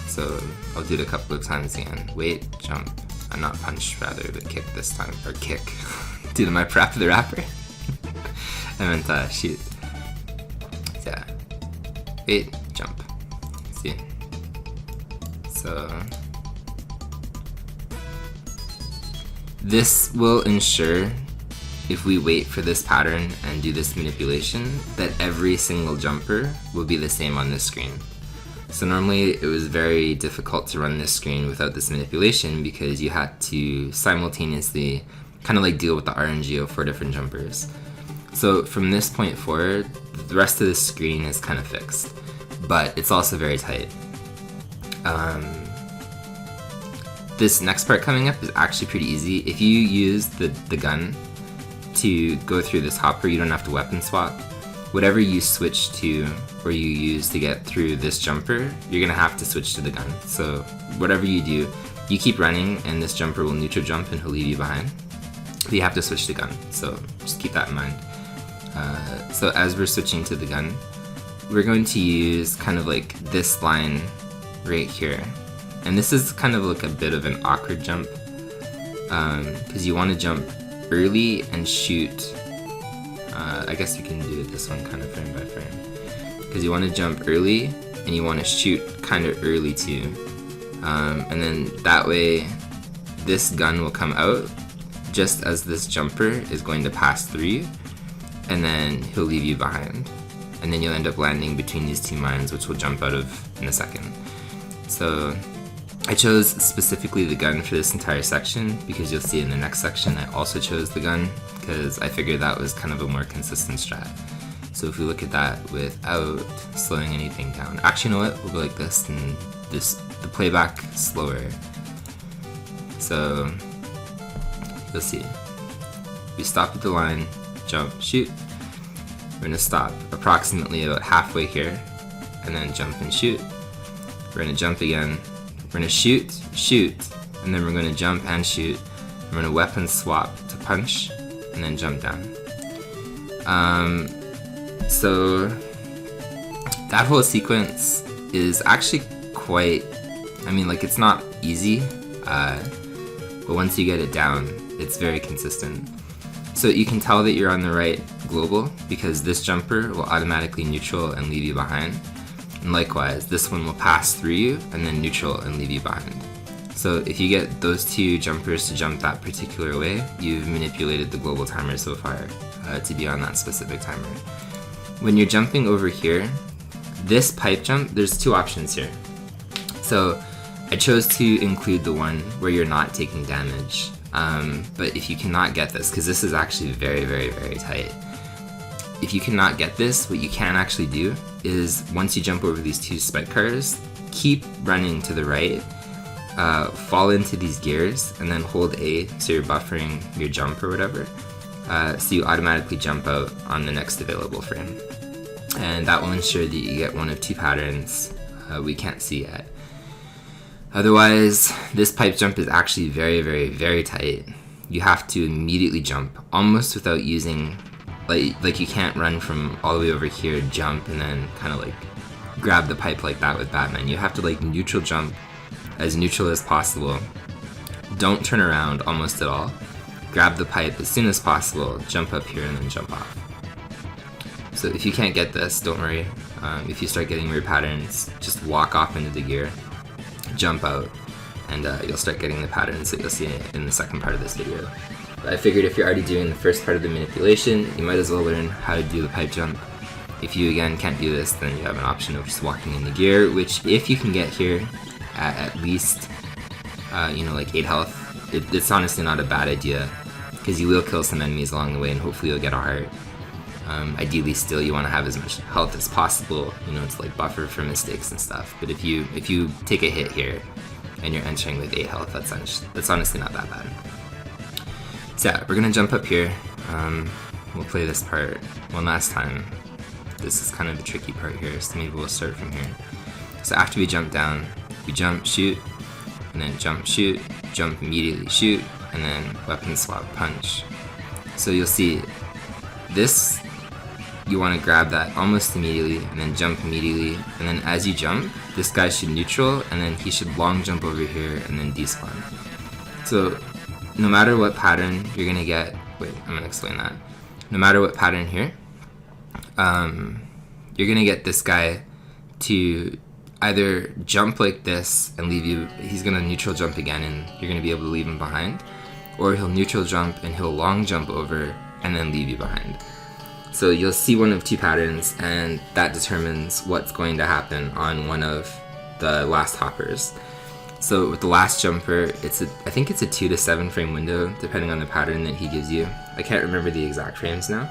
So I'll do it a couple of times again. Wait, jump. I'm not punch, rather, but kick this time. Or kick. Due to my prep the rapper. I meant shoot. So, yeah. Wait, jump. See? So this will ensure, if we wait for this pattern and do this manipulation, that every single jumper will be the same on this screen. So normally it was very difficult to run this screen without this manipulation, because you had to simultaneously kind of like deal with the RNG of 4 different jumpers. So from this point forward, the rest of the screen is kind of fixed, but it's also very tight. This next part coming up is actually pretty easy. If you use the gun to go through this hopper, you don't have to weapon swap. Whatever you switch to or you use to get through this jumper, you're gonna have to switch to the gun. So whatever you do, you keep running and this jumper will neutral jump and he'll leave you behind. But you have to switch the gun, so just keep that in mind. So as we're switching to the gun, we're going to use kind of like this line right here. And this is kind of like a bit of an awkward jump, because you want to jump early and shoot. I guess you can do this one kind of frame by frame, because you want to jump early and you want to shoot kind of early too, and then that way this gun will come out just as this jumper is going to pass through you, and then he'll leave you behind, and then you'll end up landing between these 2 mines, which we'll jump out of in a second. So I chose specifically the gun for this entire section, because you'll see in the next section I also chose the gun, because I figured that was kind of a more consistent strat. So if we look at that without slowing anything down, actually you know what, we'll go like this, and the playback slower. So you'll see, we stop at the line, jump, shoot. We're gonna stop approximately about halfway here, and then jump and shoot. We're gonna jump again. We're gonna shoot, and then we're gonna jump and shoot. We're gonna weapon swap to punch, and then jump down. So that whole sequence is actually quite, I mean, like, it's not easy, but once you get it down, it's very consistent. So you can tell that you're on the right global because this jumper will automatically neutral and leave you behind. And likewise, this one will pass through you and then neutral and leave you behind. So if you get those two jumpers to jump that particular way, you've manipulated the global timer so far to be on that specific timer. When you're jumping over here, this pipe jump, there's two options here. So I chose to include the one where you're not taking damage. But if you cannot get this, because this is actually very, very, very tight. If you cannot get this, what you can actually do is once you jump over these two spike cars, keep running to the right, fall into these gears, and then hold A so you're buffering your jump or whatever. So you automatically jump out on the next available frame. And that will ensure that you get one of two patterns we can't see yet. Otherwise, this pipe jump is actually very, very, very tight. You have to immediately jump, almost without using, like you can't run from all the way over here, jump, and then kind of like grab the pipe like that with Batman. You have to like neutral jump, as neutral as possible. Don't turn around almost at all. Grab the pipe as soon as possible, jump up here, and then jump off. So if you can't get this, don't worry. If you start getting weird patterns, just walk off into the gear, jump out, and you'll start getting the patterns that you'll see in the second part of this video. But I figured if you're already doing the first part of the manipulation, you might as well learn how to do the pipe jump. If you again can't do this, then you have an option of just walking in the gear, which if you can get here at least like 8 health, it's honestly not a bad idea, because you will kill some enemies along the way and hopefully you'll get a heart. Ideally still you want to have as much health as possible, to like buffer for mistakes and stuff. But if you take a hit here and you're entering with 8 health, that's honestly not that bad. So yeah, we're gonna jump up here. We'll play this part one last time. This is kind of the tricky part here, so maybe we'll start from here. So after we jump down, we jump, shoot, and then jump, shoot, jump, immediately shoot, and then weapon swap, punch. So you'll see this, you want to grab that almost immediately and then jump immediately, and then as you jump, this guy should neutral and then he should long jump over here and then despawn. So no matter what pattern you're gonna get, wait, I'm gonna explain that. No matter what pattern here, you're gonna get this guy to either jump like this and leave you, he's gonna neutral jump again and you're gonna be able to leave him behind, or he'll neutral jump and he'll long jump over and then leave you behind. So you'll see one of two patterns and that determines what's going to happen on one of the last hoppers. So with the last jumper, I think it's a 2 to 7 frame window depending on the pattern that he gives you. I can't remember the exact frames now,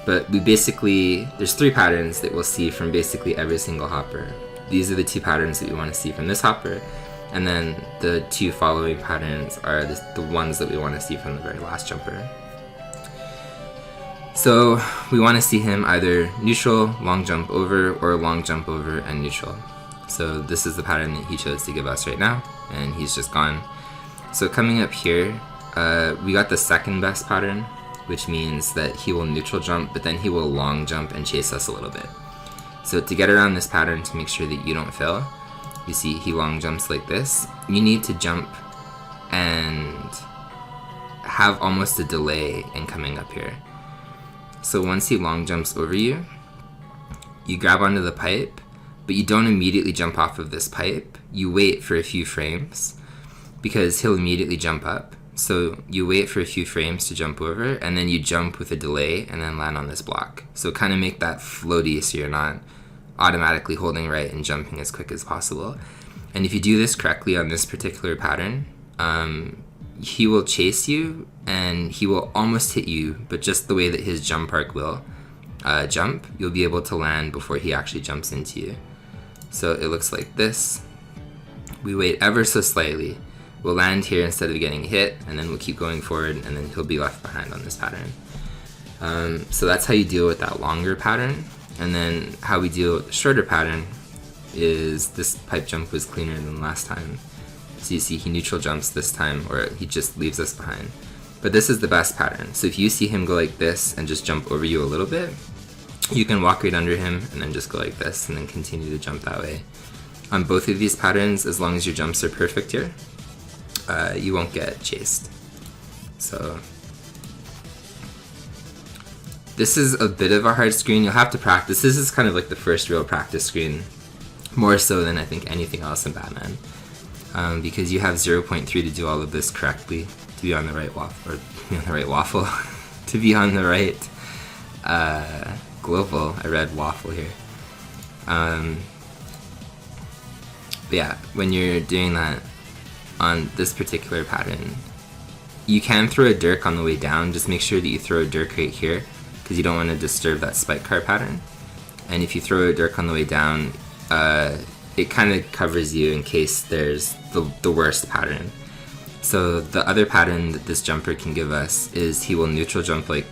but there's 3 patterns that we'll see from basically every single hopper. These are the 2 patterns that we want to see from this hopper, and then the 2 following patterns are the ones that we want to see from the very last jumper. So we want to see him either neutral, long jump over, or long jump over and neutral. So this is the pattern that he chose to give us right now, and he's just gone. So coming up here, we got the second best pattern, which means that he will neutral jump, but then he will long jump and chase us a little bit. So to get around this pattern, to make sure that you don't fail, you see he long jumps like this. You need to jump and have almost a delay in coming up here. So once he long jumps over you, you grab onto the pipe, but you don't immediately jump off of this pipe. You wait for a few frames because he'll immediately jump up. So you wait for a few frames to jump over, and then you jump with a delay and then land on this block. So kind of make that floaty so you're not automatically holding right and jumping as quick as possible. And if you do this correctly on this particular pattern, he will chase you and he will almost hit you, but just the way that his jump arc will jump, you'll be able to land before he actually jumps into you. So it looks like this. We wait ever so slightly. We'll land here instead of getting hit, and then we'll keep going forward, and then he'll be left behind on this pattern. So that's how you deal with that longer pattern. And then how we deal with the shorter pattern is this pipe jump was cleaner than last time. So you see he neutral jumps this time, or he just leaves us behind. But this is the best pattern. So if you see him go like this and just jump over you a little bit, you can walk right under him and then just go like this and then continue to jump that way. On both of these patterns, as long as your jumps are perfect here, you won't get chased. So this is a bit of a hard screen. You'll have to practice. This is kind of like the first real practice screen, more so than I think anything else in Batman, because you have 0.3 to do all of this correctly, to be on the right waffle, or to be on the right waffle, to be on the right global. I read waffle here. But yeah, when you're doing that on this particular pattern, you can throw a dirk on the way down. Just make sure that you throw a dirk right here, because you don't want to disturb that spike car pattern. And if you throw a dirk on the way down, it kind of covers you in case there's the worst pattern. So the other pattern that this jumper can give us is he will neutral jump like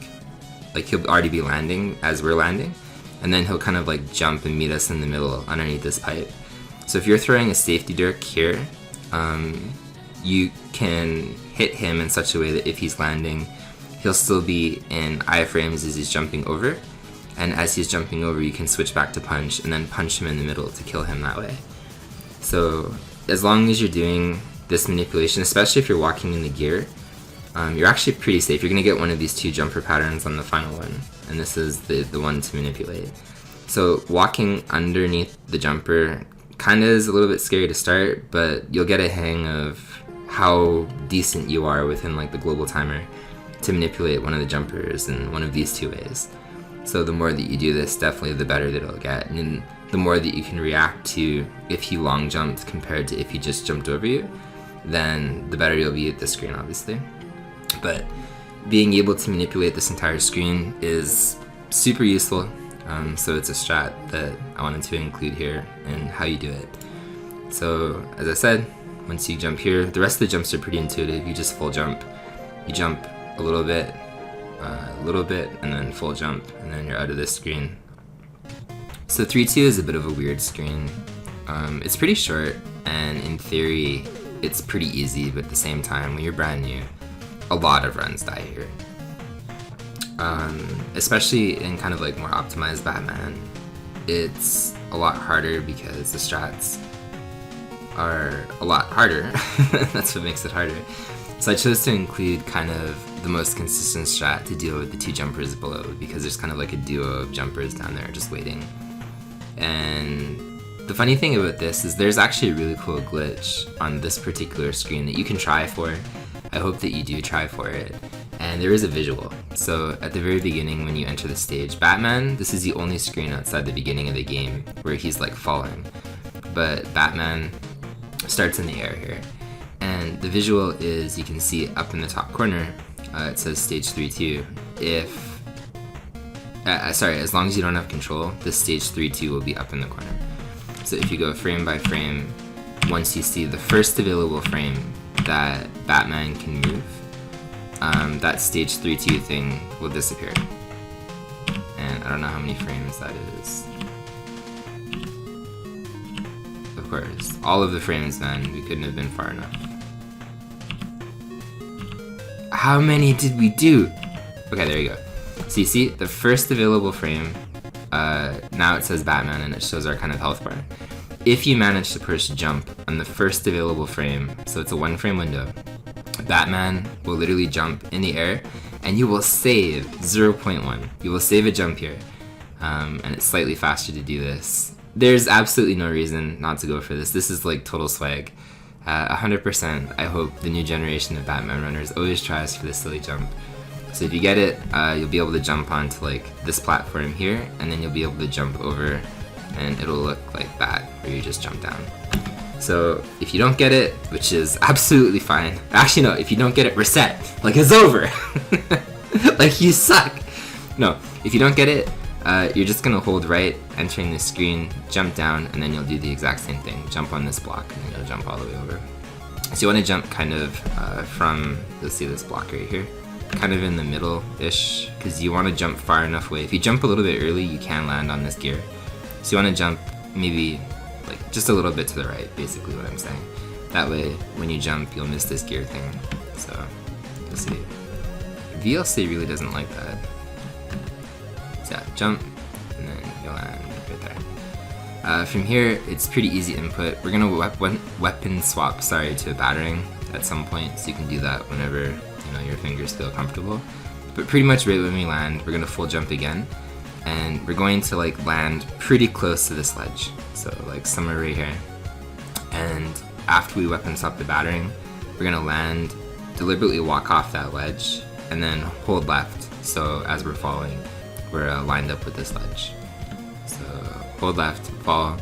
he'll already be landing as we're landing, and then he'll kind of like jump and meet us in the middle underneath this pipe. So if you're throwing a safety dirk here, you can hit him in such a way that if he's landing, he'll still be in iframes as he's jumping over, and as he's jumping over you can switch back to punch and then punch him in the middle to kill him that way. So as long as you're doing this manipulation, especially if you're walking in the gear, you're actually pretty safe. You're going to get one of these two jumper patterns on the final one, and this is the one to manipulate. So walking underneath the jumper kind of is a little bit scary to start, but you'll get a hang of how decent you are within like the global timer to manipulate one of the jumpers in one of these two ways. So the more that you do this, definitely the better that it'll get, and the more that you can react to if he long jumped compared to if he just jumped over you, then the better you'll be at the screen, obviously. But being able to manipulate this entire screen is super useful, so it's a strat that I wanted to include here and how you do it. So as I said, once you jump here, the rest of the jumps are pretty intuitive. You just full jump, you jump a little bit, and then full jump, and then you're out of this screen. So 3-2 is a bit of a weird screen. It's pretty short, and in theory it's pretty easy, but at the same time, when you're brand new, a lot of runs die here. Especially in kind of like more optimized Batman, it's a lot harder because the strats are a lot harder. That's what makes it harder. So I chose to include kind of the most consistent strat to deal with the two jumpers below, because there's kind of like a duo of jumpers down there just waiting. And the funny thing about this is there's actually a really cool glitch on this particular screen that you can try for. I hope that you do try for it. And there is a visual. So at the very beginning when you enter the stage, Batman, this is the only screen outside the beginning of the game where he's like falling. But Batman starts in the air here. And the visual is, you can see up in the top corner, it says stage 3-2. As long as you don't have control, this stage 3-2 will be up in the corner. So if you go frame by frame, once you see the first available frame that Batman can move, that stage 3-2 thing will disappear. And I don't know how many frames that is. Of course, all of the frames, man, we couldn't have been far enough. How many did we do? Okay, there you go. So you see, the first available frame, now it says Batman and it shows our kind of health bar. If you manage to push jump on the first available frame, so it's a 1 frame window, Batman will literally jump in the air and you will save 0.1. You will save a jump here, and it's slightly faster to do this. There's absolutely no reason not to go for this. This is like total swag. 100%, I hope the new generation of Batman runners always tries for this silly jump. So if you get it, you'll be able to jump onto like this platform here, and then you'll be able to jump over, and it'll look like that, where you just jump down. So if you don't get it, which is absolutely fine. Actually no, if you don't get it, reset. Like it's over. Like you suck. No, if you don't get it, you're just gonna hold right, entering the screen, jump down, and then you'll do the exact same thing. Jump on this block, and then you'll jump all the way over. So you wanna jump kind of from, let's see this block right here, kind of in the middle-ish, because you wanna jump far enough away. If you jump a little bit early, you can land on this gear. So you wanna jump maybe like just a little bit to the right, basically what I'm saying. That way, when you jump, you'll miss this gear thing. So, you'll see. VLC really doesn't like that. So yeah, jump, and then you'll land right there. From here, it's pretty easy input. We're gonna weapon swap, to a battering at some point, so you can do that whenever your fingers feel comfortable. But pretty much right when we land, we're gonna full jump again, and we're going to like land pretty close to this ledge, so like somewhere right here. And after we weapon swap the battering, we're gonna land, deliberately walk off that ledge, and then hold left. So as we're falling, we're lined up with this ledge. So hold left, fall.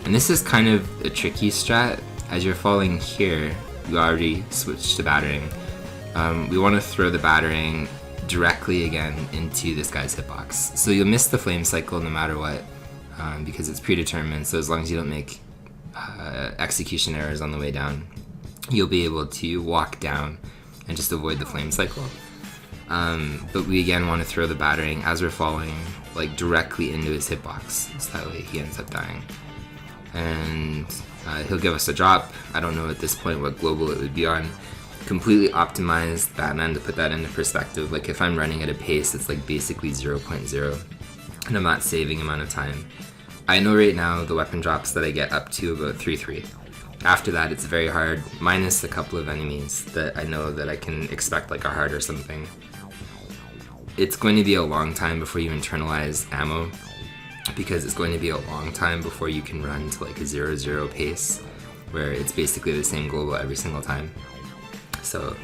And this is kind of a tricky strat. As you're falling here, you already switched to battering. We want to throw the battering directly again into this guy's hitbox. So you'll miss the flame cycle no matter what, because it's predetermined. So as long as you don't make execution errors on the way down, you'll be able to walk down and just avoid the flame cycle. But we again want to throw the battering as we're falling, like directly into his hitbox, so that way he ends up dying. And he'll give us a drop. I don't know at this point what global it would be on. Completely optimized Batman to put that into perspective. Like if I'm running at a pace that's like basically 0.0 and I'm not saving amount of time, I know right now the weapon drops that I get up to about 3-3. After that, it's very hard, minus a couple of enemies that I know that I can expect like a heart or something. It's going to be a long time before you internalize ammo, because it's going to be a long time before you can run to like a 0-0 pace, where it's basically the same global every single time. So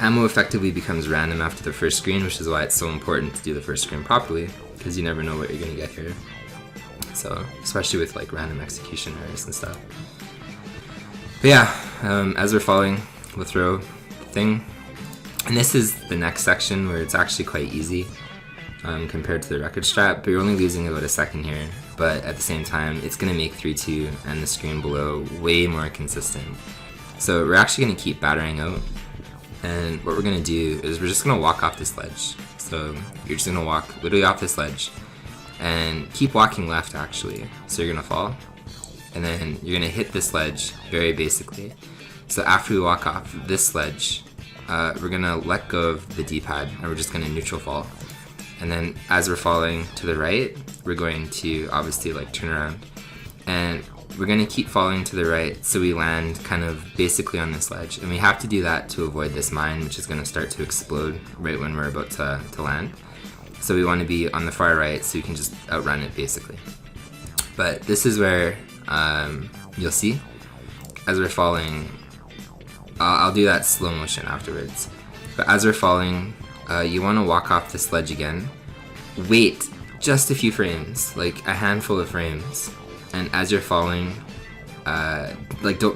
ammo effectively becomes random after the first screen, which is why it's so important to do the first screen properly, because you never know what you're going to get here. So, especially with like random execution errors and stuff. But yeah, as we're falling, we'll throw the thing. And this is the next section where it's actually quite easy compared to the record strat, but you're only losing about a second here. But at the same time, it's going to make 3-2 and the screen below way more consistent. So we're actually going to keep battering out. And what we're going to do is we're just going to walk off this ledge. So you're just going to walk literally off this ledge and keep walking left actually. So you're going to fall. And then you're going to hit this ledge very basically. So after we walk off this ledge, we're going to let go of the D-pad and we're just going to neutral fall. And then as we're falling to the right, we're going to obviously like turn around. And we're going to keep falling to the right so we land kind of basically on this ledge. And we have to do that to avoid this mine, which is going to start to explode right when we're about to land. So we want to be on the far right so we can just outrun it basically. But this is where you'll see as we're falling, I'll do that slow motion afterwards. But as we're falling, you want to walk off this ledge again. Wait just a few frames, like a handful of frames. And as you're falling,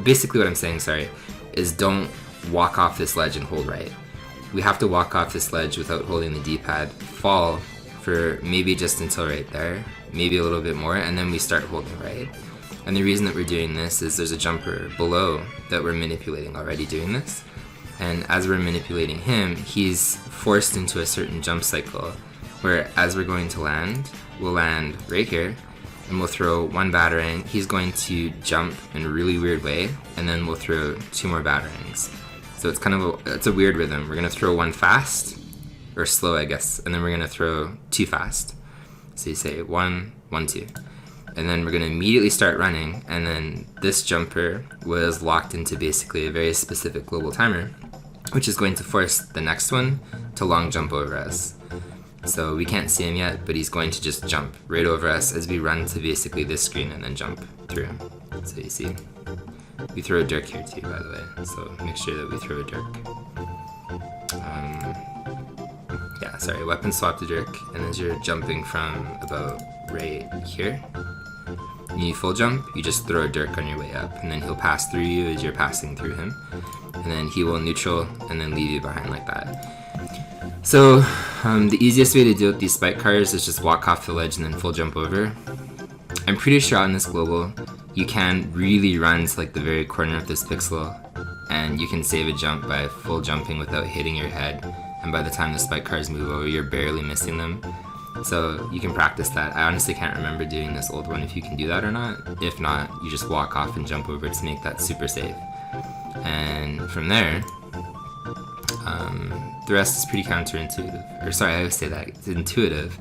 basically what I'm saying, is don't walk off this ledge and hold right. We have to walk off this ledge without holding the D-pad, fall for maybe just until right there, maybe a little bit more, and then we start holding right. And the reason that we're doing this is there's a jumper below that we're manipulating already doing this. And as we're manipulating him, he's forced into a certain jump cycle where as we're going to land, we'll land right here and we'll throw one battering. He's going to jump in a really weird way, and then we'll throw 2 more batterings. So it's kind of it's a weird rhythm. We're going to throw 1 fast, or slow I guess, and then we're going to throw 2 fast. So you say 1, 1, 2. And then we're going to immediately start running, and then this jumper was locked into basically a very specific global timer, which is going to force the next one to long jump over us. So we can't see him yet, but he's going to just jump right over us as we run to basically this screen and then jump through him. So you see, we throw a dirk here too, by the way, so make sure that we throw a dirk. Weapon swap the dirk, and as you're jumping from about right here, and you full jump, you just throw a dirk on your way up, and then he'll pass through you as you're passing through him, and then he will neutral and then leave you behind like that. So the easiest way to deal with these spike cars is just walk off the ledge and then full jump over. I'm pretty sure on this global you can really run to like the very corner of this pixel, and you can save a jump by full jumping without hitting your head, and by the time the spike cars move over, you're barely missing them. So you can practice that. I honestly can't remember doing this old one if you can do that or not. If not, you just walk off and jump over to make that super safe. And from there, the rest is pretty counterintuitive. Or sorry, I always say that, it's intuitive.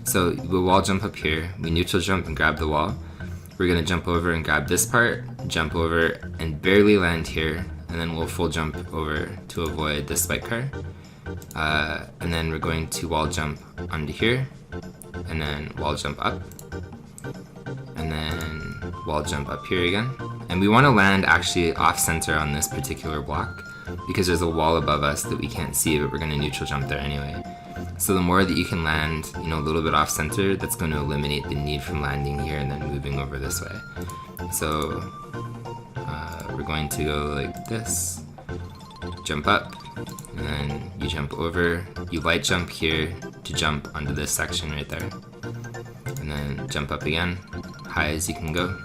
So we'll wall jump up here, we neutral jump and grab the wall. We're gonna jump over and grab this part, jump over and barely land here, and then we'll full jump over to avoid the spike car. And then we're going to wall jump onto here, and then wall jump up, and then wall jump up here again. And we want to land actually off center on this particular block because there's a wall above us that we can't see, but we're going to neutral jump there anyway. So the more that you can land, a little bit off center, that's going to eliminate the need from landing here and then moving over this way. So we're going to go like this, jump up, and then you jump over, you light jump here to jump onto this section right there, and then jump up again, high as you can go.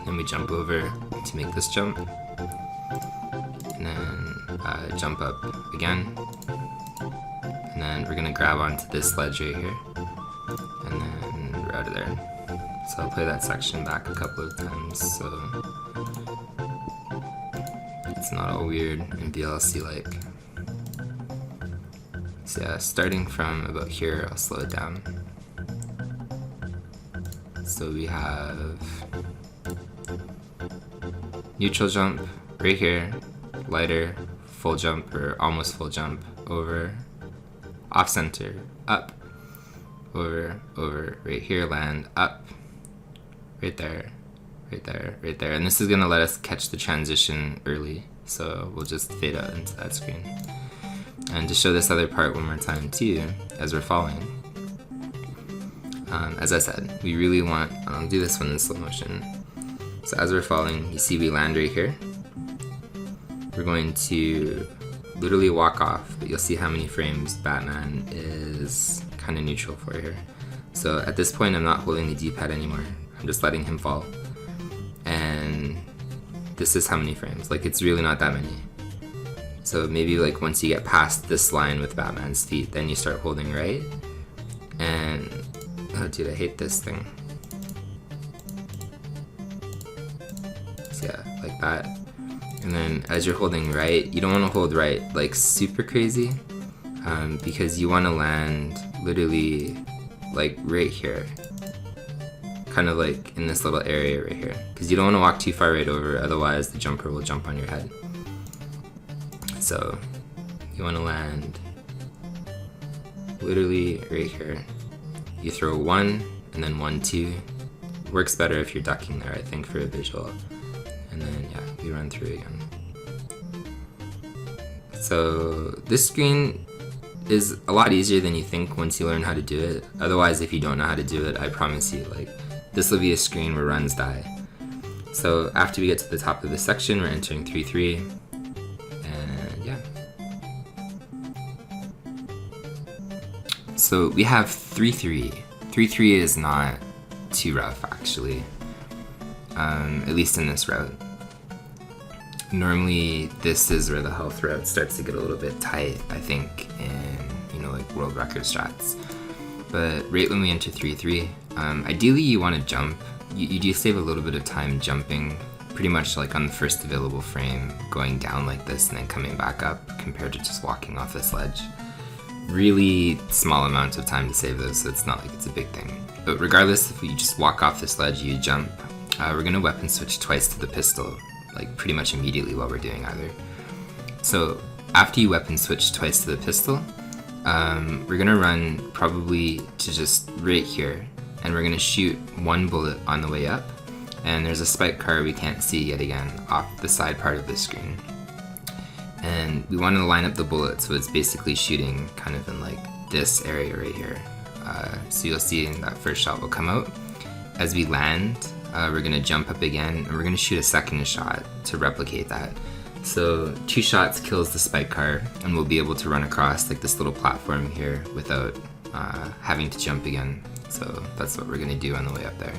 Then we jump over to make this jump, and then jump up again, and then we're gonna grab onto this ledge right here, and then we're out of there. So I'll play that section back a couple of times so it's not all weird and VLC like. So yeah, starting from about here, I'll slow it down. So we have neutral jump right here, lighter, full jump or almost full jump, over, off center, up, over, right here, land, up, right there, right there, right there. And this is gonna let us catch the transition early. So we'll just fade out into that screen. And to show this other part one more time too, as we're falling, as I said, we really want, I'll do this one in slow motion. So as we're falling, you see we land right here. We're going to literally walk off, but you'll see how many frames Batman is kind of neutral for here. So at this point, I'm not holding the D-pad anymore. I'm just letting him fall. And this is how many frames. Like, it's really not that many. So maybe like once you get past this line with Batman's feet, then you start holding right. And, oh dude, I hate this thing. So yeah, like that. And then as you're holding right, you don't want to hold right like super crazy, because you want to land literally like right here. Kind of like in this little area right here. Because you don't want to walk too far right over, otherwise the jumper will jump on your head. So you want to land literally right here. You throw 1 and then 1, 2. Works better if you're ducking there, I think, for a visual. And then yeah, we run through again. So this screen is a lot easier than you think once you learn how to do it. Otherwise, if you don't know how to do it, I promise you, like, this will be a screen where runs die. So after we get to the top of the section, we're entering 3-3. And yeah. So we have 3-3. 3-3 is not too rough, actually. At least in this route. Normally, this is where the health route starts to get a little bit tight, I think, in, like world record strats. But right when we enter 3-3, ideally you want to jump. You do save a little bit of time jumping, pretty much like on the first available frame, going down like this and then coming back up, compared to just walking off this ledge. Really small amount of time to save those, so it's not like it's a big thing. But regardless, if you just walk off this ledge, you jump. We're going to weapon switch twice to the pistol, like pretty much immediately while we're doing either. So after you weapon switch twice to the pistol, we're going to run probably to just right here, and we're going to shoot 1 bullet on the way up, and there's a spike car we can't see yet again off the side part of the screen. And we want to line up the bullet so it's basically shooting kind of in like this area right here. So you'll see that first shot will come out. As we land, we're going to jump up again, and we're going to shoot a second shot to replicate that. So 2 shots kills the spike car, and we'll be able to run across like this little platform here without having to jump again. So that's what we're going to do on the way up there.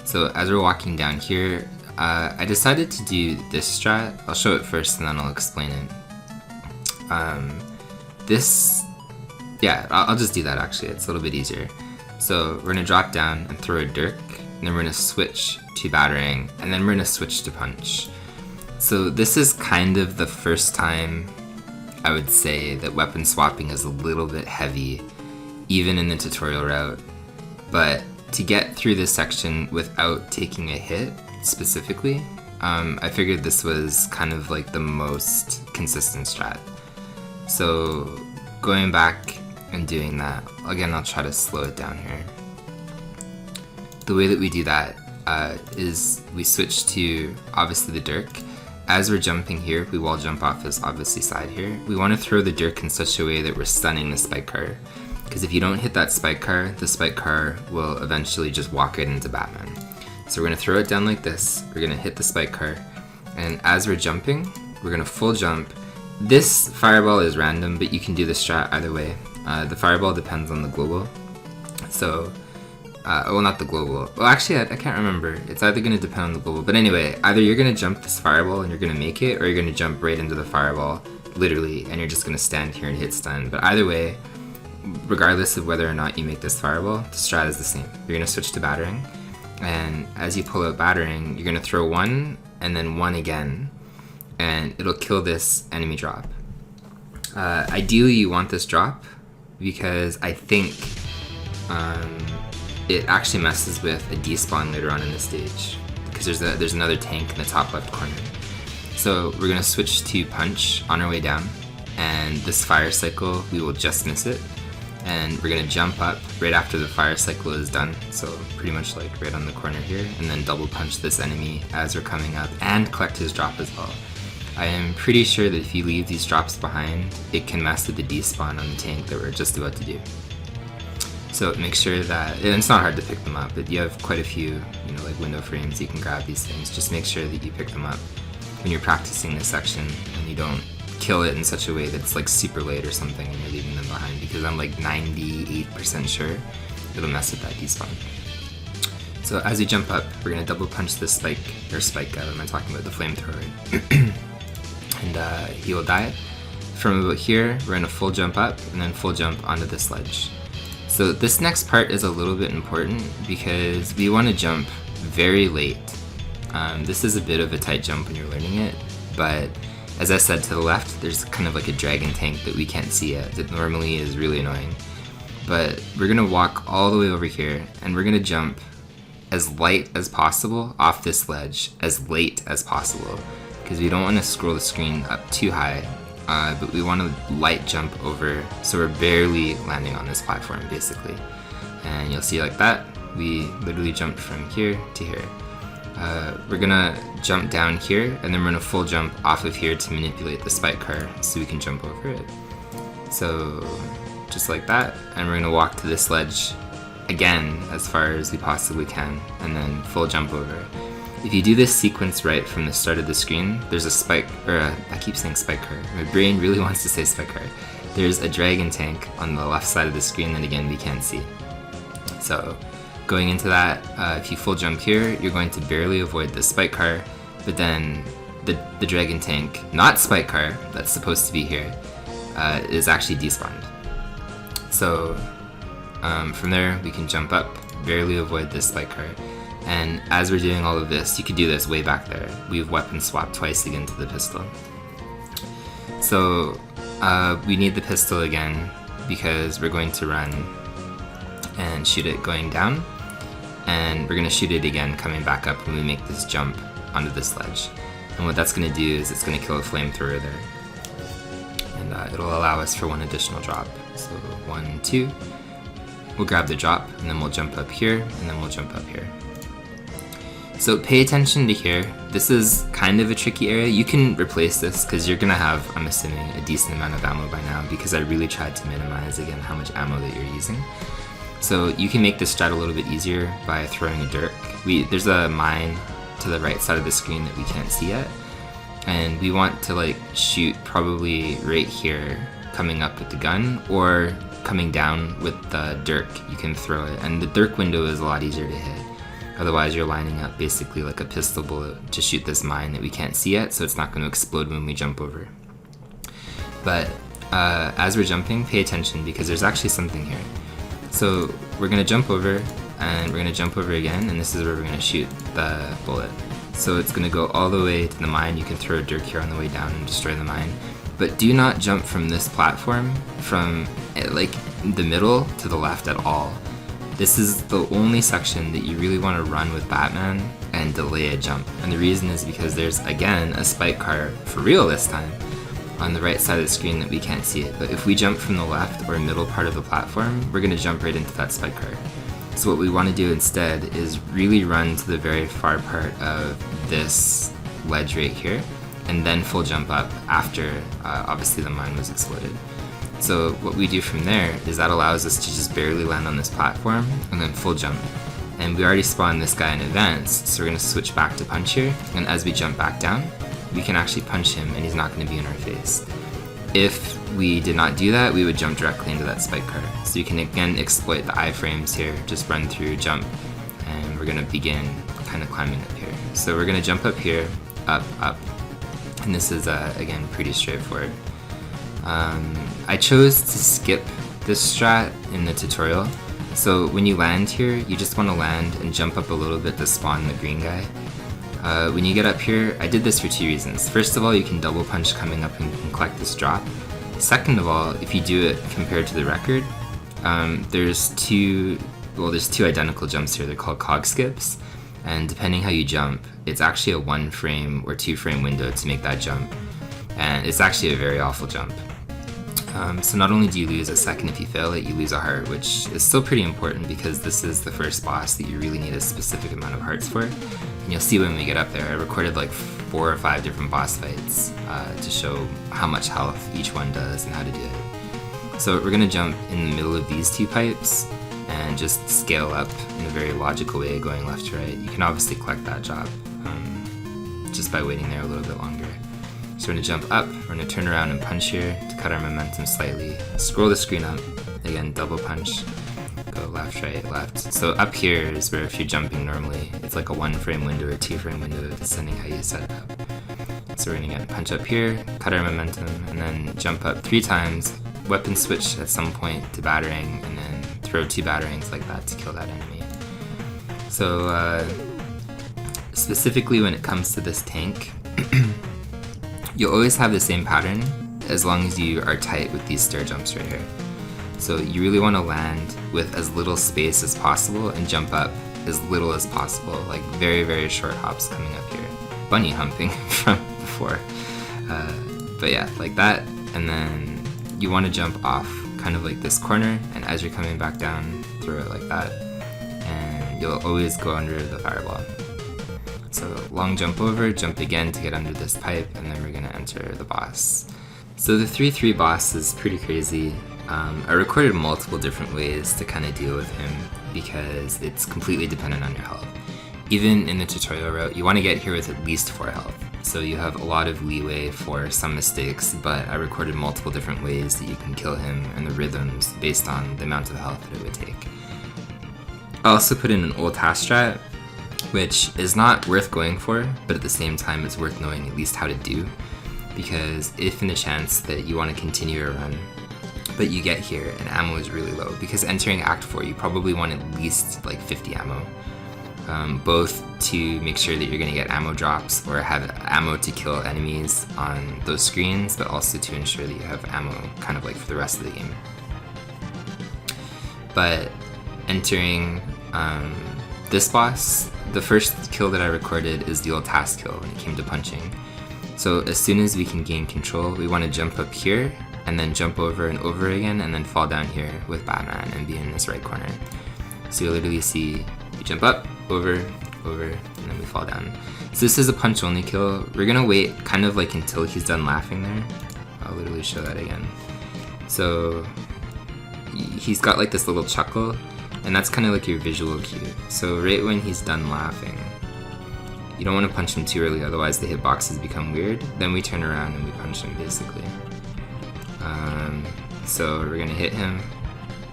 So as we're walking down here, I decided to do this strat. I'll show it first and then I'll explain it. This Yeah, I'll just do that actually, it's a little bit easier. So we're gonna drop down and throw a dirk, and then we're gonna switch to battering, and then we're gonna switch to punch. So this is kind of the first time I would say that weapon swapping is a little bit heavy, even in the tutorial route. But to get through this section without taking a hit specifically, I figured this was kind of like the most consistent strat. So going back and doing that, again, I'll try to slow it down here. The way that we do that is we switch to obviously the dirk. As we're jumping here, we wall jump off this obviously side here. We want to throw the dirk in such a way that we're stunning the spike car. Because if you don't hit that spike car, the spike car will eventually just walk right into Batman. So we're going to throw it down like this, we're going to hit the spike car, and as we're jumping, we're going to full jump. This fireball is random, but you can do the strat either way. The fireball depends on the global. So, well, not the global. Well, actually, I can't remember. It's either going to depend on the global. But anyway, either you're going to jump this fireball and you're going to make it, or you're going to jump right into the fireball, literally, and you're just going to stand here and hit stun. But either way, regardless of whether or not you make this fireball, the strat is the same. You're going to switch to battering, and as you pull out battering, you're going to throw one, and then one again, and it'll kill this enemy drop. Ideally, you want this drop, because I think it actually messes with a despawn later on in the stage, because there's another tank in the top left corner. So we're going to switch to punch on our way down, and this fire cycle, we will just miss it. And we're going to jump up right after the fire cycle is done, so pretty much like right on the corner here, and then double punch this enemy as we're coming up, and collect his drop as well. I am pretty sure that if you leave these drops behind, it can mess with the despawn on the tank that we're just about to do. So make sure that, and it's not hard to pick them up, but you have quite a few, like window frames, you can grab these things. Just make sure that you pick them up when you're practicing this section, and you don't kill it in such a way that it's like super late or something and you're leaving them behind, because I'm like 98% sure it'll mess with that despawn. So as we jump up, we're going to double punch this spike, what am I talking about, the flamethrower, and he will die. From about here, we're going to full jump up and then full jump onto this ledge. So this next part is a little bit important because we want to jump very late. This is a bit of a tight jump when you're learning it, but as I said, to the left, there's kind of like a dragon tank that we can't see yet, that normally is really annoying. But we're going to walk all the way over here, and we're going to jump as light as possible off this ledge, as late as possible, because we don't want to scroll the screen up too high, but we want to light jump over, so we're barely landing on this platform, basically. And you'll see like that, we literally jumped from here to here. We're gonna jump down here, and then we're gonna full jump off of here to manipulate the spike car so we can jump over it. So just like that, and we're gonna walk to this ledge again as far as we possibly can, and then full jump over. If you do this sequence right from the start of the screen, there's a spike, I keep saying spike car, my brain really wants to say spike car. There's a dragon tank on the left side of the screen that again we can't see. So going into that, if you full jump here, you're going to barely avoid the spike car, but then the dragon tank, not spike car, that's supposed to be here, is actually despawned. So from there, we can jump up, barely avoid this spike car, and as we're doing all of this, you could do this way back there. We've weapon swapped twice again to the pistol. So we need the pistol again because we're going to run and shoot it going down, and we're going to shoot it again coming back up when we make this jump onto this ledge. And what that's going to do is it's going to kill a flamethrower there, and it'll allow us for one additional drop. So 1, 2, we'll grab the drop, and then we'll jump up here, and then we'll jump up here. So pay attention to here. This is kind of a tricky area. You can replace this because you're going to have, I'm assuming, a decent amount of ammo by now, because I really tried to minimize again how much ammo that you're using. So you can make this strat a little bit easier by throwing a dirk. There's a mine to the right side of the screen that we can't see yet, and we want to like shoot probably right here coming up with the gun, or coming down with the dirk, you can throw it, and the dirk window is a lot easier to hit. Otherwise you're lining up basically like a pistol bullet to shoot this mine that we can't see yet, so it's not going to explode when we jump over. But as we're jumping, pay attention because there's actually something here. So we're gonna jump over, and we're gonna jump over again, and this is where we're gonna shoot the bullet. So it's gonna go all the way to the mine. You can throw a dirk here on the way down and destroy the mine. But do not jump from this platform from like the middle to the left at all. This is the only section that you really want to run with Batman and delay a jump. And the reason is because there's, again, a spike car, for real this time, on the right side of the screen that we can't see it. But if we jump from the left or middle part of the platform, we're going to jump right into that spike car. So what we want to do instead is really run to the very far part of this ledge right here, and then full jump up after obviously the mine was exploded. So what we do from there is that allows us to just barely land on this platform and then full jump. And we already spawned this guy in advance, so we're going to switch back to punch here, and as we jump back down, we can actually punch him and he's not going to be in our face. If we did not do that, we would jump directly into that spike car. So you can again exploit the iframes here, just run through, jump, and we're going to begin kind of climbing up here. So we're going to jump up here, up, up, and this is again pretty straightforward. I chose to skip this strat in the tutorial. So when you land here, you just want to land and jump up a little bit to spawn the green guy. When you get up here, I did this for two reasons. First of all, you can double punch coming up and collect this drop. Second of all, if you do it compared to the record, there's two identical jumps here. They're called cog skips, and depending how you jump, it's actually a 1 frame or 2 frame window to make that jump, and it's actually a very awful jump. So not only do you lose a second if you fail it, you lose a heart, which is still pretty important because this is the first boss that you really need a specific amount of hearts for. And you'll see when we get up there, I recorded like 4 or 5 different boss fights to show how much health each one does and how to do it. So we're going to jump in the middle of these 2 pipes and just scale up in a very logical way going left to right. You can obviously collect that job just by waiting there a little bit longer. So we're going to jump up, we're going to turn around and punch here to cut our momentum slightly. Scroll the screen up, again double punch, go left, right, left. So up here is where if you're jumping normally, it's like a 1 frame window or 2 frame window depending how you set it up. So we're going to get punch up here, cut our momentum, and then jump up 3 times, weapon switch at some point to battering, and then throw 2 batterings like that to kill that enemy. So specifically when it comes to this tank, you'll always have the same pattern as long as you are tight with these stair jumps right here. So you really want to land with as little space as possible and jump up as little as possible, like very, very short hops coming up here. Bunny humping from before. But yeah, like that, and then you want to jump off kind of like this corner, and as you're coming back down, throw it like that, and you'll always go under the fireball. So long jump over, jump again to get under this pipe, and then we're going to enter the boss. So the 3-3 boss is pretty crazy. I recorded multiple different ways to kind of deal with him because it's completely dependent on your health. Even in the tutorial route, you want to get here with at least 4 health. So you have a lot of leeway for some mistakes, but I recorded multiple different ways that you can kill him and the rhythms based on the amount of health that it would take. I also put in an old task strat, which is not worth going for, but at the same time it's worth knowing at least how to do, because if in the chance that you want to continue your run, but you get here and ammo is really low, because entering Act 4 you probably want at least like 50 ammo, both to make sure that you're going to get ammo drops or have ammo to kill enemies on those screens, but also to ensure that you have ammo kind of like for the rest of the game. But entering this boss, the first kill that I recorded is the old task kill when it came to punching. So as soon as we can gain control, we want to jump up here and then jump over and over again and then fall down here with Batman and be in this right corner. So you'll literally see we jump up, over, and then we fall down. So this is a punch only kill. We're gonna wait kind of like until he's done laughing there. I'll literally show that again. So he's got like this little chuckle, and that's kind of like your visual cue. So right when he's done laughing, you don't want to punch him too early, otherwise the hitboxes become weird. Then we turn around and we punch him basically. So we're gonna hit him,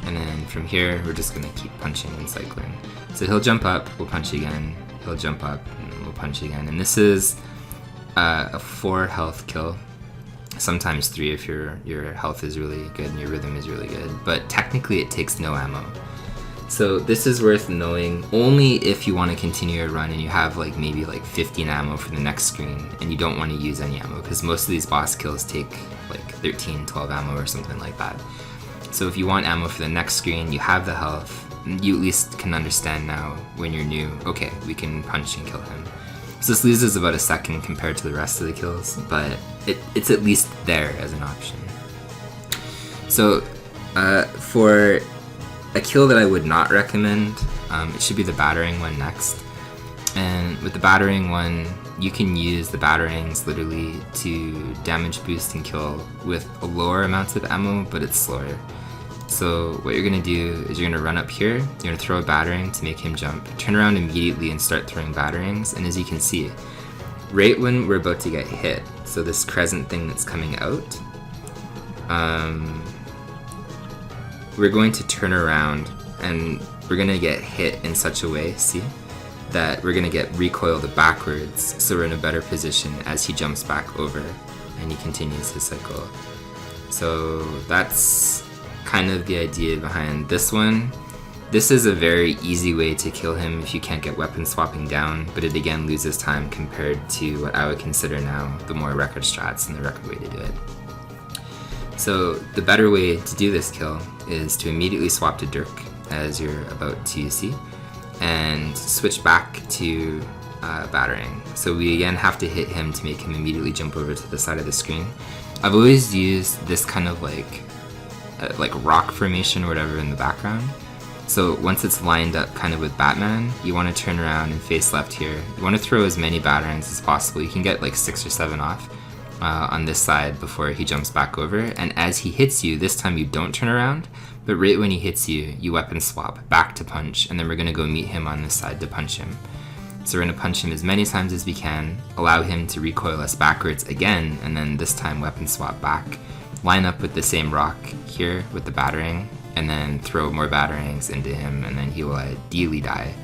and then from here we're just gonna keep punching and cycling. So he'll jump up, we'll punch again, he'll jump up, and we'll punch again. And this is a 4 health kill. sometimes 3 if your health is really good and your rhythm is really good, but technically it takes no ammo. So this is worth knowing only if you want to continue your run and you have like maybe like 15 ammo for the next screen and you don't want to use any ammo, because most of these boss kills take like 13, 12 ammo or something like that. So if you want ammo for the next screen, you have the health, you at least can understand now when you're new, okay, we can punch and kill him. So this loses about a second compared to the rest of the kills, but it's at least there as an option. So for a kill that I would not recommend, it should be the battering one next. And with the battering one, you can use the batterings literally to damage boost and kill with lower amounts of ammo, but it's slower. So what you're going to do is you're going to run up here, you're going to throw a battering to make him jump, turn around immediately and start throwing batterings, and as you can see, right when we're about to get hit, so this crescent thing that's coming out, we're going to turn around and we're going to get hit in such a way, see, that we're going to get recoiled backwards, so we're in a better position as he jumps back over and he continues his cycle. So that's kind of the idea behind this one. This is a very easy way to kill him if you can't get weapon swapping down, but it again loses time compared to what I would consider now the more record strats and the record way to do it. So the better way to do this kill is to immediately swap to Dirk, as you're about to see, and switch back to battering. So we again have to hit him to make him immediately jump over to the side of the screen. I've always used this kind of like rock formation or whatever in the background. So once it's lined up kind of with Batman, you want to turn around and face left here. You want to throw as many batterings as possible. You can get like 6 or 7 off on this side before he jumps back over, and as he hits you, this time you don't turn around, but right when he hits you, you weapon swap back to punch, and then we're going to go meet him on this side to punch him. So we're going to punch him as many times as we can, allow him to recoil us backwards again, and then this time weapon swap back, line up with the same rock here with the battering, and then throw more batterings into him, and then he will ideally die.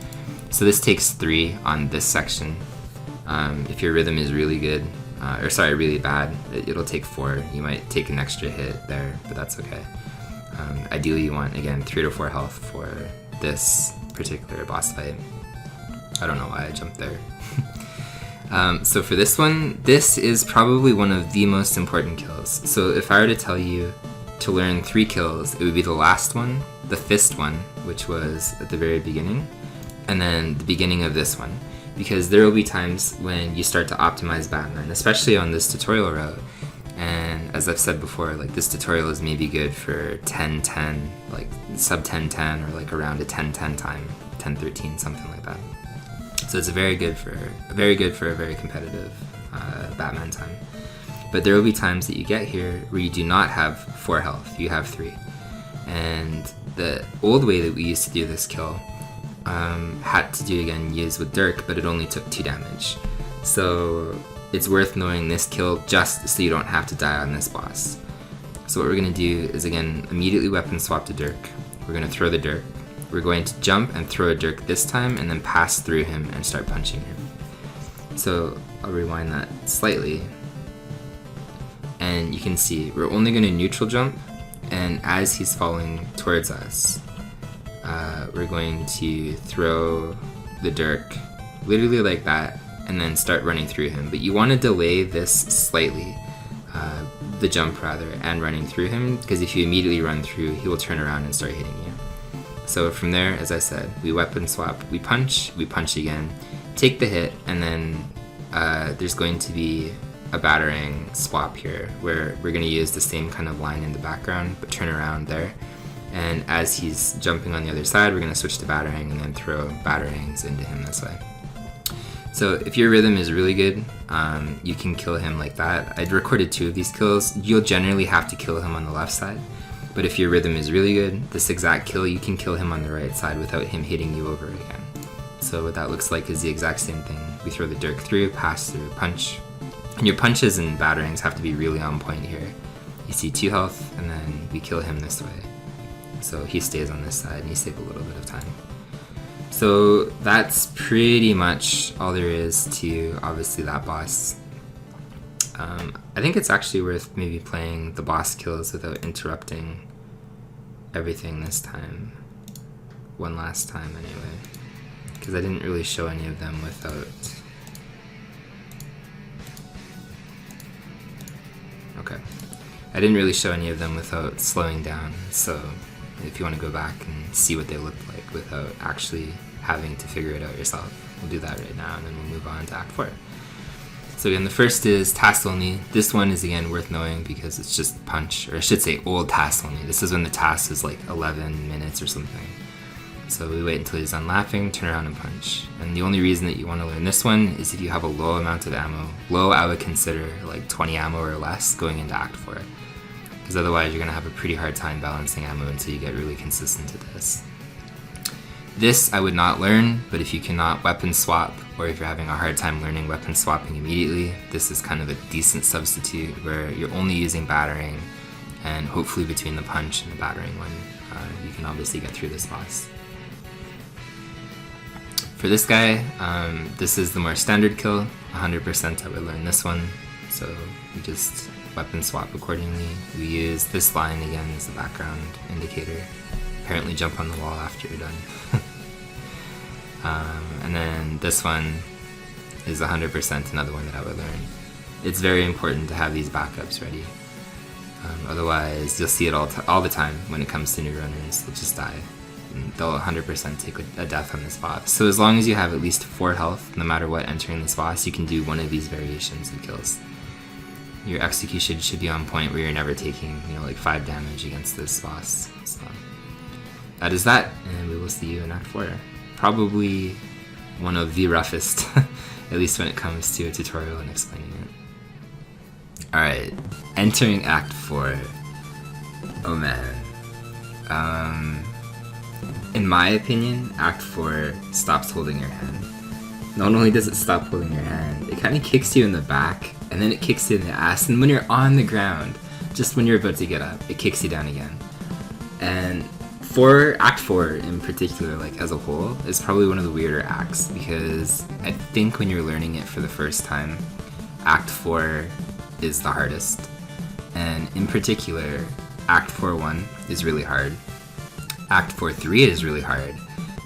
So this takes 3 on this section. If your rhythm is really good, really bad, it'll take 4. You might take an extra hit there, but that's okay. Ideally you want, again, 3 to 4 health for this particular boss fight. I don't know why I jumped there. So for this one, this is probably one of the most important kills. So if I were to tell you to learn 3 kills, it would be the last one, the fist one, which was at the very beginning, and then the beginning of this one. Because there will be times when you start to optimize Batman, especially on this tutorial route. And as I've said before, like this tutorial is maybe good for 10-10, like sub 10-10, or like around a 10-10 time, 10-13, something like that. So it's very good for a very competitive Batman time. But there will be times that you get here where you do not have 4 health, you have 3. And the old way that we used to do this kill had to do again use with Dirk, but it only took 2 damage. So it's worth knowing this kill just so you don't have to die on this boss. So what we're going to do is again immediately weapon swap to Dirk. We're going to throw the Dirk. We're going to jump and throw a Dirk this time and then pass through him and start punching him. So I'll rewind that slightly. And you can see we're only going to neutral jump, and as he's falling towards us, we're going to throw the Dirk literally like that and then start running through him. But you want to delay this slightly, the jump rather, and running through him, because if you immediately run through, he will turn around and start hitting you. So from there, as I said, we weapon swap, we punch again, take the hit, and then there's going to be a battering swap here where we're going to use the same kind of line in the background but turn around there, and as he's jumping on the other side, we're going to switch to battering and then throw batterings into him this way. So if your rhythm is really good, you can kill him like that. I'd recorded 2 of these kills. You'll generally have to kill him on the left side, but if your rhythm is really good, this exact kill, you can kill him on the right side without him hitting you over again. So what that looks like is the exact same thing. We throw the Dirk through, pass through, punch. And your punches and batterings have to be really on point here. You see 2 health, and then we kill him this way. So he stays on this side, and you save a little bit of time. So that's pretty much all there is to, obviously, that boss. I think it's actually worth maybe playing the boss kills without interrupting everything this time. One last time anyway. Because I didn't really show any of them without... Okay. I didn't really show any of them without slowing down, so if you want to go back and see what they looked like without actually having to figure it out yourself, we'll do that right now and then we'll move on to Act 4. So again, the first is task only. This one is again worth knowing because it's just punch, or I should say old task only. This is when the task is like 11 minutes or something. So we wait until he's done laughing, turn around and punch. And the only reason that you want to learn this one is if you have a low amount of ammo. Low, I would consider like 20 ammo or less going into Act 4. Because otherwise you're going to have a pretty hard time balancing ammo until you get really consistent at this. This I would not learn, but if you cannot weapon swap, or if you're having a hard time learning weapon swapping immediately, this is kind of a decent substitute where you're only using battering, and hopefully between the punch and the battering one, you can obviously get through this boss. For this guy, this is the more standard kill. 100% I would learn this one, so we just weapon swap accordingly. We use this line again as the background indicator. Apparently jump on the wall after you're done. And then this one is 100% another one that I would learn. It's very important to have these backups ready. Otherwise, you'll see it all the time when it comes to new runners. They'll just die. And they'll 100% take a death on this boss. So as long as you have at least 4 health, no matter what entering this boss, you can do one of these variations of kills. Your execution should be on point where you're never taking, like 5 damage against this boss. So that is that, and we will see you in Act 4. Probably one of the roughest, at least when it comes to a tutorial and explaining it. Alright, entering Act 4. Oh man. In my opinion, Act 4 stops holding your hand. Not only does it stop holding your hand, it kind of kicks you in the back, and then it kicks you in the ass, and when you're on the ground, just when you're about to get up, it kicks you down again. And for Act 4 in particular, like as a whole, is probably one of the weirder acts, because I think when you're learning it for the first time, Act 4 is the hardest. And in particular, Act 4-1 is really hard. Act 4-3 is really hard,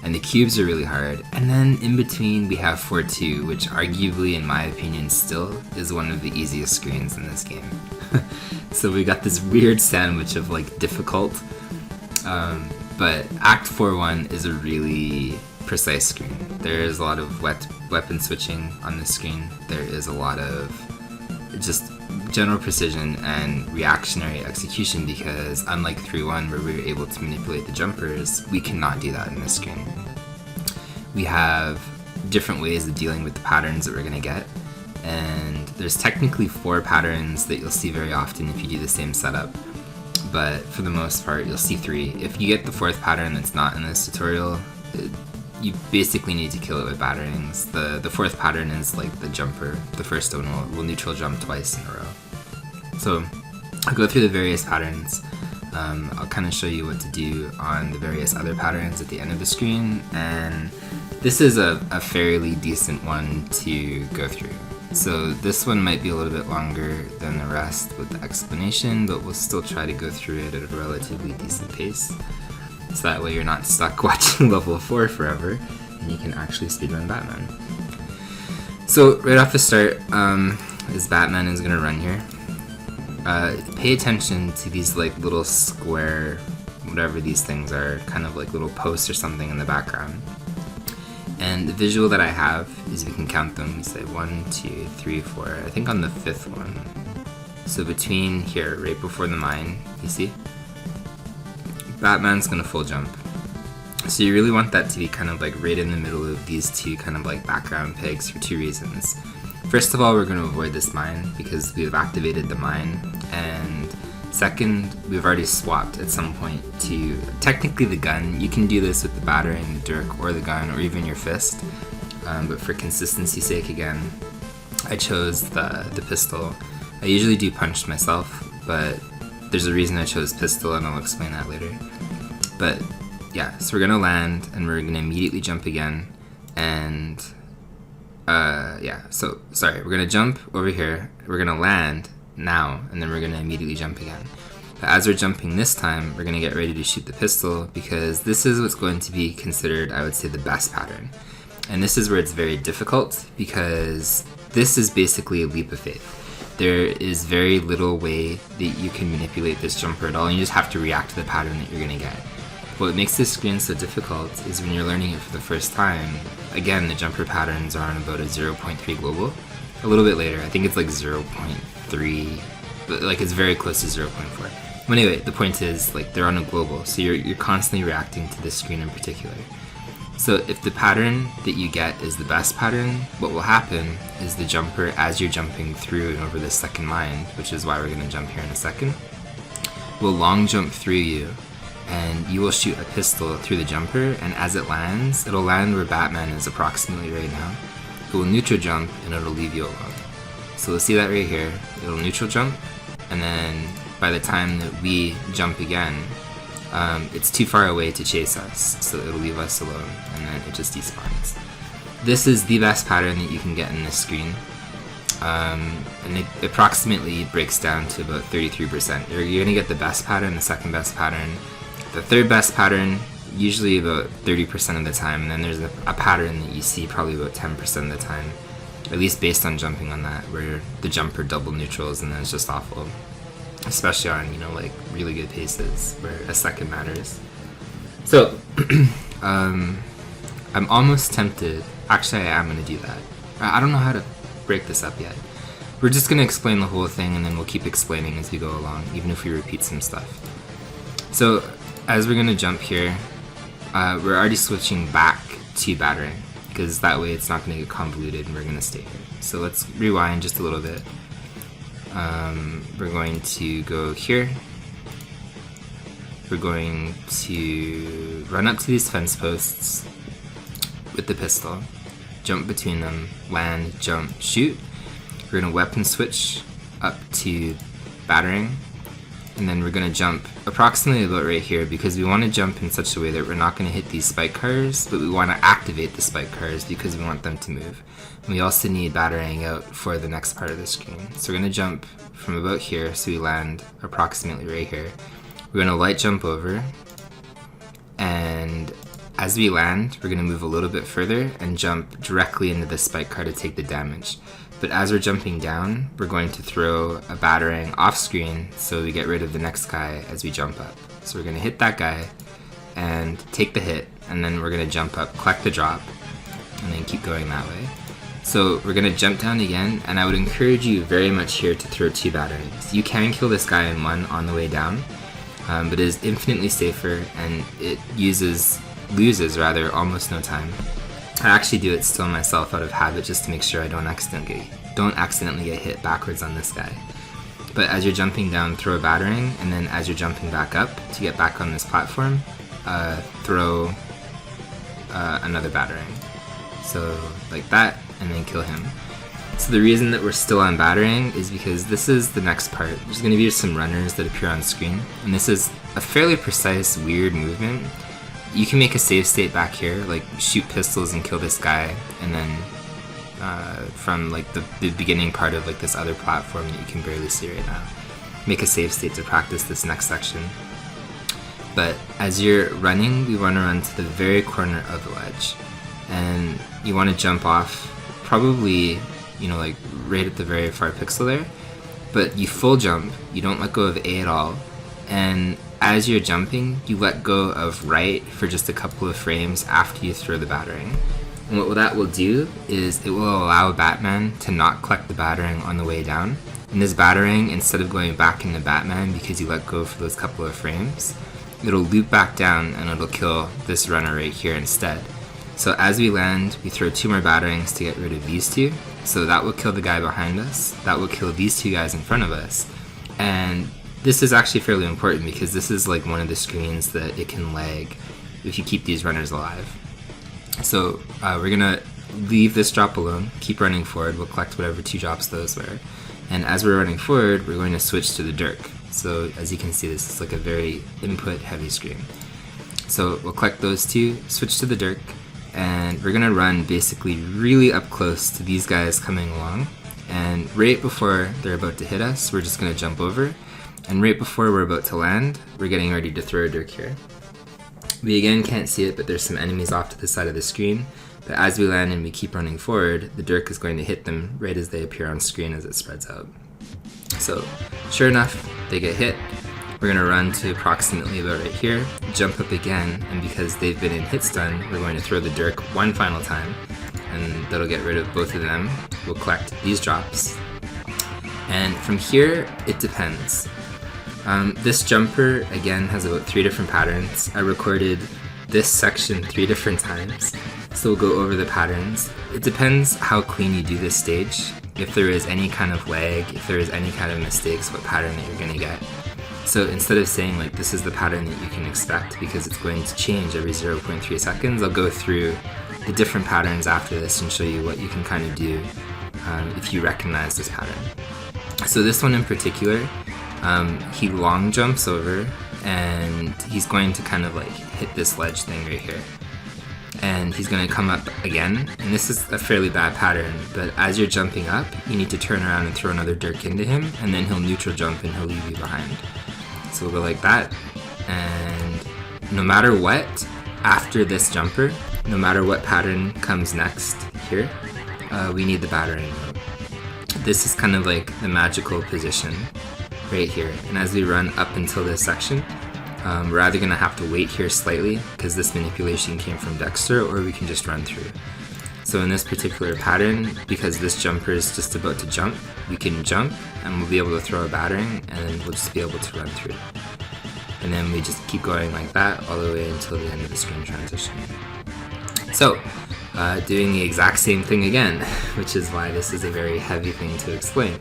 and the cubes are really hard, and then in between we have 4-2, which arguably, in my opinion, still is one of the easiest screens in this game. So we got this weird sandwich of like difficult, but Act 4-1 is a really precise screen. There is a lot of weapon switching on this screen. There is a lot of just general precision and reactionary execution, because unlike 3-1 where we were able to manipulate the jumpers, we cannot do that in this screen. We have different ways of dealing with the patterns that we're going to get, and there's technically 4 patterns that you'll see very often if you do the same setup, but for the most part you'll see 3. If you get the 4th pattern that's not in this tutorial, you basically need to kill it with batterings. The 4th pattern is like the jumper. The first one will neutral jump twice in a row. So I'll go through the various patterns. I'll kind of show you what to do on the various other patterns at the end of the screen, and this is a fairly decent one to go through. So this one might be a little bit longer than the rest with the explanation, but we'll still try to go through it at a relatively decent pace. So that way you're not stuck watching level 4 forever, and you can actually speedrun Batman. So right off the start, as Batman is going to run here, pay attention to these like little square, whatever these things are, kind of like little posts or something in the background. And the visual that I have is, we can count them, we say 1, 2, 3, 4, I think on the 5th one. So between here, right before the mine, you see? Batman's gonna full jump. So you really want that to be kind of like right in the middle of these 2 kind of like background pegs for 2 reasons. First of all, we're gonna avoid this mine because we've activated the mine, and second, we've already swapped at some point to technically the gun. You can do this with the battering, the dirk, or the gun, or even your fist. But for consistency's sake, again, I chose the pistol. I usually do punch myself, but there's a reason I chose pistol, and I'll explain that later. But yeah, so we're gonna land, and we're gonna immediately jump again, and yeah, so sorry, we're gonna jump over here, we're gonna land now, and then we're gonna immediately jump again. But as we're jumping this time, we're gonna get ready to shoot the pistol, because this is what's going to be considered, I would say, the best pattern. And this is where it's very difficult, because this is basically a leap of faith. There is very little way that you can manipulate this jumper at all, and you just have to react to the pattern that you're gonna get. What makes this screen so difficult is when you're learning it for the first time, again, the jumper patterns are on about a 0.3 global. A little bit later, I think it's like 0.3, but like it's very close to 0.4. But anyway, the point is, like, they're on a global, so you're constantly reacting to this screen in particular. So if the pattern that you get is the best pattern, what will happen is the jumper, as you're jumping through and over this second mine, which is why we're gonna jump here in a second, will long jump through you, and you will shoot a pistol through the jumper, and as it lands, it'll land where Batman is approximately right now. It will neutral jump, and it'll leave you alone. So we'll see that right here. It'll neutral jump, and then by the time that we jump again, it's too far away to chase us, so it'll leave us alone, and then it just despawns. This is the best pattern that you can get in this screen, and it approximately breaks down to about 33%. You're going to get the best pattern, the second best pattern, the third best pattern, usually about 30% of the time, and then there's a pattern that you see probably about 10% of the time, at least based on jumping on that, where the jumper double neutrals and then it's just awful. Especially on, you know, like really good paces where a second matters. So, I'm almost tempted, actually I am going to do that. I don't know how to break this up yet. We're just going to explain the whole thing, and then we'll keep explaining as we go along, even if we repeat some stuff. So, as we're going to jump here, we're already switching back to battering, because that way it's not going to get convoluted and we're going to stay here. So let's rewind just a little bit. We're going to go here. We're going to run up to these fence posts with the pistol, jump between them, land, jump, shoot. We're going to weapon switch up to battering, and then we're going to jump approximately about right here, because we want to jump in such a way that we're not going to hit these spike cars, but we want to activate the spike cars because we want them to move. And we also need battering out for the next part of the screen. So we're going to jump from about here, so we land approximately right here. We're going to light jump over, and as we land, we're going to move a little bit further and jump directly into the spike car to take the damage. But as we're jumping down, we're going to throw a battering off screen so we get rid of the next guy as we jump up. So we're going to hit that guy and take the hit, and then we're going to jump up, collect the drop, and then keep going that way. So we're going to jump down again, and I would encourage you very much here to throw 2 batterings. You can kill this guy in one on the way down, but it is infinitely safer, and it loses almost no time. I actually do it still myself out of habit, just to make sure I don't accidentally get hit backwards on this guy. But as you're jumping down, throw a battering, and then as you're jumping back up to get back on this platform, throw another battering. So like that, and then kill him. So the reason that we're still on battering is because this is the next part. There's going to be some runners that appear on screen, and this is a fairly precise, weird movement. You can make a save state back here, like shoot pistols and kill this guy, and then from like the beginning part of like this other platform that you can barely see right now, make a save state to practice this next section. But as you're running, we want to run to the very corner of the ledge, and you want to jump off probably, you know, like right at the very far pixel there, but you full jump, you don't let go of A at all, and as you're jumping, you let go of right for just a couple of frames after you throw the battering. And what that will do is it will allow Batman to not collect the battering on the way down. And this battering, instead of going back into Batman because you let go for those couple of frames, it'll loop back down and it'll kill this runner right here instead. So as we land, we throw 2 more batterings to get rid of these 2. So that will kill the guy behind us, that will kill these 2 guys in front of us. And this is actually fairly important because this is like one of the screens that it can lag if you keep these runners alive. So we're gonna leave this drop alone, keep running forward, we'll collect whatever 2 drops those were. And as we're running forward, we're going to switch to the Dirk. So as you can see, this is like a very input heavy screen. So we'll collect those 2, switch to the Dirk, and we're gonna run basically really up close to these guys coming along, and right before they're about to hit us, we're just gonna jump over, and right before we're about to land, we're getting ready to throw a dirk here. We again can't see it, but there's some enemies off to the side of the screen, but as we land and we keep running forward, the dirk is going to hit them right as they appear on screen as it spreads out. So sure enough, they get hit. We're gonna run to approximately about right here, jump up again, and because they've been in hit stun, we're going to throw the dirk one final time, and that'll get rid of both of them. We'll collect these drops. And from here, it depends. This jumper, again, has about 3 different patterns. I recorded this section 3 different times, so we'll go over the patterns. It depends how clean you do this stage. If there is any kind of lag, if there is any kind of mistakes, what pattern that you're gonna get. So instead of saying like this is the pattern that you can expect because it's going to change every 0.3 seconds, I'll go through the different patterns after this and show you what you can kind of do if you recognize this pattern. So this one in particular, he long jumps over and he's going to kind of like hit this ledge thing right here. And he's going to come up again, and this is a fairly bad pattern, but as you're jumping up, you need to turn around and throw another dirk into him, and then he'll neutral jump and he'll leave you behind. So we'll go like that, and no matter what, after this jumper, no matter what pattern comes next here, we need the battering mode. This is kind of like the magical position right here, and as we run up until this section, we're either going to have to wait here slightly because this manipulation came from Dexter, or we can just run through. So in this particular pattern, because this jumper is just about to jump, we can jump and we'll be able to throw a battering, and then we'll just be able to run through. And then we just keep going like that all the way until the end of the screen transition. So, doing the exact same thing again, which is why this is a very heavy thing to explain.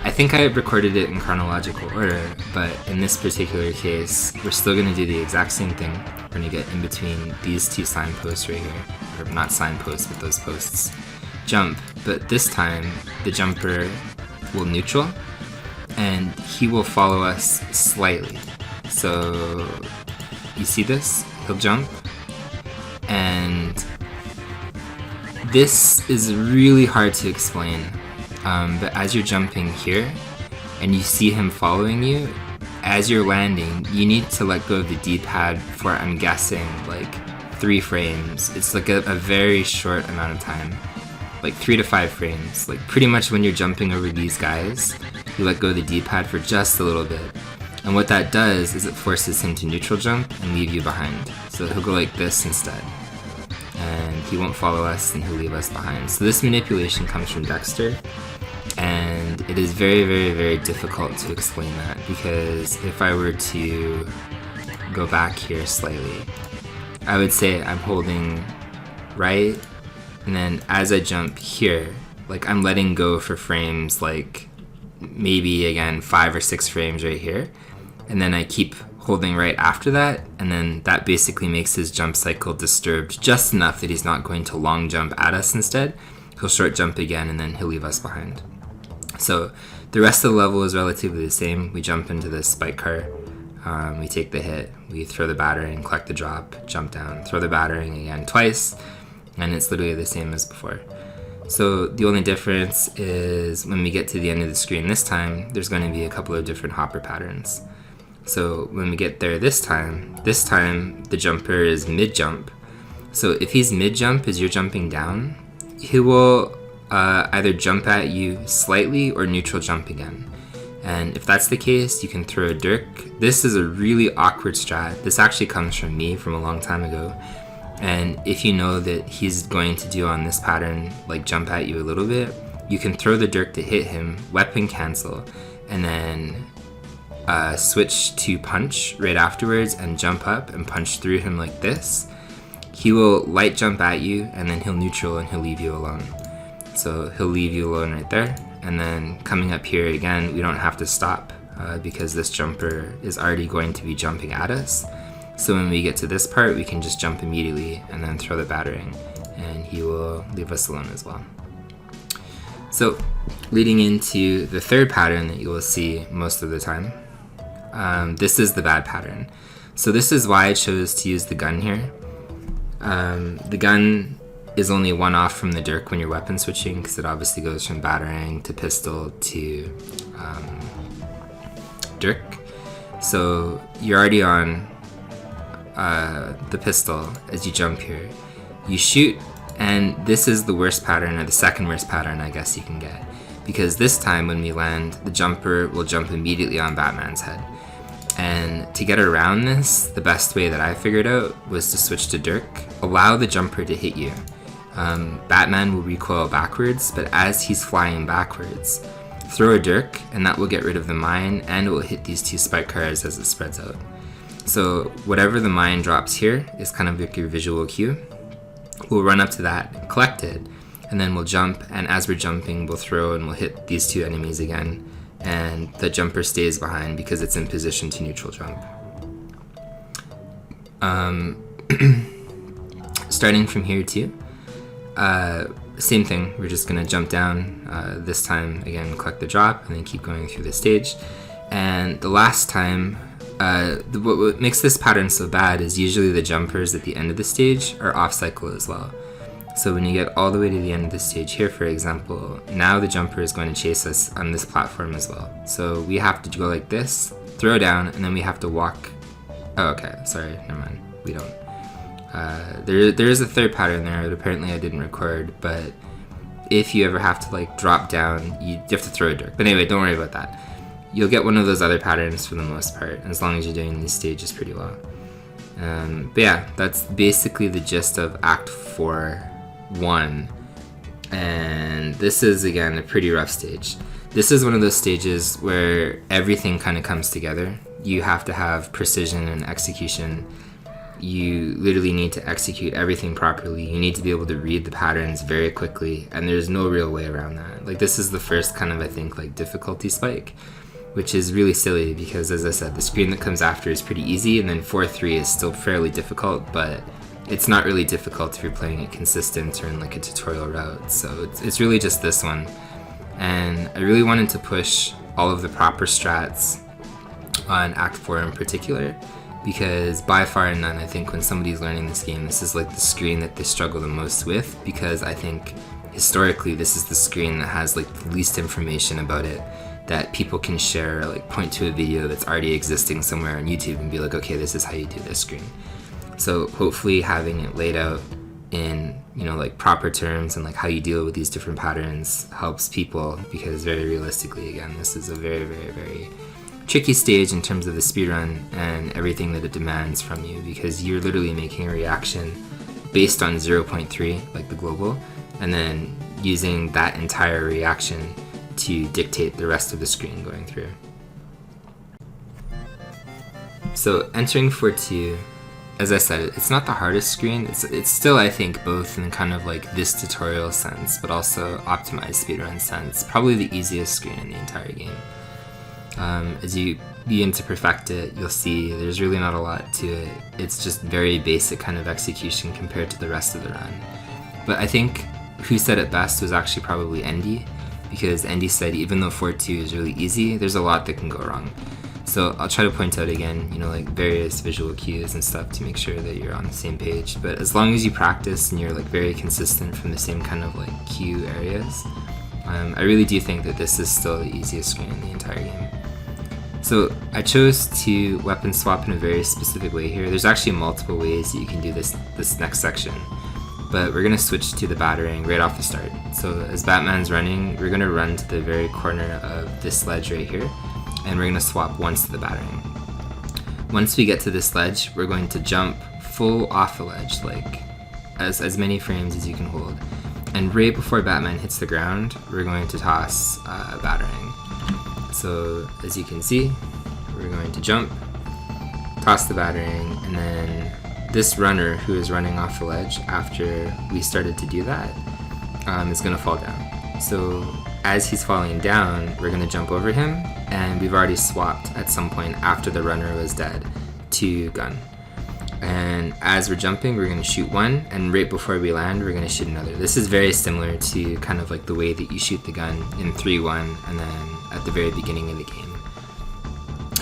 I think I recorded it in chronological order, but in this particular case, we're still going to do the exact same thing. We're going to get in between these 2 signposts right here, or not signposts, but those posts. Jump, but this time the jumper will neutral, and he will follow us slightly. So you see this? He'll jump, and this is really hard to explain. But as you're jumping here and you see him following you, as you're landing, you need to let go of the D-pad for, I'm guessing, like 3 frames. It's like a very short amount of time, like 3 to 5 frames. Like pretty much when you're jumping over these guys, you let go of the D-pad for just a little bit. And what that does is it forces him to neutral jump and leave you behind. So he'll go like this instead. And he won't follow us and he'll leave us behind. So this manipulation comes from Dexter, and it is very, very, very difficult to explain that, because if I were to go back here slightly, I would say I'm holding right, and then as I jump here, like I'm letting go for frames, like maybe again 5 or 6 frames right here, and then I keep holding right after that, and then that basically makes his jump cycle disturbed just enough that he's not going to long jump at us. Instead, he'll short jump again, and then he'll leave us behind. So the rest of the level is relatively the same. We jump into this spike car, we take the hit, we throw the battering, collect the drop, jump down, throw the battering again twice, and it's literally the same as before. So the only difference is when we get to the end of the screen this time, there's going to be a couple of different hopper patterns. So when we get there this time the jumper is mid-jump. So if he's mid-jump as you're jumping down, he will either jump at you slightly or neutral jump again. And if that's the case, you can throw a dirk. This is a really awkward strat. This actually comes from me from a long time ago. And if you know that he's going to do on this pattern, like jump at you a little bit, you can throw the dirk to hit him, weapon cancel, and then switch to punch right afterwards and jump up and punch through him like this. He will light jump at you, and then he'll neutral and he'll leave you alone. So he'll leave you alone right there, and then coming up here again, we don't have to stop because this jumper is already going to be jumping at us. So when we get to this part, we can just jump immediately and then throw the battering, and he will leave us alone as well. So leading into the third pattern that you will see most of the time, this is the bad pattern. So this is why I chose to use the gun here. The gun is only one off from the dirk when you're weapon switching, because it obviously goes from batarang to pistol to dirk. So you're already on the pistol as you jump here. You shoot, and this is the worst pattern, or the second worst pattern I guess you can get, because this time when we land, the jumper will jump immediately on Batman's head. And to get around this, the best way that I figured out was to switch to dirk. Allow the jumper to hit you. Batman will recoil backwards, but as he's flying backwards, throw a dirk, and that will get rid of the mine, and it will hit these two spike cars as it spreads out. So whatever the mine drops here is kind of like your visual cue. We'll run up to that, collect it, and then we'll jump, and as we're jumping, we'll throw and we'll hit these two enemies again, and the jumper stays behind because it's in position to neutral jump. Starting from here too, same thing, we're just gonna jump down, this time again collect the drop and then keep going through the stage. And the last time, what makes this pattern so bad is usually the jumpers at the end of the stage are off cycle as well. So when you get all the way to the end of the stage here, for example, now the jumper is going to chase us on this platform as well. So we have to go like this, throw down, and then we have to walk. Oh, okay, sorry, never mind, we don't. There is a third pattern there that apparently I didn't record, but if you ever have to like drop down, you have to throw a dirk. But anyway, don't worry about that. You'll get one of those other patterns for the most part, as long as you're doing these stages pretty well. But yeah, that's basically the gist of Act 4-1. And this is, again, a pretty rough stage. This is one of those stages where everything kind of comes together. You have to have precision and execution. You literally need to execute everything properly. You need to be able to read the patterns very quickly, and there's no real way around that. Like, this is the first kind of, I think, like difficulty spike, which is really silly because, as I said, the screen that comes after is pretty easy, and then 4-3 is still fairly difficult, but it's not really difficult if you're playing it consistent or in like a tutorial route. So it's really just this one. And I really wanted to push all of the proper strats on Act 4 in particular, because by far and none, I think when somebody's learning this game, this is like the screen that they struggle the most with, because I think historically this is the screen that has like the least information about it that people can share, like point to a video that's already existing somewhere on YouTube and be like, okay, this is how you do this screen. So hopefully having it laid out in, you know, like proper terms and like how you deal with these different patterns helps people, because very realistically, again, this is a very, very, very tricky stage in terms of the speedrun and everything that it demands from you, because you're literally making a reaction based on 0.3, like the global, and then using that entire reaction to dictate the rest of the screen going through. So entering 4-2, as I said, it's not the hardest screen. It's still, I think, both in kind of like this tutorial sense, but also optimized speedrun sense, probably the easiest screen in the entire game. As you begin to perfect it, you'll see there's really not a lot to it. It's just very basic kind of execution compared to the rest of the run. But I think who said it best was actually probably Andy, because Andy said even though 4-2 is really easy, there's a lot that can go wrong. So I'll try to point out again, you know, like various visual cues and stuff to make sure that you're on the same page. But as long as you practice and you're like very consistent from the same kind of like cue areas, I really do think that this is still the easiest screen in the entire game. So I chose to weapon swap in a very specific way here. There's actually multiple ways that you can do this next section, but we're gonna switch to the batarang right off the start. So as Batman's running, we're gonna run to the very corner of this ledge right here, and we're gonna swap once to the batarang. Once we get to this ledge, we're going to jump full off the ledge, like as many frames as you can hold. And right before Batman hits the ground, we're going to toss batarang. So as you can see, we're going to jump, toss the batarang, and then this runner who is running off the ledge after we started to do that is going to fall down. So as he's falling down, we're going to jump over him, and we've already swapped at some point after the runner was dead to gun. And as we're jumping, we're going to shoot one, and right before we land, we're going to shoot another. This is very similar to kind of like the way that you shoot the gun in 3-1 and then at the very beginning of the game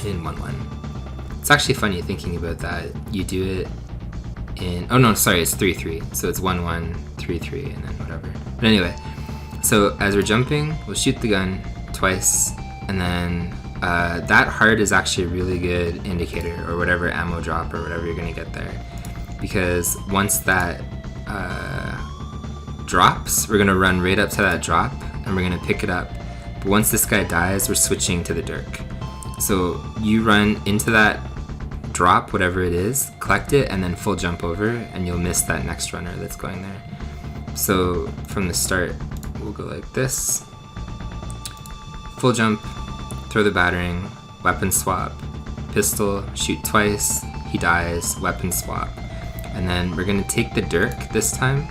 in 1-1. It's actually funny thinking about that. You do it oh no, sorry, it's 3-3. So it's 1-1, 3-3, and then whatever. But anyway, so as we're jumping, we'll shoot the gun twice, and then that heart is actually a really good indicator, or whatever ammo drop or whatever you're gonna get there. Because once that drops, we're gonna run right up to that drop, and we're gonna pick it up. But once this guy dies, we're switching to the Dirk. So you run into that drop, whatever it is, collect it, and then full jump over, and you'll miss that next runner that's going there. So from the start, we'll go like this. Full jump, throw the battering, weapon swap, pistol, shoot twice, he dies, weapon swap. And then we're gonna take the Dirk this time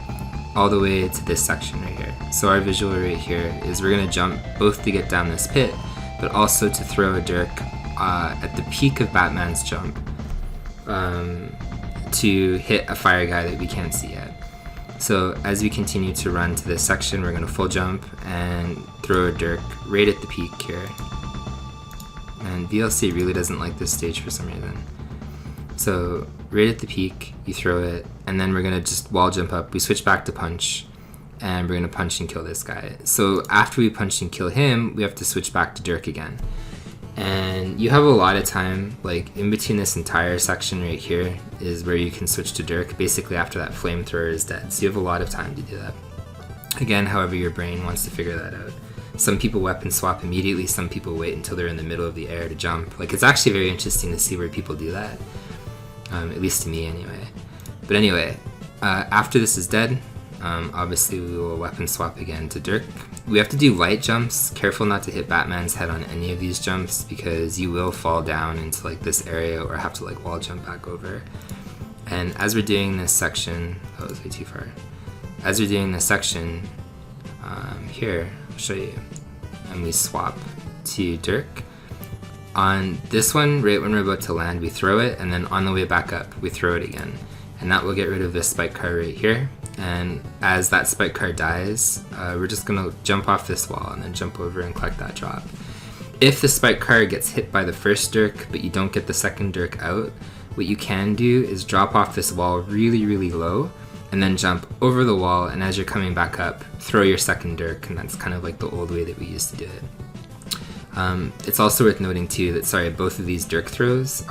all the way to this section right here. So our visual right here is we're gonna jump both to get down this pit, but also to throw a Dirk at the peak of Batman's jump to hit a fire guy that we can't see yet. So as we continue to run to this section, we're gonna full jump and throw a Dirk right at the peak here. And VLC really doesn't like this stage for some reason. So right at the peak, you throw it, and then we're gonna just wall jump up. We switch back to punch, and we're gonna punch and kill this guy. So after we punch and kill him, we have to switch back to Dirk again. And you have a lot of time, like in between this entire section right here is where you can switch to Dirk, basically after that flamethrower is dead. So you have a lot of time to do that. Again, however your brain wants to figure that out. Some people weapon swap immediately, some people wait until they're in the middle of the air to jump. Like, it's actually very interesting to see where people do that. At least to me anyway. But anyway, after this is dead, obviously we will weapon swap again to Dirk. We have to do light jumps. Careful not to hit Batman's head on any of these jumps, because you will fall down into like this area or have to like wall jump back over. And as we're doing this section, oh, that was way too far. As we're doing this section, here, I'll show you. And we swap to Dirk. On this one, right when we're about to land, we throw it, and then on the way back up, we throw it again. And that will get rid of this spike car right here. And as that spike car dies, we're just gonna jump off this wall and then jump over and collect that drop. If the spike car gets hit by the first Dirk, but you don't get the second Dirk out, what you can do is drop off this wall really, really low, and then jump over the wall, and as you're coming back up, throw your second Dirk, and that's kind of like the old way that we used to do it. It's also worth noting too that, both of these Dirk throws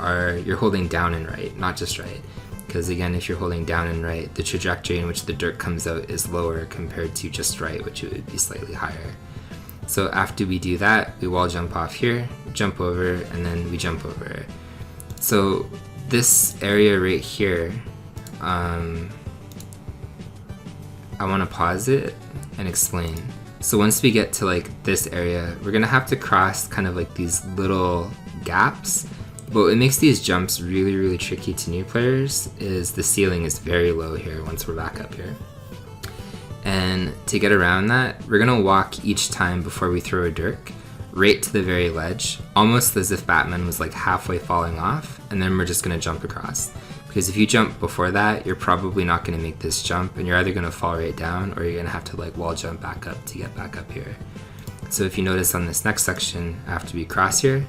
you're holding down and right, not just right. Because again, if you're holding down and right, the trajectory in which the Dirk comes out is lower compared to just right, which it would be slightly higher. So after we do that, we wall jump off here, jump over, and then we jump over. So this area right here, I want to pause it and explain. So once we get to like this area, we're gonna have to cross kind of like these little gaps. But what makes these jumps really, really tricky to new players is the ceiling is very low here once we're back up here. And to get around that, we're gonna walk each time before we throw a Dirk right to the very ledge, almost as if Batman was like halfway falling off, and then we're just gonna jump across. Because if you jump before that, you're probably not gonna make this jump, and you're either gonna fall right down, or you're gonna have to like wall jump back up to get back up here. So if you notice on this next section, after we cross here,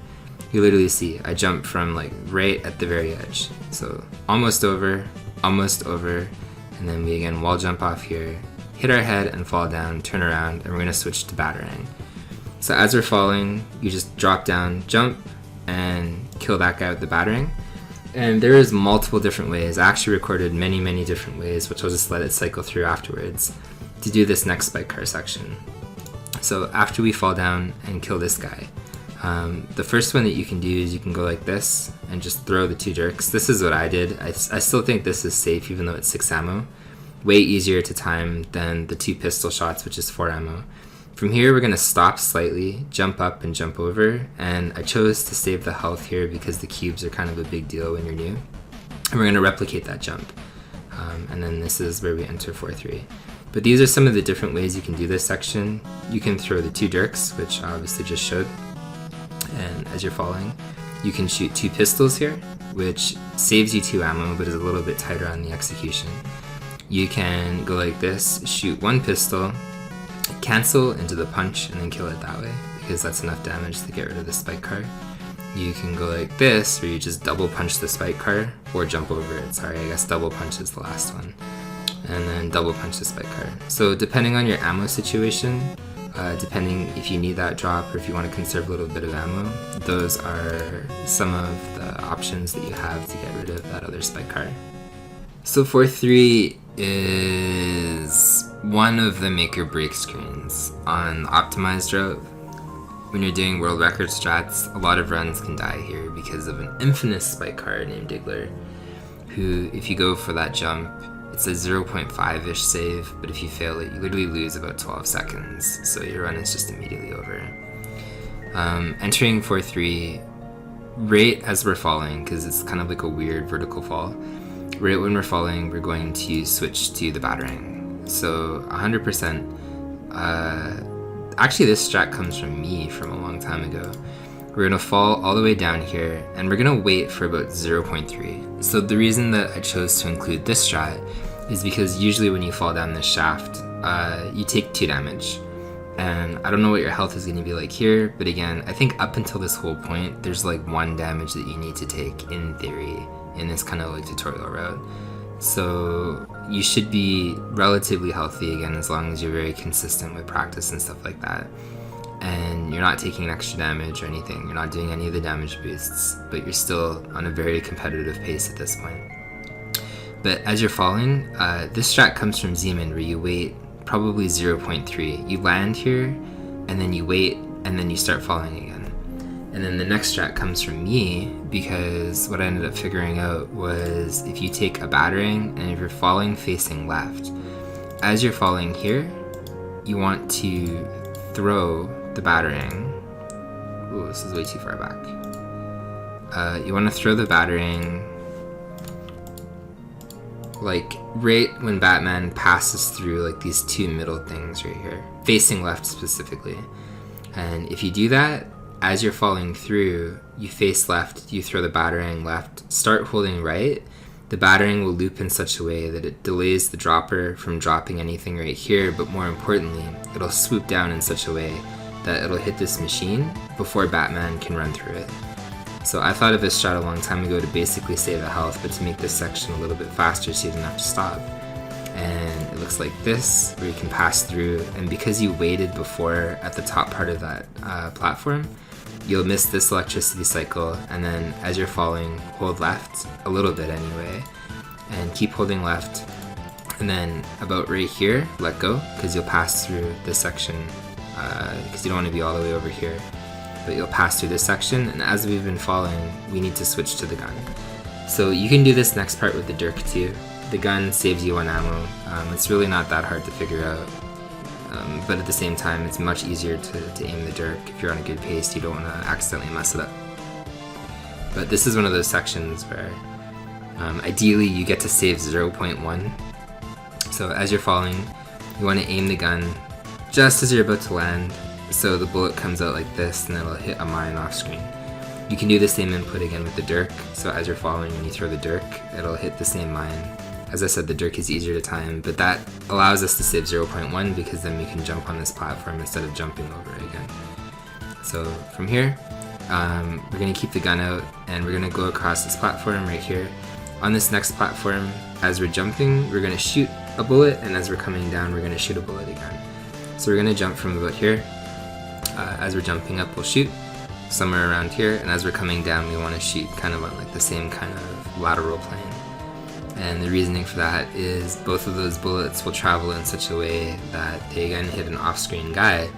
you literally see I jump from like right at the very edge. So almost over, and then we again wall jump off here, hit our head and fall down, turn around, and we're gonna switch to battering. So as we're falling, you just drop down, jump, and kill that guy with the battering. And there is multiple different ways. I actually recorded many, many different ways, which I'll just let it cycle through afterwards, to do this next spike car section. So after we fall down and kill this guy, the first one that you can do is you can go like this and just throw the two Dirks. This is what I did. I still think this is safe even though it's 6 ammo. Way easier to time than the 2 pistol shots, which is 4 ammo. From here we're going to stop slightly, jump up and jump over, and I chose to save the health here because the cubes are kind of a big deal when you're new. And we're going to replicate that jump. And then this is where we enter 4-3. But these are some of the different ways you can do this section. You can throw the 2 Dirks, which I obviously just showed. And as you're falling, you can shoot 2 pistols here, which saves you 2 ammo, but is a little bit tighter on the execution. You can go like this, shoot 1 pistol, cancel into the punch, and then kill it that way, because that's enough damage to get rid of the spike car. you can go like this, where you just double punch the spike car, or jump over it, sorry, I guess double punch is the last one. And then double punch the spike car. So depending on your ammo situation, depending if you need that drop or if you want to conserve a little bit of ammo, those are some of the options that you have to get rid of that other spike car. So 4-3 is one of the make or break screens on optimized route. When you're doing world record strats, a lot of runs can die here because of an infamous spike car named Diggler, who, if you go for that jump, it's a 0.5-ish save, but if you fail it, you literally lose about 12 seconds, so your run is just immediately over. Entering 4-3, right as we're falling, because it's kind of like a weird vertical fall, right when we're falling, we're going to switch to the battering. So 100%, actually this strat comes from me from a long time ago. We're going to fall all the way down here, and we're going to wait for about 0.3. So the reason that I chose to include this strat is because usually when you fall down this shaft, you take 2 damage. And I don't know what your health is going to be like here, but again, I think up until this whole point, there's like 1 damage that you need to take, in theory, in this kind of like tutorial route. So you should be relatively healthy again, as long as you're very consistent with practice and stuff like that. And you're not taking extra damage or anything, you're not doing any of the damage boosts, but you're still on a very competitive pace at this point. But as you're falling, this strat comes from Zeman, where you wait probably 0.3. You land here, and then you wait, and then you start falling again. And then the next strat comes from me, because what I ended up figuring out was if you take a battering, and if you're falling facing left, as you're falling here, you want to throw the battering. Ooh, this is way too far back. You want to throw the battering like right when Batman passes through like these 2 middle things right here, facing left specifically. And if you do that, as you're falling through, you face left, you throw the battering left, start holding right, the battering will loop in such a way that it delays the dropper from dropping anything right here, but more importantly, it'll swoop down in such a way that it'll hit this machine before Batman can run through it. So I thought of this strat a long time ago to basically save a health, but to make this section a little bit faster so you don't have to stop. And it looks like this, where you can pass through, and because you waited before at the top part of that platform, you'll miss this electricity cycle, and then as you're falling, hold left, a little bit anyway, and keep holding left, and then about right here, let go, because you'll pass through this section, because you don't want to be all the way over here. But you'll pass through this section, and as we've been falling, we need to switch to the gun. So you can do this next part with the Dirk too. The gun saves you 1 ammo. It's really not that hard to figure out, but at the same time, it's much easier to aim the Dirk. If you're on a good pace, you don't want to accidentally mess it up. But this is one of those sections where ideally you get to save 0.1. So as you're falling, you want to aim the gun just as you're about to land, so the bullet comes out like this, and it'll hit a mine off screen. You can do the same input again with the Dirk, so as you're falling, when you throw the Dirk, it'll hit the same mine. As I said, the Dirk is easier to time, but that allows us to save 0.1, because then we can jump on this platform instead of jumping over it again. So from here, we're going to keep the gun out, and we're going to go across this platform right here. On this next platform, as we're jumping, we're going to shoot a bullet, and as we're coming down, we're going to shoot a bullet again. So we're going to jump from about here. As we're jumping up, we'll shoot somewhere around here, and as we're coming down, we want to shoot kind of on like the same kind of lateral plane. And the reasoning for that is both of those bullets will travel in such a way that they again hit an off-screen guy,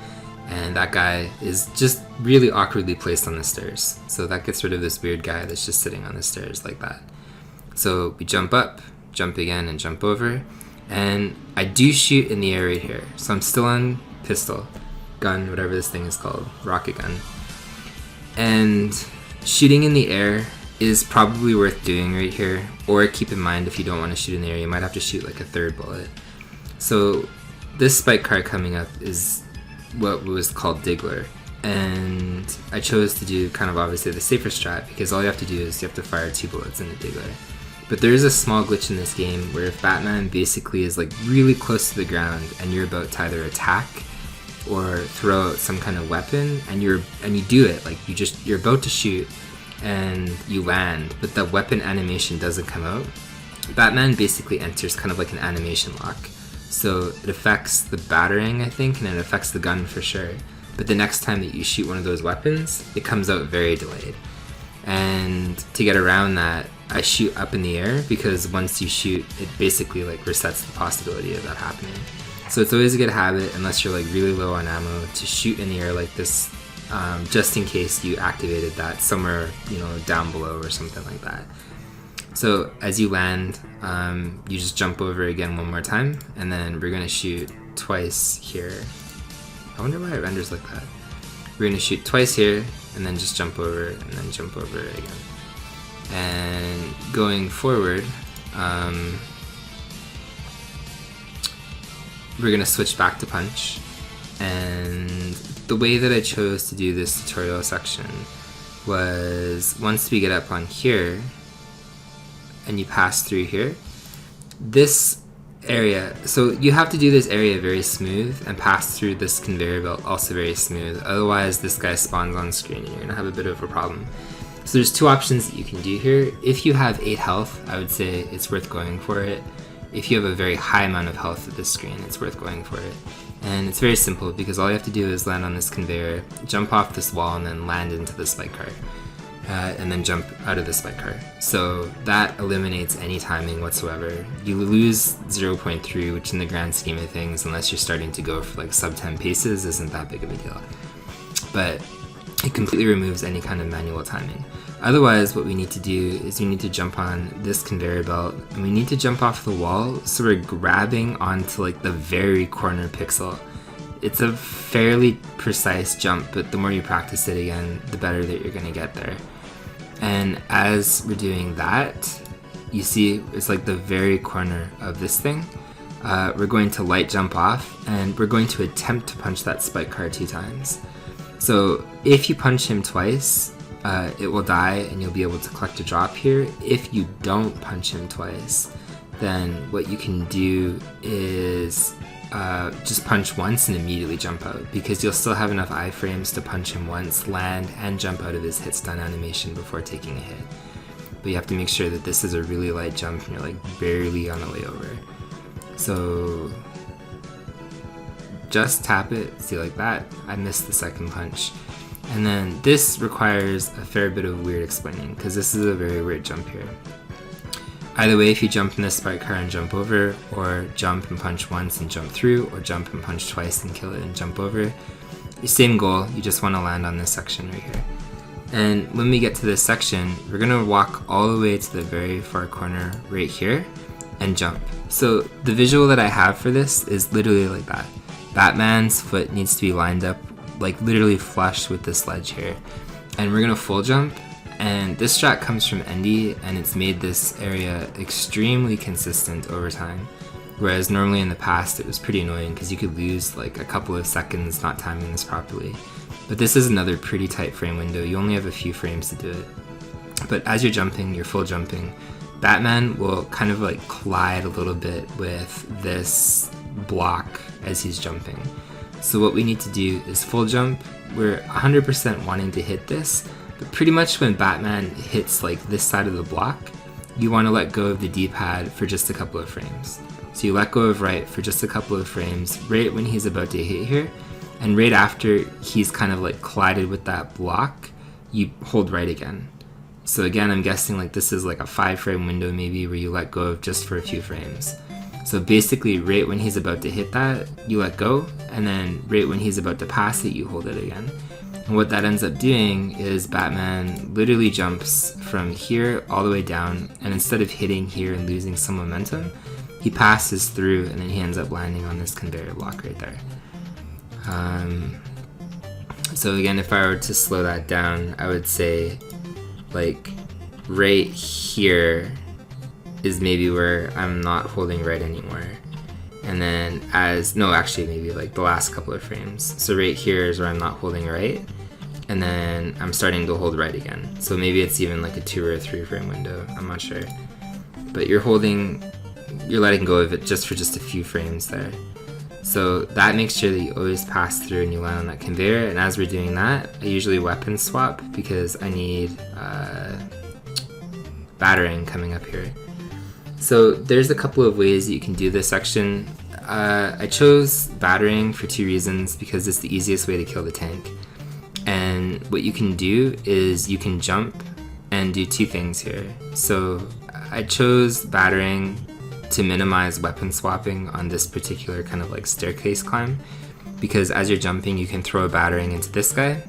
and that guy is just really awkwardly placed on the stairs. So that gets rid of this weird guy that's just sitting on the stairs like that. So we jump up, jump again, and jump over, and I do shoot in the air right here. So I'm still on pistol, gun, whatever this thing is called, rocket gun. And shooting in the air is probably worth doing right here, or keep in mind if you don't want to shoot in the air, you might have to shoot like a 3rd bullet. So this spike car coming up is what was called Diggler, and I chose to do kind of obviously the safer strat, because all you have to do is you have to fire 2 bullets in the Diggler. But there is a small glitch in this game where if Batman basically is like really close to the ground and you're about to either attack or throw out some kind of weapon, and you do it, like you're about to shoot and you land, but the weapon animation doesn't come out, Batman basically enters kind of like an animation lock. So it affects the battering, I think, and it affects the gun for sure. But the next time that you shoot one of those weapons, it comes out very delayed. And to get around that, I shoot up in the air, because once you shoot, it basically like resets the possibility of that happening. So it's always a good habit, unless you're like really low on ammo, to shoot in the air like this, just in case you activated that somewhere, you know, down below or something like that. So as you land, you just jump over again one more time, and then we're gonna shoot twice here. I wonder why it renders like that. We're gonna shoot twice here, and then just jump over, and then jump over again. And going forward, we're gonna switch back to punch. And the way that I chose to do this tutorial section was, once we get up on here, and you pass through here, this area, so you have to do this area very smooth and pass through this conveyor belt also very smooth, otherwise this guy spawns on screen and you're gonna have a bit of a problem. So there's two options that you can do here. If you have 8 health, I would say it's worth going for it. If you have a very high amount of health at this screen, it's worth going for it. And it's very simple, because all you have to do is land on this conveyor, jump off this wall, and then land into the spike cart. And then jump out of the spike cart. So that eliminates any timing whatsoever. You lose 0.3, which in the grand scheme of things, unless you're starting to go for like sub 10 paces, isn't that big of a deal. But it completely removes any kind of manual timing. Otherwise, what we need to do is we need to jump on this conveyor belt, and we need to jump off the wall, so we're grabbing onto like the very corner pixel. It's a fairly precise jump, but the more you practice it again, the better that you're gonna get there. And as we're doing that, you see it's like the very corner of this thing. We're going to light jump off, and we're going to attempt to punch that spike cart 2 times. So if you punch him twice, it will die and you'll be able to collect a drop here. If you don't punch him twice, then what you can do is just punch once and immediately jump out, because you'll still have enough iframes to punch him once, land, and jump out of his hit stun animation before taking a hit. But you have to make sure that this is a really light jump and you're like barely on the way over. So just tap it, see, like that. I missed the second punch. And then this requires a fair bit of weird explaining, because this is a very weird jump here. Either way, if you jump in this spike car and jump over, or jump and punch once and jump through, or jump and punch twice and kill it and jump over, same goal, you just want to land on this section right here. And when we get to this section, we're going to walk all the way to the very far corner right here and jump. So the visual that I have for this is literally like that. Batman's foot needs to be lined up like literally flush with this ledge here. And we're going to full jump. And this strat comes from Endy, and it's made this area extremely consistent over time. Whereas normally in the past it was pretty annoying, because you could lose like a couple of seconds not timing this properly. But this is another pretty tight frame window. You only have a few frames to do it. But as you're jumping, you're full jumping, Batman will kind of like collide a little bit with this block as he's jumping. So what we need to do is full jump. We're 100% wanting to hit this. But pretty much when Batman hits like this side of the block, you want to let go of the D-pad for just a couple of frames. So you let go of right for just a couple of frames, right when he's about to hit here, and right after he's kind of like collided with that block, you hold right again. So again, I'm guessing like this is like a 5-frame window maybe, where you let go of just for a few frames. So basically right when he's about to hit that, you let go, and then right when he's about to pass it, you hold it again. And what that ends up doing is Batman literally jumps from here all the way down, and instead of hitting here and losing some momentum, he passes through and then he ends up landing on this conveyor block right there. So again, if I were to slow that down, I would say like right here is maybe where I'm not holding right anymore. And then actually maybe like the last couple of frames. So right here is where I'm not holding right, and then I'm starting to hold right again. So maybe it's even like a 2 or a 3 frame window, I'm not sure. But you're letting go of it just for just a few frames there. So that makes sure that you always pass through and you land on that conveyor, and as we're doing that, I usually weapon swap because I need battering coming up here. So there's a couple of ways that you can do this section. I chose battering for 2 reasons, because it's the easiest way to kill the tank. And what you can do is you can jump and do 2 things here. So I chose battering to minimize weapon swapping on this particular kind of like staircase climb, because as you're jumping you can throw a battering into this guy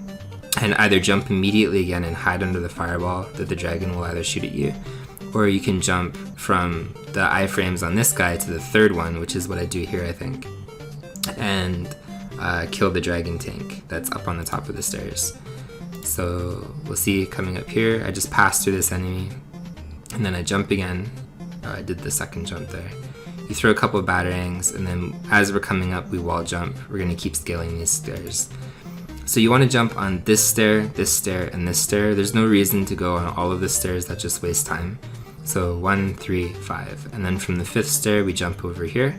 and either jump immediately again and hide under the fireball that the dragon will either shoot at you, or you can jump from the iframes on this guy to the 3rd one, which is what I do here I think, and kill the dragon tank that's up on the top of the stairs. So we'll see coming up here, I just pass through this enemy and then I jump again. I did the 2nd jump there. You throw a couple of batterings, and then as we're coming up we wall jump. We're going to keep scaling these stairs. So you want to jump on this stair, and this stair. There's no reason to go on all of the stairs, that just wastes time. So 1, 3, 5, and then from the 5th stair we jump over here.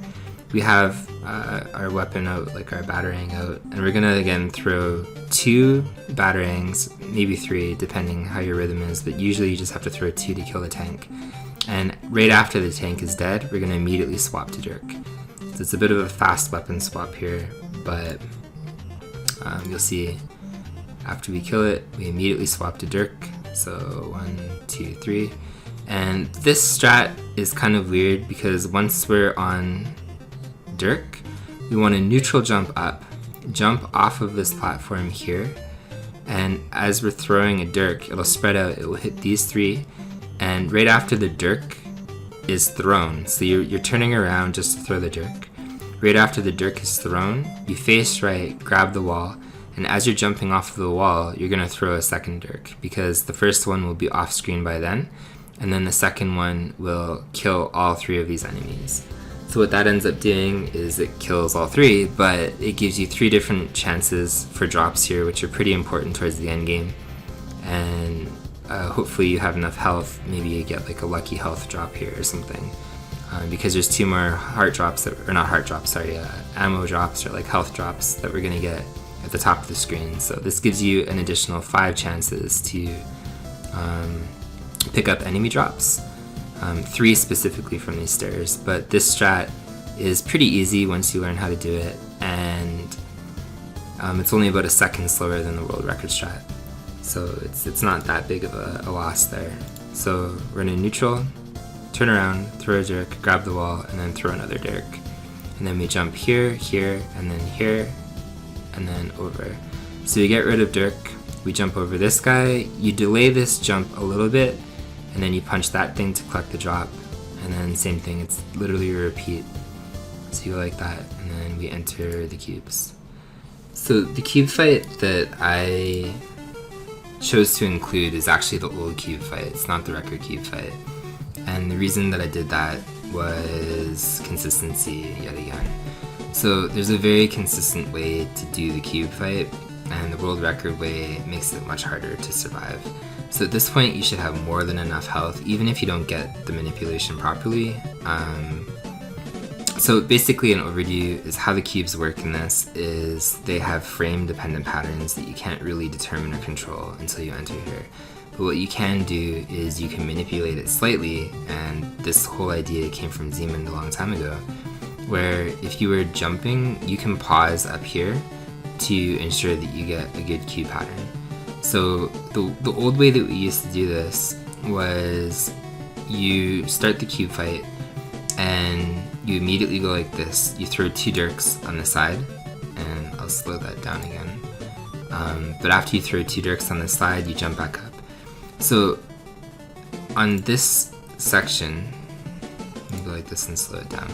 We have our weapon out, like our battering out, and we're going to again throw 2 batterings, maybe 3 depending how your rhythm is, but usually you just have to throw 2 to kill the tank. And right after the tank is dead, we're going to immediately swap to Dirk. So it's a bit of a fast weapon swap here, but you'll see after we kill it, we immediately swap to Dirk. So 1, 2, 3. And this strat is kind of weird because once we're on Dirk, we want to neutral jump up, jump off of this platform here, and as we're throwing a Dirk, it'll spread out, it will hit these 3. And right after the Dirk is thrown, so you're turning around just to throw the Dirk. Right after the Dirk is thrown, you face right, grab the wall, and as you're jumping off of the wall, you're going to throw a 2nd Dirk, because the first one will be off screen by then, and then the 2nd one will kill all 3 of these enemies. So what that ends up doing is it kills all 3, but it gives you 3 different chances for drops here, which are pretty important towards the end game. And hopefully you have enough health, maybe you get like a lucky health drop here or something, because there's 2 more heart drops, ammo drops or like health drops that we're going to get at the top of the screen. So this gives you an additional 5 chances to pick up enemy drops, 3 specifically from these stairs, but this strat is pretty easy once you learn how to do it, and it's only about a 2nd slower than the world record strat. So it's not that big of a loss there. So we're in a neutral, turn around, throw a Dirk, grab the wall, and then throw another Dirk. And then we jump here, here, and then here, and then over. So we get rid of Dirk, we jump over this guy, you delay this jump a little bit, and then you punch that thing to collect the drop, and then same thing, it's literally a repeat. So you go like that, and then we enter the cubes. So the cube fight that I chose to include is actually the old cube fight, it's not the record cube fight. And the reason that I did that was consistency yet again. So there's a very consistent way to do the cube fight, and the world record way makes it much harder to survive. So at this point you should have more than enough health, even if you don't get the manipulation properly. So basically an overview is how the cubes work in this is they have frame dependent patterns that you can't really determine or control until you enter here. But what you can do is you can manipulate it slightly, and this whole idea came from Zeman a long time ago, where if you were jumping, you can pause up here to ensure that you get a good cube pattern. So the old way that we used to do this was you start the cube fight and you immediately go like this. You throw 2 Dirks on the side, and I'll slow that down again. But after you throw 2 Dirks on the side, you jump back up. So on this section, let me go like this and slow it down.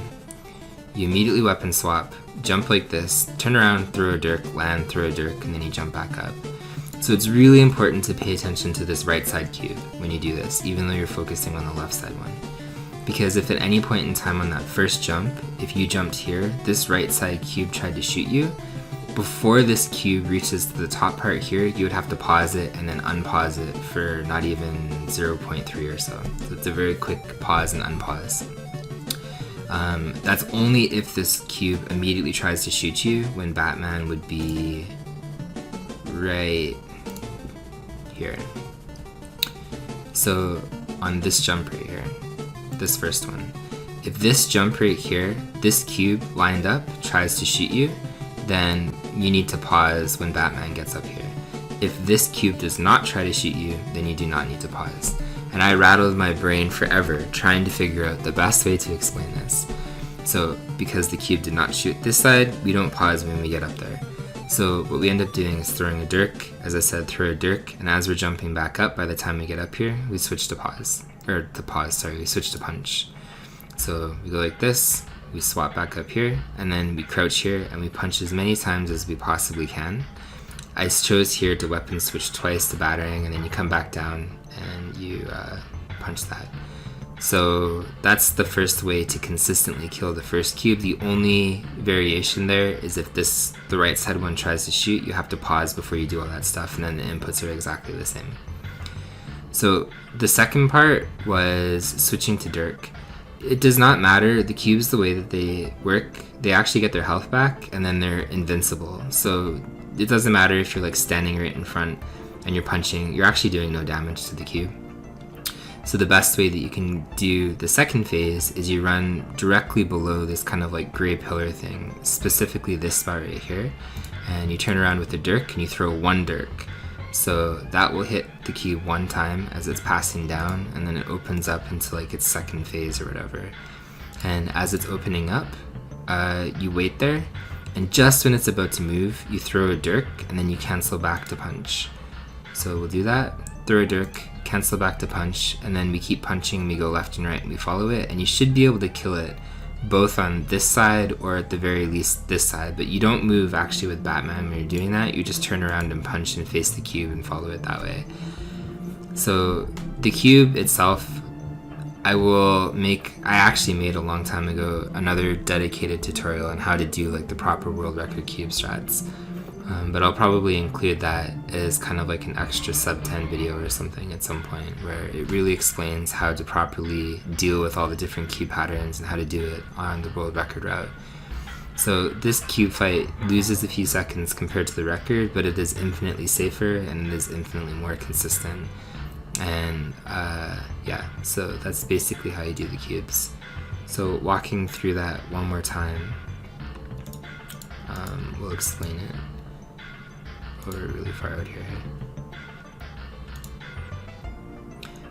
You immediately weapon swap, jump like this, turn around, throw a Dirk, land, throw a Dirk, and then you jump back up. So it's really important to pay attention to this right side cube when you do this, even though you're focusing on the left side one. Because if at any point in time on that first jump, if you jumped here, this right side cube tried to shoot you, before this cube reaches to the top part here, you would have to pause it and then unpause it for not even 0.3 or so. So it's a very quick pause and unpause. That's only if this cube immediately tries to shoot you, when Batman would be right here. So on this jump right here, this first one, if this jump right here, this cube lined up tries to shoot you, then you need to pause when Batman gets up here. If this cube does not try to shoot you, then you do not need to pause. And I rattled my brain forever trying to figure out the best way to explain this. So because the cube did not shoot this side, we don't pause when we get up there. So what we end up doing is throwing a dirk. As I said, throw a dirk, and as we're jumping back up, by the time we get up here, we switch to pause. We switch to punch. So we go like this, we swap back up here, and then we crouch here, and we punch as many times as we possibly can. I chose here to weapon switch twice to battering, and then you come back down and you punch that. So that's the first way to consistently kill the first cube. The only variation there is if the right side one tries to shoot, you have to pause before you do all that stuff, and then the inputs are exactly the same. So the second part was switching to dirk. It does not matter, the cubes, the way that they work, they actually get their health back and then they're invincible. So it doesn't matter if you're like standing right in front and you're punching, you're actually doing no damage to the cube. So the best way that you can do the second phase is you run directly below this kind of like gray pillar thing, specifically this spot right here, and you turn around with the dirk and you throw one dirk. So that will hit the cube one time as it's passing down, and then it opens up into like its second phase or whatever. And as it's opening up, you wait there, and just when it's about to move, you throw a dirk and then you cancel back to punch. So we'll do that, throw a dirk, cancel back to punch, and then we keep punching, we go left and right and we follow it, and you should be able to kill it both on this side or at the very least this side, but you don't move actually with Batman when you're doing that, you just turn around and punch and face the cube and follow it that way. So the cube itself, I actually made a long time ago another dedicated tutorial on how to do like the proper world record cube strats. But I'll probably include that as kind of like an extra sub 10 video or something at some point, where it really explains how to properly deal with all the different cube patterns and how to do it on the world record route. So this cube fight loses a few seconds compared to the record, but it is infinitely safer and it is infinitely more consistent. And yeah, so that's basically how you do the cubes. So walking through that one more time, we'll explain it. We're really far out here.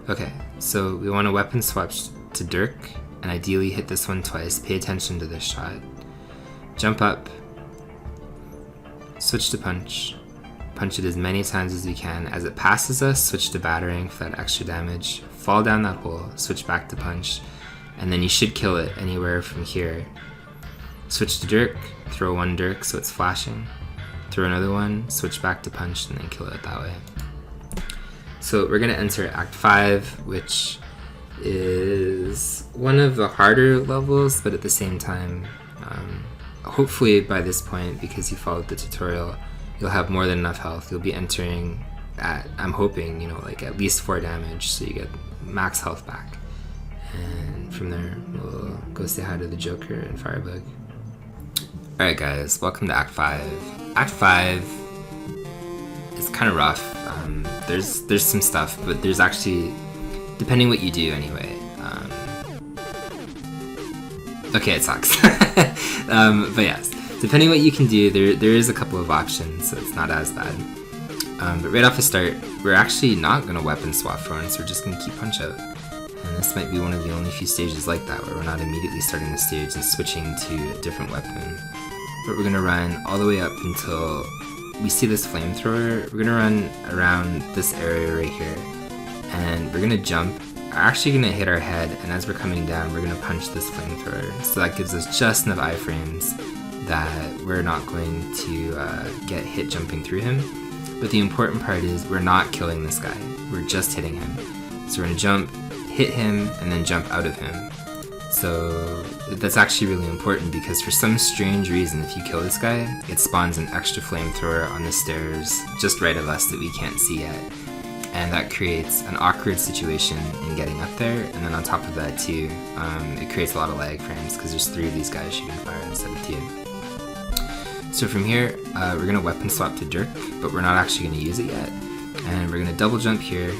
Okay, so we want to weapon swap to dirk, and ideally hit this one twice. Pay attention to this shot. Jump up, switch to punch, punch it as many times as you can. As it passes us, switch to battering for that extra damage. Fall down that hole, switch back to punch, and then you should kill it anywhere from here. Switch to dirk, throw one dirk so it's flashing. Throw another one, switch back to punch, and then kill it that way. So we're going to enter Act 5, which is one of the harder levels, but at the same time, hopefully by this point, because you followed the tutorial, you'll have more than enough health. You'll be entering at, I'm hoping, like at least 4 damage, so you get max health back. And from there, we'll go say hi to the Joker and Firebug. Alright guys, welcome to Act 5. Act 5 is kind of rough. There's some stuff, but there's actually, depending what you do anyway. Okay, it sucks. But yes, depending what you can do, there is a couple of options, so it's not as bad. But right off the start, we're actually not going to weapon swap for once, we're just going to keep punch out. And this might be one of the only few stages like that, where we're not immediately starting the stage and switching to a different weapon. But we're going to run all the way up until we see this flamethrower. We're going to run around this area right here, and we're going to jump. We're actually going to hit our head, and as we're coming down, we're going to punch this flamethrower. So that gives us just enough iframes that we're not going to get hit jumping through him. But the important part is we're not killing this guy. We're just hitting him. So we're going to jump, hit him, and then jump out of him. So that's actually really important, because for some strange reason, if you kill this guy, it spawns an extra flamethrower on the stairs just right of us that we can't see yet. and that creates an awkward situation in getting up there. And then on top of that too, it creates a lot of lag frames because there's 3 of these guys shooting fire instead of 2. So from here, we're going to weapon swap to Dirk, but we're not actually going to use it yet. And we're going to double jump here,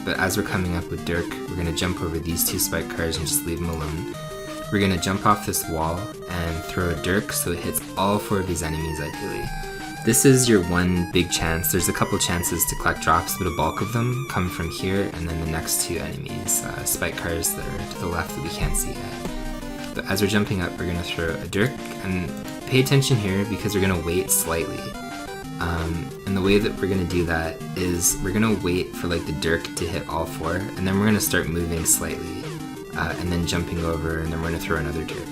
but as we're coming up with Dirk, we're going to jump over these 2 spike cars and just leave them alone. We're going to jump off this wall and throw a Dirk so it hits all 4 of these enemies ideally. This is your one big chance. There's a couple chances to collect drops, but a bulk of them come from here and then the next 2 enemies, spike cars that are to the left that we can't see yet. But as we're jumping up, we're going to throw a Dirk, and pay attention here because we're going to wait slightly. And the way that we're going to do that is we're going to wait for like the Dirk to hit all 4, and then we're going to start moving slightly, and then jumping over, and then we're going to throw another Dirk.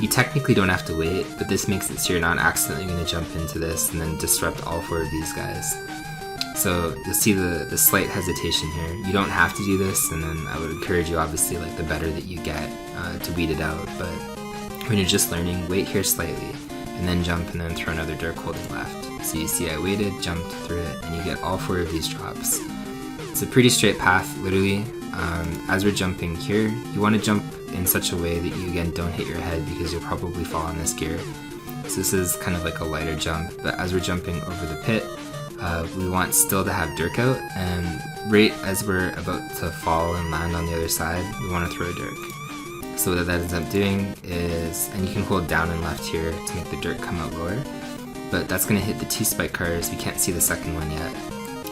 You technically don't have to wait, but this makes it so you're not accidentally going to jump into this and then disrupt all 4 of these guys. So you'll see the slight hesitation here. You don't have to do this, and then I would encourage you, obviously, like the better that you get to weed it out, but when you're just learning, wait here slightly, and then jump and then throw another Dirk holding left. So you see I waited, jumped through it, and you get all 4 of these drops. It's a pretty straight path, literally. As we're jumping here, you want to jump in such a way that you again don't hit your head because you'll probably fall on this gear. So this is kind of like a lighter jump, but as we're jumping over the pit, we want still to have Dirk out, and right as we're about to fall and land on the other side, we want to throw a Dirk. So what that ends up doing is, and you can hold down and left here to make the Dirk come out lower, but that's going to hit the 2 spike cars. We can't see the second one yet.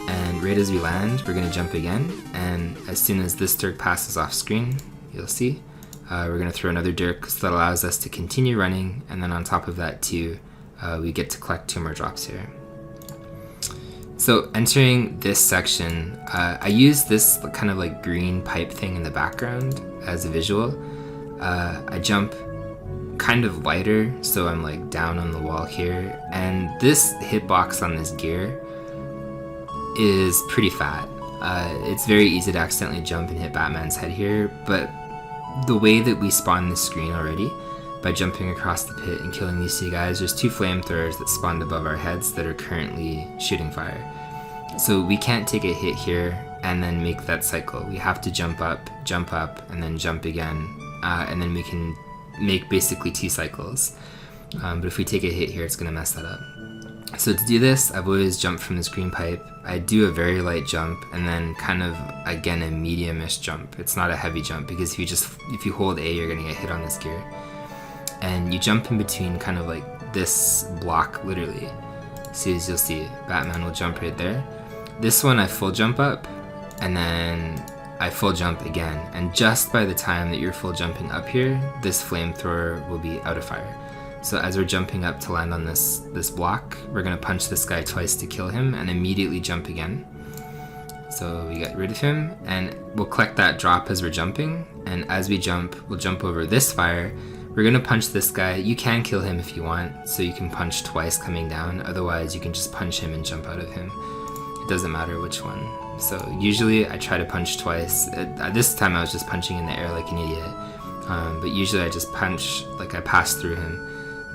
And right as we land, we're going to jump again, and as soon as this Dirk passes off screen, you'll see, we're going to throw another Dirk, so that allows us to continue running, and then on top of that too, we get to collect 2 more drops here. So entering this section, I use this kind of like green pipe thing in the background as a visual. I jump kind of lighter, so I'm like down on the wall here, and this hitbox on this gear is pretty fat. It's very easy to accidentally jump and hit Batman's head here, but the way that we spawn this screen already, by jumping across the pit and killing these 2 guys, there's 2 flamethrowers that spawned above our heads that are currently shooting fire. So we can't take a hit here and then make that cycle. We have to jump up, and then jump again, and then we can make basically 2 cycles. But if we take a hit here, it's going to mess that up. So to do this, I've always jumped from this green pipe. I do a very light jump, and then kind of, again, a medium-ish jump. It's not a heavy jump, because if you hold A, you're going to get hit on this gear. And you jump in between kind of like this block, literally. So as you'll see, Batman will jump right there. This one I full jump up, and then I full jump again. And just by the time that you're full jumping up here, this flamethrower will be out of fire. So as we're jumping up to land on this block, we're going to punch this guy twice to kill him and immediately jump again. So we get rid of him, and we'll collect that drop as we're jumping, and as we jump, we'll jump over this fire. We're going to punch this guy. You can kill him if you want, so you can punch twice coming down, otherwise you can just punch him and jump out of him. It doesn't matter which one. So usually I try to punch twice. This time I was just punching in the air like an idiot, but usually I just punch, like I pass through him.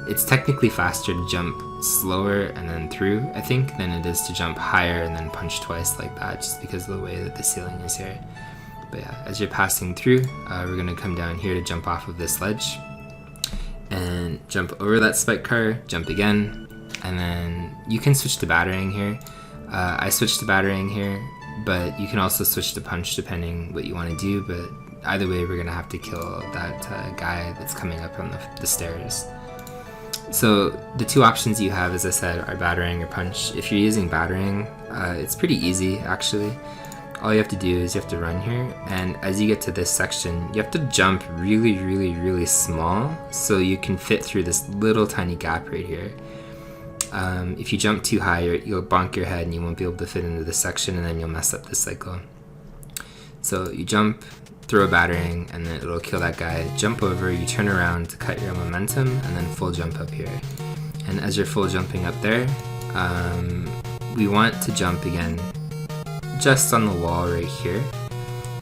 It's technically faster to jump slower and then through, I think, than it is to jump higher and then punch twice like that, just because of the way that the ceiling is here. But yeah, as you're passing through, we're going to come down here to jump off of this ledge, and jump over that spike car, jump again, and then you can switch to battering here. I switched to battering here, but you can also switch to punch depending what you want to do, but either way we're going to have to kill that guy that's coming up on the stairs. So the 2 options you have, as I said, are battering or punch. If you're using battering, it's pretty easy actually. All you have to do is you have to run here, and as you get to this section, you have to jump really, really, really small so you can fit through this little tiny gap right here. If you jump too high, you'll bonk your head and you won't be able to fit into this section, and then you'll mess up this cycle. So you jump, throw a battering, and then it'll kill that guy. Jump over, you turn around to cut your momentum, and then full jump up here. And as you're full jumping up there, we want to jump again just on the wall right here,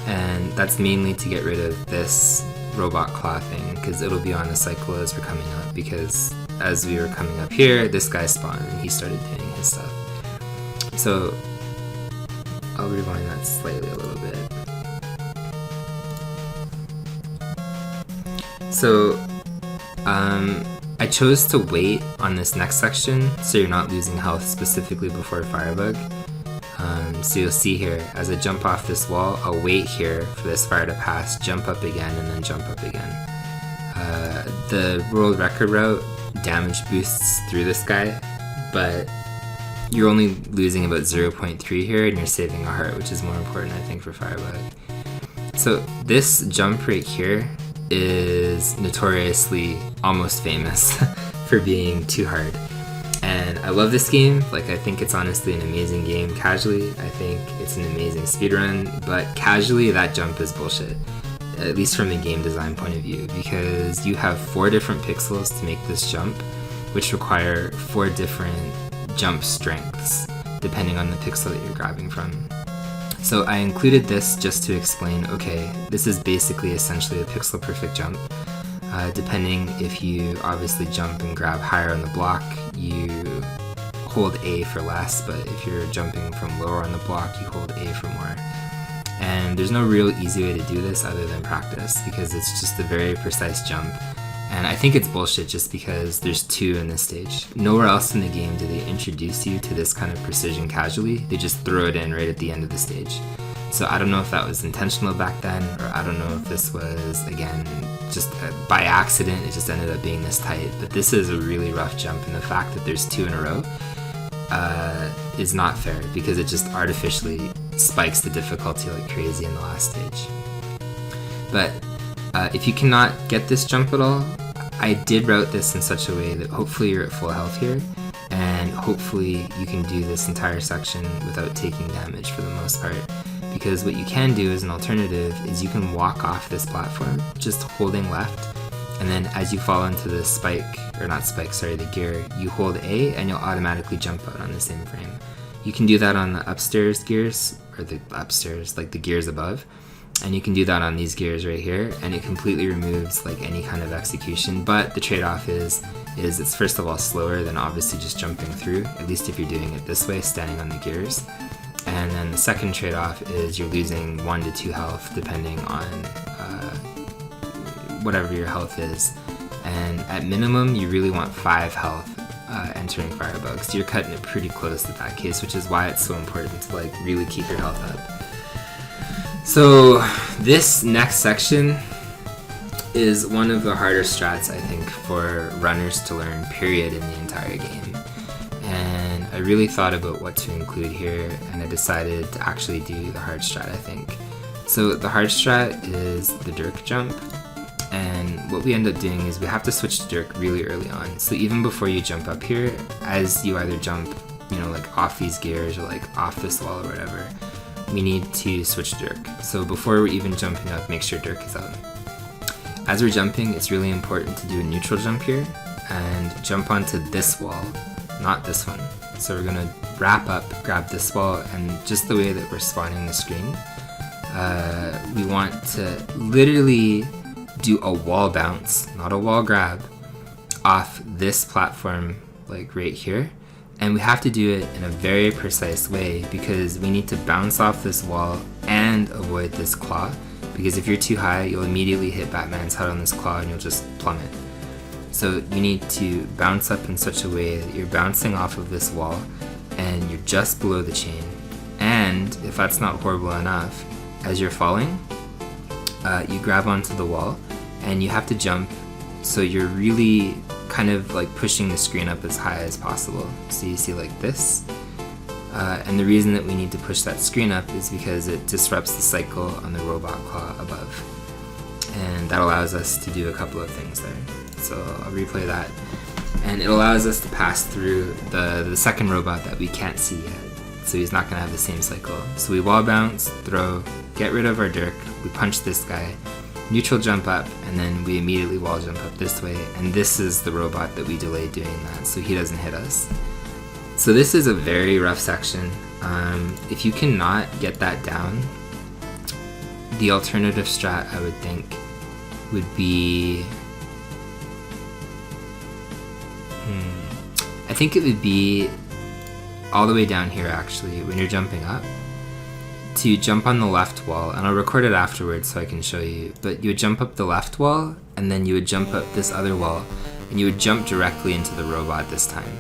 and that's mainly to get rid of this robot claw thing, because it'll be on a cycle as we're coming up, because as we were coming up here, this guy spawned and he started doing his stuff. So I'll I'll rewind that slightly a little bit. So I chose to wait on this next section so you're not losing health specifically before Firebug. So you'll see here, as I jump off this wall, I'll wait here for this fire to pass, jump up again, and then jump up again. The world record route damage boosts through this guy, but you're only losing about 0.3 here, and you're saving a heart, which is more important, I think, for Firebug. So this jump right here is notoriously almost famous for being too hard. And I love this game. Like, I think it's honestly an amazing game. Casually, I think it's an amazing speedrun, but casually, that jump is bullshit. At least from a game design point of view, because you have 4 different pixels to make this jump, which require 4 different jump strengths, depending on the pixel that you're grabbing from. So I included this just to explain, okay, this is basically essentially a pixel perfect jump. Depending if you obviously jump and grab higher on the block, you hold A for less, but if you're jumping from lower on the block, you hold A for more. And there's no real easy way to do this other than practice, because it's just a very precise jump. And I think it's bullshit just because there's 2 in this stage. Nowhere else in the game do they introduce you to this kind of precision casually. They just throw it in right at the end of the stage. So I don't know if that was intentional back then, or I don't know if this was, again, just by accident, it just ended up being this tight. But this is a really rough jump, and the fact that there's 2 in a row is not fair, because it just artificially spikes the difficulty like crazy in the last stage. But if you cannot get this jump at all, I did route this in such a way that hopefully you're at full health here, and hopefully you can do this entire section without taking damage for the most part. Because what you can do as an alternative is you can walk off this platform just holding left, and then as you fall into the the gear, you hold A and you'll automatically jump out on the same frame. You can do that on the upstairs gears, or the upstairs, like the gears above, and you can do that on these gears right here, and it completely removes like any kind of execution. But the trade-off is it's first of all slower than obviously just jumping through, at least if you're doing it this way, standing on the gears. And then the second trade-off is you're losing 1 to 2 health depending on whatever your health is. And at minimum, you really want 5 health entering Firebug. So you're cutting it pretty close to that case, which is why it's so important to like really keep your health up. So this next section is one of the harder strats, I think, for runners to learn, period, in the entire game. And I really thought about what to include here, and I decided to actually do the hard strat, I think. So the hard strat is the dirk jump, and what we end up doing is we have to switch to dirk really early on. So even before you jump up here, as you either jump, like off these gears or like off this wall or whatever, we need to switch to dirk. So before we're even jumping up, make sure dirk is out. As we're jumping, it's really important to do a neutral jump here and jump onto this wall, not this one. So we're gonna wrap up, grab this wall, and just the way that we're spawning the screen, we want to literally do a wall bounce, not a wall grab, off this platform, like right here. And we have to do it in a very precise way because we need to bounce off this wall and avoid this claw, because if you're too high, you'll immediately hit Batman's head on this claw and you'll just plummet. So you need to bounce up in such a way that you're bouncing off of this wall and you're just below the chain. And if that's not horrible enough, as you're falling, you grab onto the wall and you have to jump, so you're really kind of like pushing the screen up as high as possible. So you see like this. And the reason that we need to push that screen up is because it disrupts the cycle on the robot claw above. And that allows us to do a couple of things there. So I'll replay that. And it allows us to pass through the second robot that we can't see yet. So he's not gonna have the same cycle. So we wall bounce, throw, get rid of our dirk, we punch this guy, neutral jump up, and then we immediately wall jump up this way. And this is the robot that we delayed doing that, so he doesn't hit us. So this is a very rough section. If you cannot get that down, the alternative strat, I would think, would be... I think it would be all the way down here, actually, when you're jumping up. to jump on the left wall, and I'll record it afterwards so I can show you, but you would jump up the left wall, and then you would jump up this other wall, and you would jump directly into the robot this time.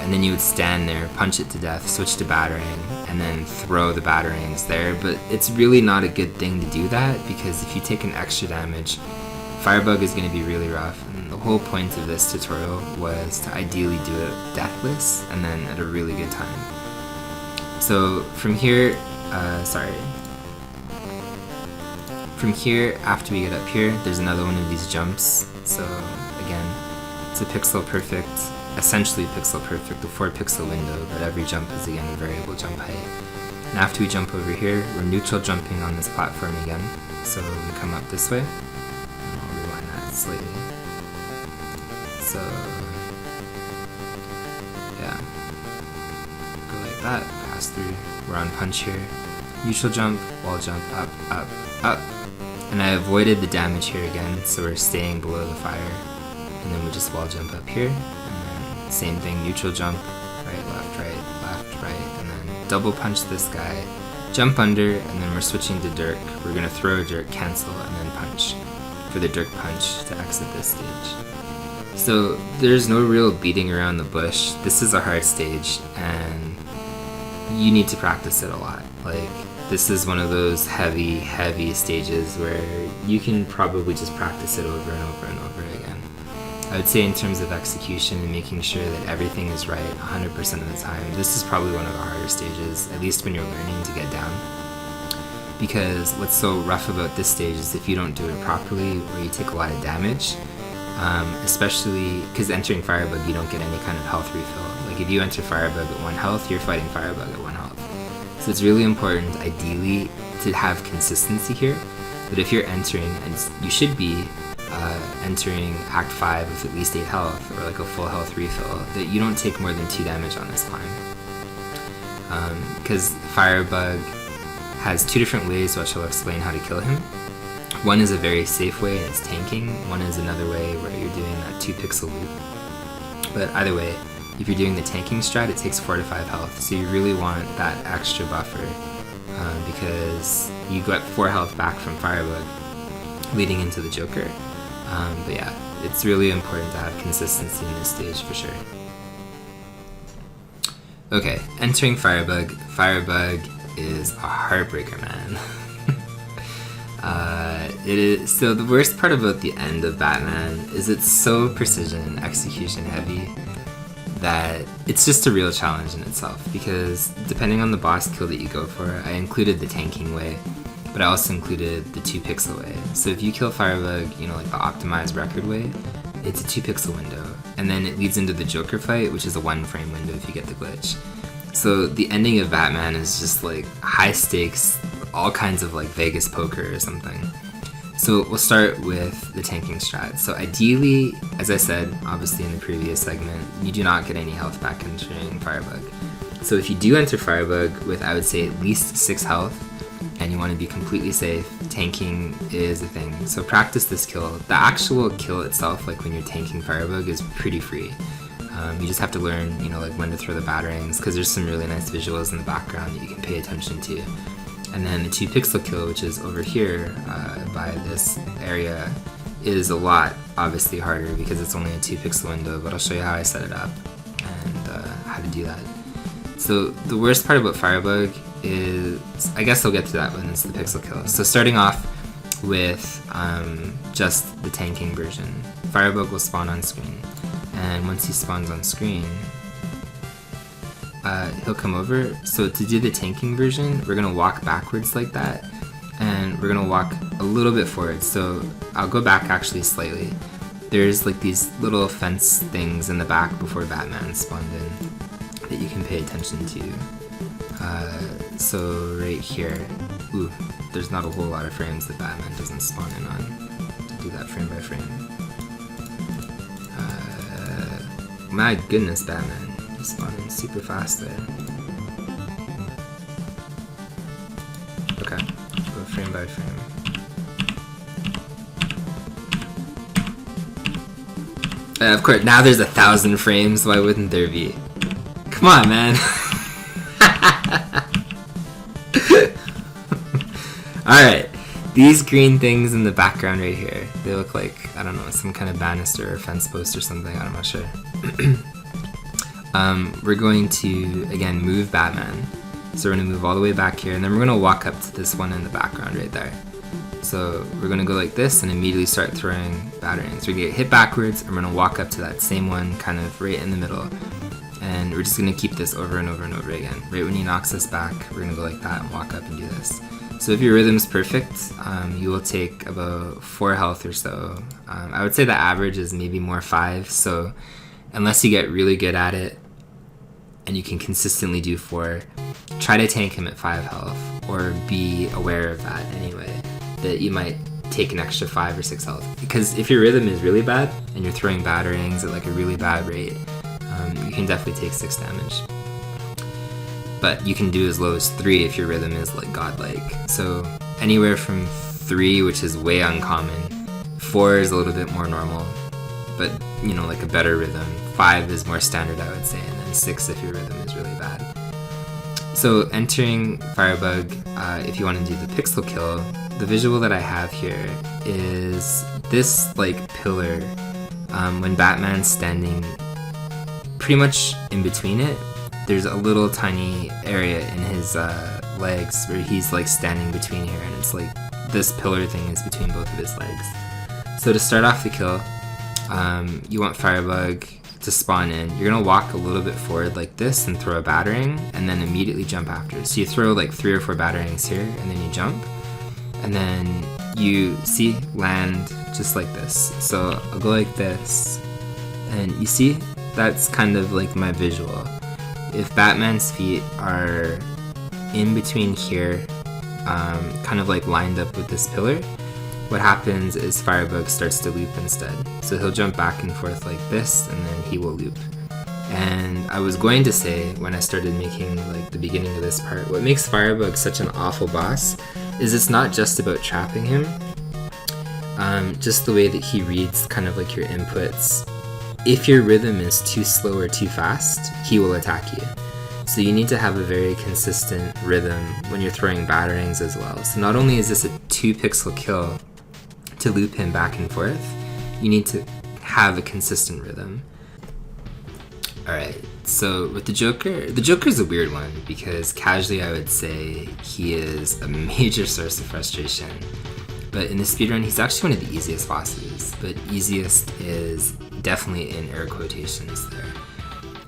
And then you would stand there, punch it to death, switch to battering, and then throw the batterings there. But it's really not a good thing to do that, because if you take an extra damage, Firebug is going to be really rough. And the whole point of this tutorial was to ideally do it deathless, and then at a really good time. So from here, from here, after we get up here, there's another one of these jumps. So again, it's a pixel perfect, essentially pixel perfect, a 4 pixel window, but every jump is again a variable jump height. And after we jump over here, we're neutral jumping on this platform again. So we come up this way, and I'll rewind that slightly. So yeah, go like that, pass through, we're on punch here, neutral jump, wall jump, up, up, up. And I avoided the damage here again, so we're staying below the fire. And then we just wall jump up here, and then same thing, neutral jump, right, left, right, and then double punch this guy, jump under, and then we're switching to Dirk. We're gonna throw a Dirk, cancel, and then punch for the Dirk punch to exit this stage. So there's no real beating around the bush. This is a hard stage, and you need to practice it a lot. Like, this is one of those heavy stages where you can probably just practice it over and over and over again. I would say in terms of execution and making sure that everything is right 100% of the time, this is probably one of the harder stages, at least when you're learning to get down. Because what's so rough about this stage is if you don't do it properly, or you take a lot of damage, especially because entering Firebug, you don't get any kind of health refill. Like if you enter Firebug at 1 health, you're fighting Firebug at 1 health. So it's really important, ideally, to have consistency here. But if you're entering, and you should be entering Act 5 with at least 8 health, or like a full health refill, that you don't take more than 2 damage on this climb. Because Firebug has 2 different ways, which I'll explain how to kill him. One is a very safe way, and it's tanking. One is another way where you're doing that 2 pixel loop. But either way, if you're doing the tanking strat, it takes 4 to 5 health, so you really want that extra buffer, because you got 4 health back from Firebug leading into the Joker. But yeah, it's really important to have consistency in this stage for sure. Okay, entering Firebug. Firebug is a heartbreaker, man. So the worst part about the end of Batman is it's so precision and execution heavy that it's just a real challenge in itself, because depending on the boss kill that you go for, I included the tanking way, but I also included the 2 pixel way. So if you kill Firebug, you know, like the optimized record way, it's a 2 pixel window, and then it leads into the Joker fight, which is a 1 frame window if you get the glitch. So the ending of Batman is just like high stakes, all kinds of like Vegas poker or something. So we'll start with the tanking strat. So ideally, as I said, obviously in the previous segment, you do not get any health back entering Firebug. So if you do enter Firebug with, I would say, at least 6 health, and you want to be completely safe, tanking is a thing. So practice this kill. The actual kill itself, like when you're tanking Firebug, is pretty free. You just have to learn, you know, like when to throw the batterings, because there's some really nice visuals in the background that you can pay attention to. And then the 2 pixel kill, which is over here by this area, is a lot obviously harder because it's only a 2 pixel window, but I'll show you how I set it up and how to do that. So the worst part about Firebug is, I guess I'll get to that when it's the pixel kill. So starting off with just the tanking version, Firebug will spawn on screen, and once he spawns on screen, he'll come over. So to do the tanking version, we're gonna walk backwards like that, and we're gonna walk a little bit forward. So I'll go back actually slightly. There's like these little fence things in the back before Batman spawned in that you can pay attention to. So right here, ooh, there's not a whole lot of frames that Batman doesn't spawn in on. To do that frame by frame. My goodness, Batman. Spawning super fast there. Okay, go frame by frame. Of course, now there's 1,000 frames, why wouldn't there be? Come on, man. Alright, these green things in the background right here, they look like, I don't know, some kind of banister or fence post or something, I'm not sure. We're going to, again, move Batman. So we're going to move all the way back here, and then we're going to walk up to this one in the background right there. So we're going to go like this and immediately start throwing batarangs. We're going to get hit backwards, and we're going to walk up to that same one kind of right in the middle. And we're just going to keep this over and over and over again. Right when he knocks us back, we're going to go like that and walk up and do this. So if your rhythm's perfect, you will take about 4 health or so. I would say the average is maybe more 5, so unless you get really good at it and you can consistently do 4, try to tank him at 5 health, or be aware of that anyway, that you might take an extra 5 or 6 health. Because if your rhythm is really bad and you're throwing batarangs at like a really bad rate, you can definitely take 6 damage. But you can do as low as 3 if your rhythm is like godlike. So anywhere from 3, which is way uncommon, 4 is a little bit more normal, but you know, like a better rhythm. 5 is more standard, I would say, and then 6 if your rhythm is really bad. So entering Firebug, if you want to do the pixel kill, the visual that I have here is this like pillar when Batman's standing pretty much in between it. There's a little tiny area in his legs where he's like standing between here, and it's like this pillar thing is between both of his legs. So to start off the kill, you want Firebug to spawn in. You're gonna walk a little bit forward like this and throw a batarang, and then immediately jump after. So you throw like 3 or 4 batarangs here, and then you jump, and then you see land just like this. So I'll go like this, and you see that's kind of like my visual. If Batman's feet are in between here, kind of like lined up with this pillar, what happens is Firebug starts to loop instead. So he'll jump back and forth like this, and then he will loop. And I was going to say, when I started making like the beginning of this part, what makes Firebug such an awful boss is it's not just about trapping him, just the way that he reads kind of like your inputs. If your rhythm is too slow or too fast, he will attack you. So you need to have a very consistent rhythm when you're throwing batarangs as well. So not only is this a 2 pixel kill to loop him back and forth, you need to have a consistent rhythm. Alright, so with the Joker's a weird one, because casually I would say he is a major source of frustration. But in the speedrun, he's actually one of the easiest bosses, but easiest is definitely in air quotations there,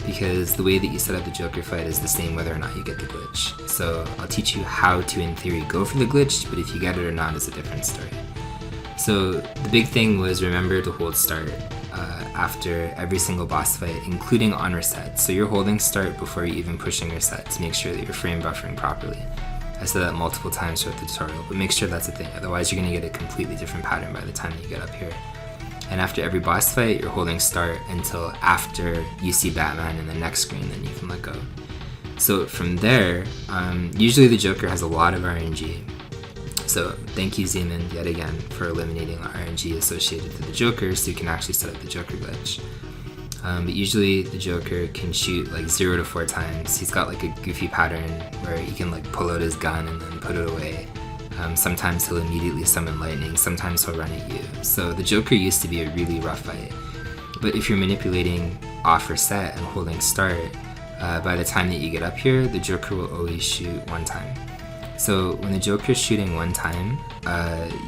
because the way that you set up the Joker fight is the same whether or not you get the glitch. So I'll teach you how to, in theory, go for the glitch, but if you get it or not is a different story. So the big thing was remember to hold start after every single boss fight, including on reset. So you're holding start before you're even pushing reset to make sure that you're frame buffering properly. I said that multiple times throughout the tutorial, but make sure that's a thing, otherwise you're going to get a completely different pattern by the time you get up here. And after every boss fight, you're holding start until after you see Batman in the next screen, then you can let go. So from there, usually the Joker has a lot of RNG. So thank you Zeman yet again for eliminating the RNG associated with the Joker so you can actually set up the Joker glitch. But usually the Joker can shoot like 0 to 4 times. He's got like a goofy pattern where he can like pull out his gun and then put it away. Sometimes he'll immediately summon lightning, sometimes he'll run at you. So the Joker used to be a really rough fight. But if you're manipulating off reset and holding start, by the time that you get up here, the Joker will always shoot 1 time. So when the Joker's shooting 1 time,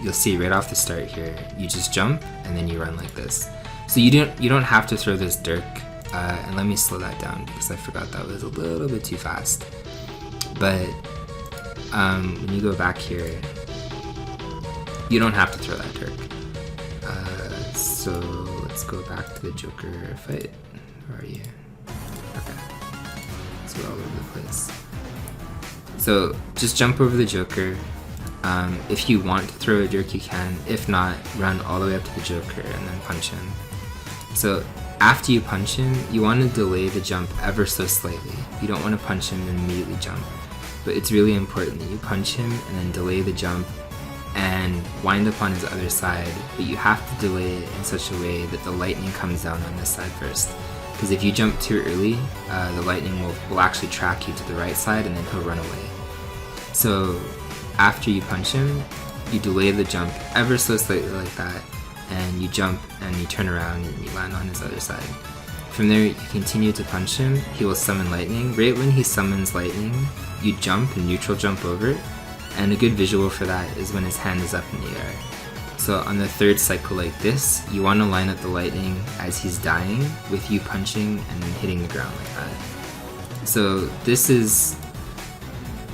you'll see right off the start here, you just jump and then you run like this. So you don't have to throw this dirk, and let me slow that down because I forgot that was a little bit too fast. But when you go back here, you don't have to throw that dirk. So let's go back to the Joker fight. Where are you? Okay. Let's go all over the place. So just jump over the Joker. If you want to throw a dirk, you can. If not, run all the way up to the Joker and then punch him. So after you punch him, you want to delay the jump ever so slightly. You don't want to punch him and immediately jump. But it's really important that you punch him and then delay the jump and wind up on his other side. But you have to delay it in such a way that the lightning comes down on this side first. Because if you jump too early, the lightning will actually track you to the right side and then he'll run away. So after you punch him, you delay the jump ever so slightly like that, and you jump and you turn around and you land on his other side. From there, you continue to punch him. He will summon lightning. Right when he summons lightning, you jump and neutral jump over it, and a good visual for that is when his hand is up in the air. So on the third cycle like this, you want to line up the lightning as he's dying with you punching and then hitting the ground like that. So this is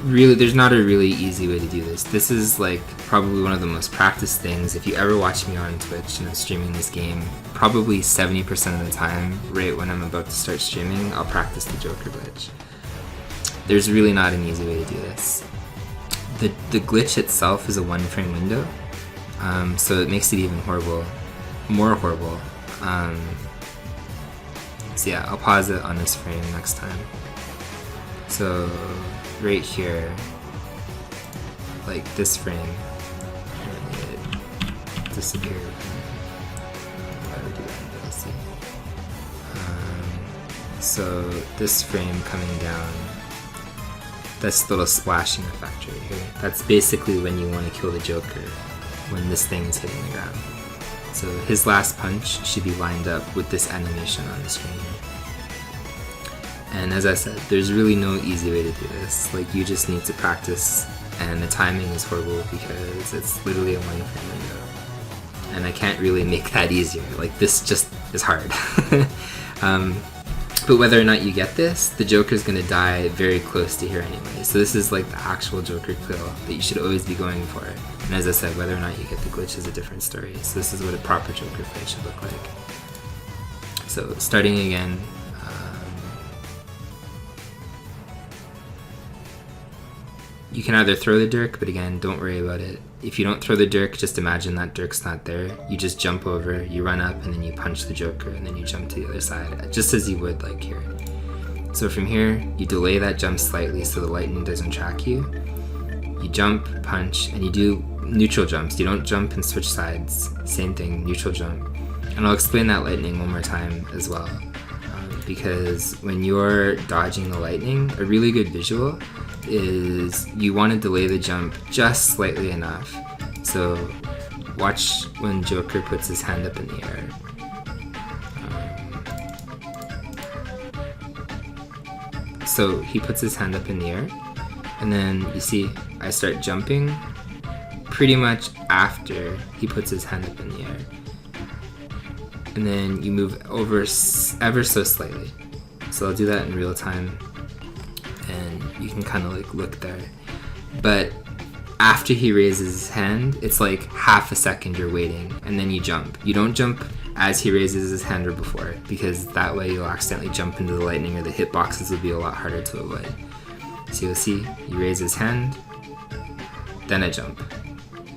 really, there's not a really easy way to do this. This is like probably one of the most practiced things. If you ever watch me on Twitch and I'm streaming this game, probably 70% of the time, right when I'm about to start streaming, I'll practice the Joker glitch. There's really not an easy way to do this. The glitch itself is a 1 frame window, so it makes it even more horrible. So yeah, I'll pause it on this frame next time. So right here, like this frame, it disappeared. Why would do that? Let's see. So this frame coming down, that's little splashing effect right here. That's basically when you want to kill the Joker, when this thing is hitting the ground. So his last punch should be lined up with this animation on the screen here. And as I said, there's really no easy way to do this. Like, you just need to practice, and the timing is horrible because it's literally a 1 frame window. And I can't really make that easier. Like, this just is hard. But whether or not you get this, the Joker's gonna die very close to here anyway. So this is like the actual Joker kill that you should always be going for. And as I said, whether or not you get the glitch is a different story. So this is what a proper Joker fight should look like. So starting again, you can either throw the Dirk, but again, don't worry about it. If you don't throw the Dirk, just imagine that Dirk's not there. You just jump over, you run up, and then you punch the Joker, and then you jump to the other side, just as you would like here. So from here, you delay that jump slightly so the lightning doesn't track you. You jump, punch, and you do neutral jumps. You don't jump and switch sides. Same thing, neutral jump. And I'll explain that lightning one more time as well. Because when you're dodging the lightning, a really good visual is you want to delay the jump just slightly enough. So watch when Joker puts his hand up in the air. So he puts his hand up in the air, and then you see I start jumping pretty much after he puts his hand up in the air. And then you move over ever so slightly. So I'll do that in real time, and you can kind of like look there. But after he raises his hand, it's like half a second you're waiting, and then you jump. You don't jump as he raises his hand or before, because that way you'll accidentally jump into the lightning, or the hitboxes will be a lot harder to avoid. So you'll see, he raises his hand, then I jump.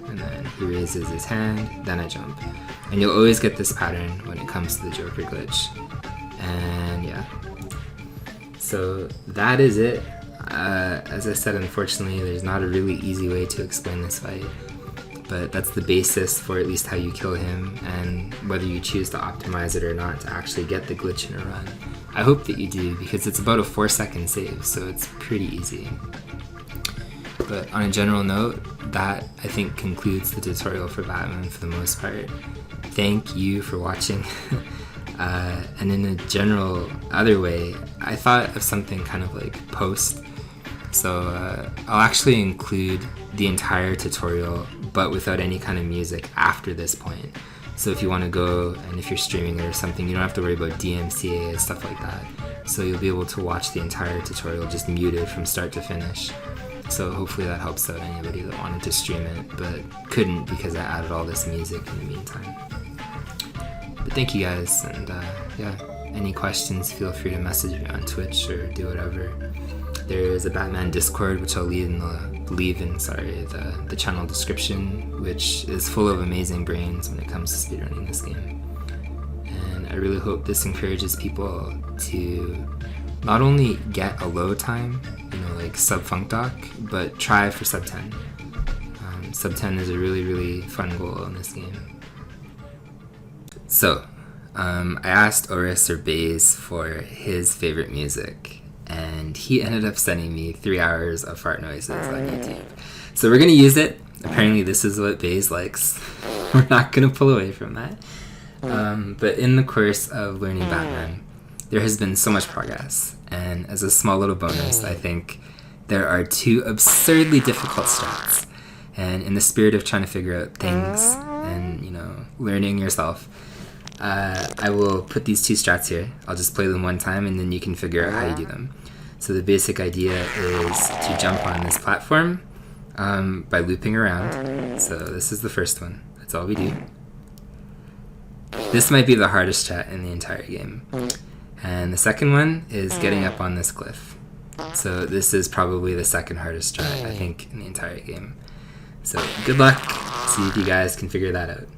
And then he raises his hand, then I jump. And you'll always get this pattern when it comes to the Joker glitch. And yeah. So that is it. As I said, unfortunately, there's not a really easy way to explain this fight. But that's the basis for at least how you kill him, and whether you choose to optimize it or not to actually get the glitch in a run. I hope that you do, because it's about a 4-second save, so it's pretty easy. But on a general note, that I think concludes the tutorial for Batman for the most part. Thank you for watching. And in a general other way, I thought of something kind of like post. So I'll actually include the entire tutorial, but without any kind of music after this point. So if you want to go, and if you're streaming it or something, you don't have to worry about DMCA and stuff like that. So you'll be able to watch the entire tutorial just muted from start to finish. So hopefully that helps out anybody that wanted to stream it, but couldn't because I added all this music in the meantime. But thank you guys, and yeah, any questions, feel free to message me on Twitch or do whatever. There is a Batman Discord, which I'll leave in the channel description, which is full of amazing brains when it comes to speedrunning this game. And I really hope this encourages people to not only get a load time, like sub Funk Doc, but try for sub 10. Sub 10 is a really, really fun goal in this game. So, I asked Oris or Baze for his favorite music, and he ended up sending me 3 hours of fart noises on YouTube. So we're gonna use it. Apparently this is what Baze likes. We're not gonna pull away from that. But in the course of learning Batman, there has been so much progress. And as a small little bonus, I think there are 2 absurdly difficult strats. And in the spirit of trying to figure out things and, you know, learning yourself, I will put these 2 strats here. I'll just play them one time and then you can figure out how you do them. So the basic idea is to jump on this platform by looping around. So this is the first one. That's all we do. This might be the hardest strat in the entire game. And the second one is getting up on this cliff. So this is probably the second hardest strat, I think, in the entire game. So good luck. See if you guys can figure that out.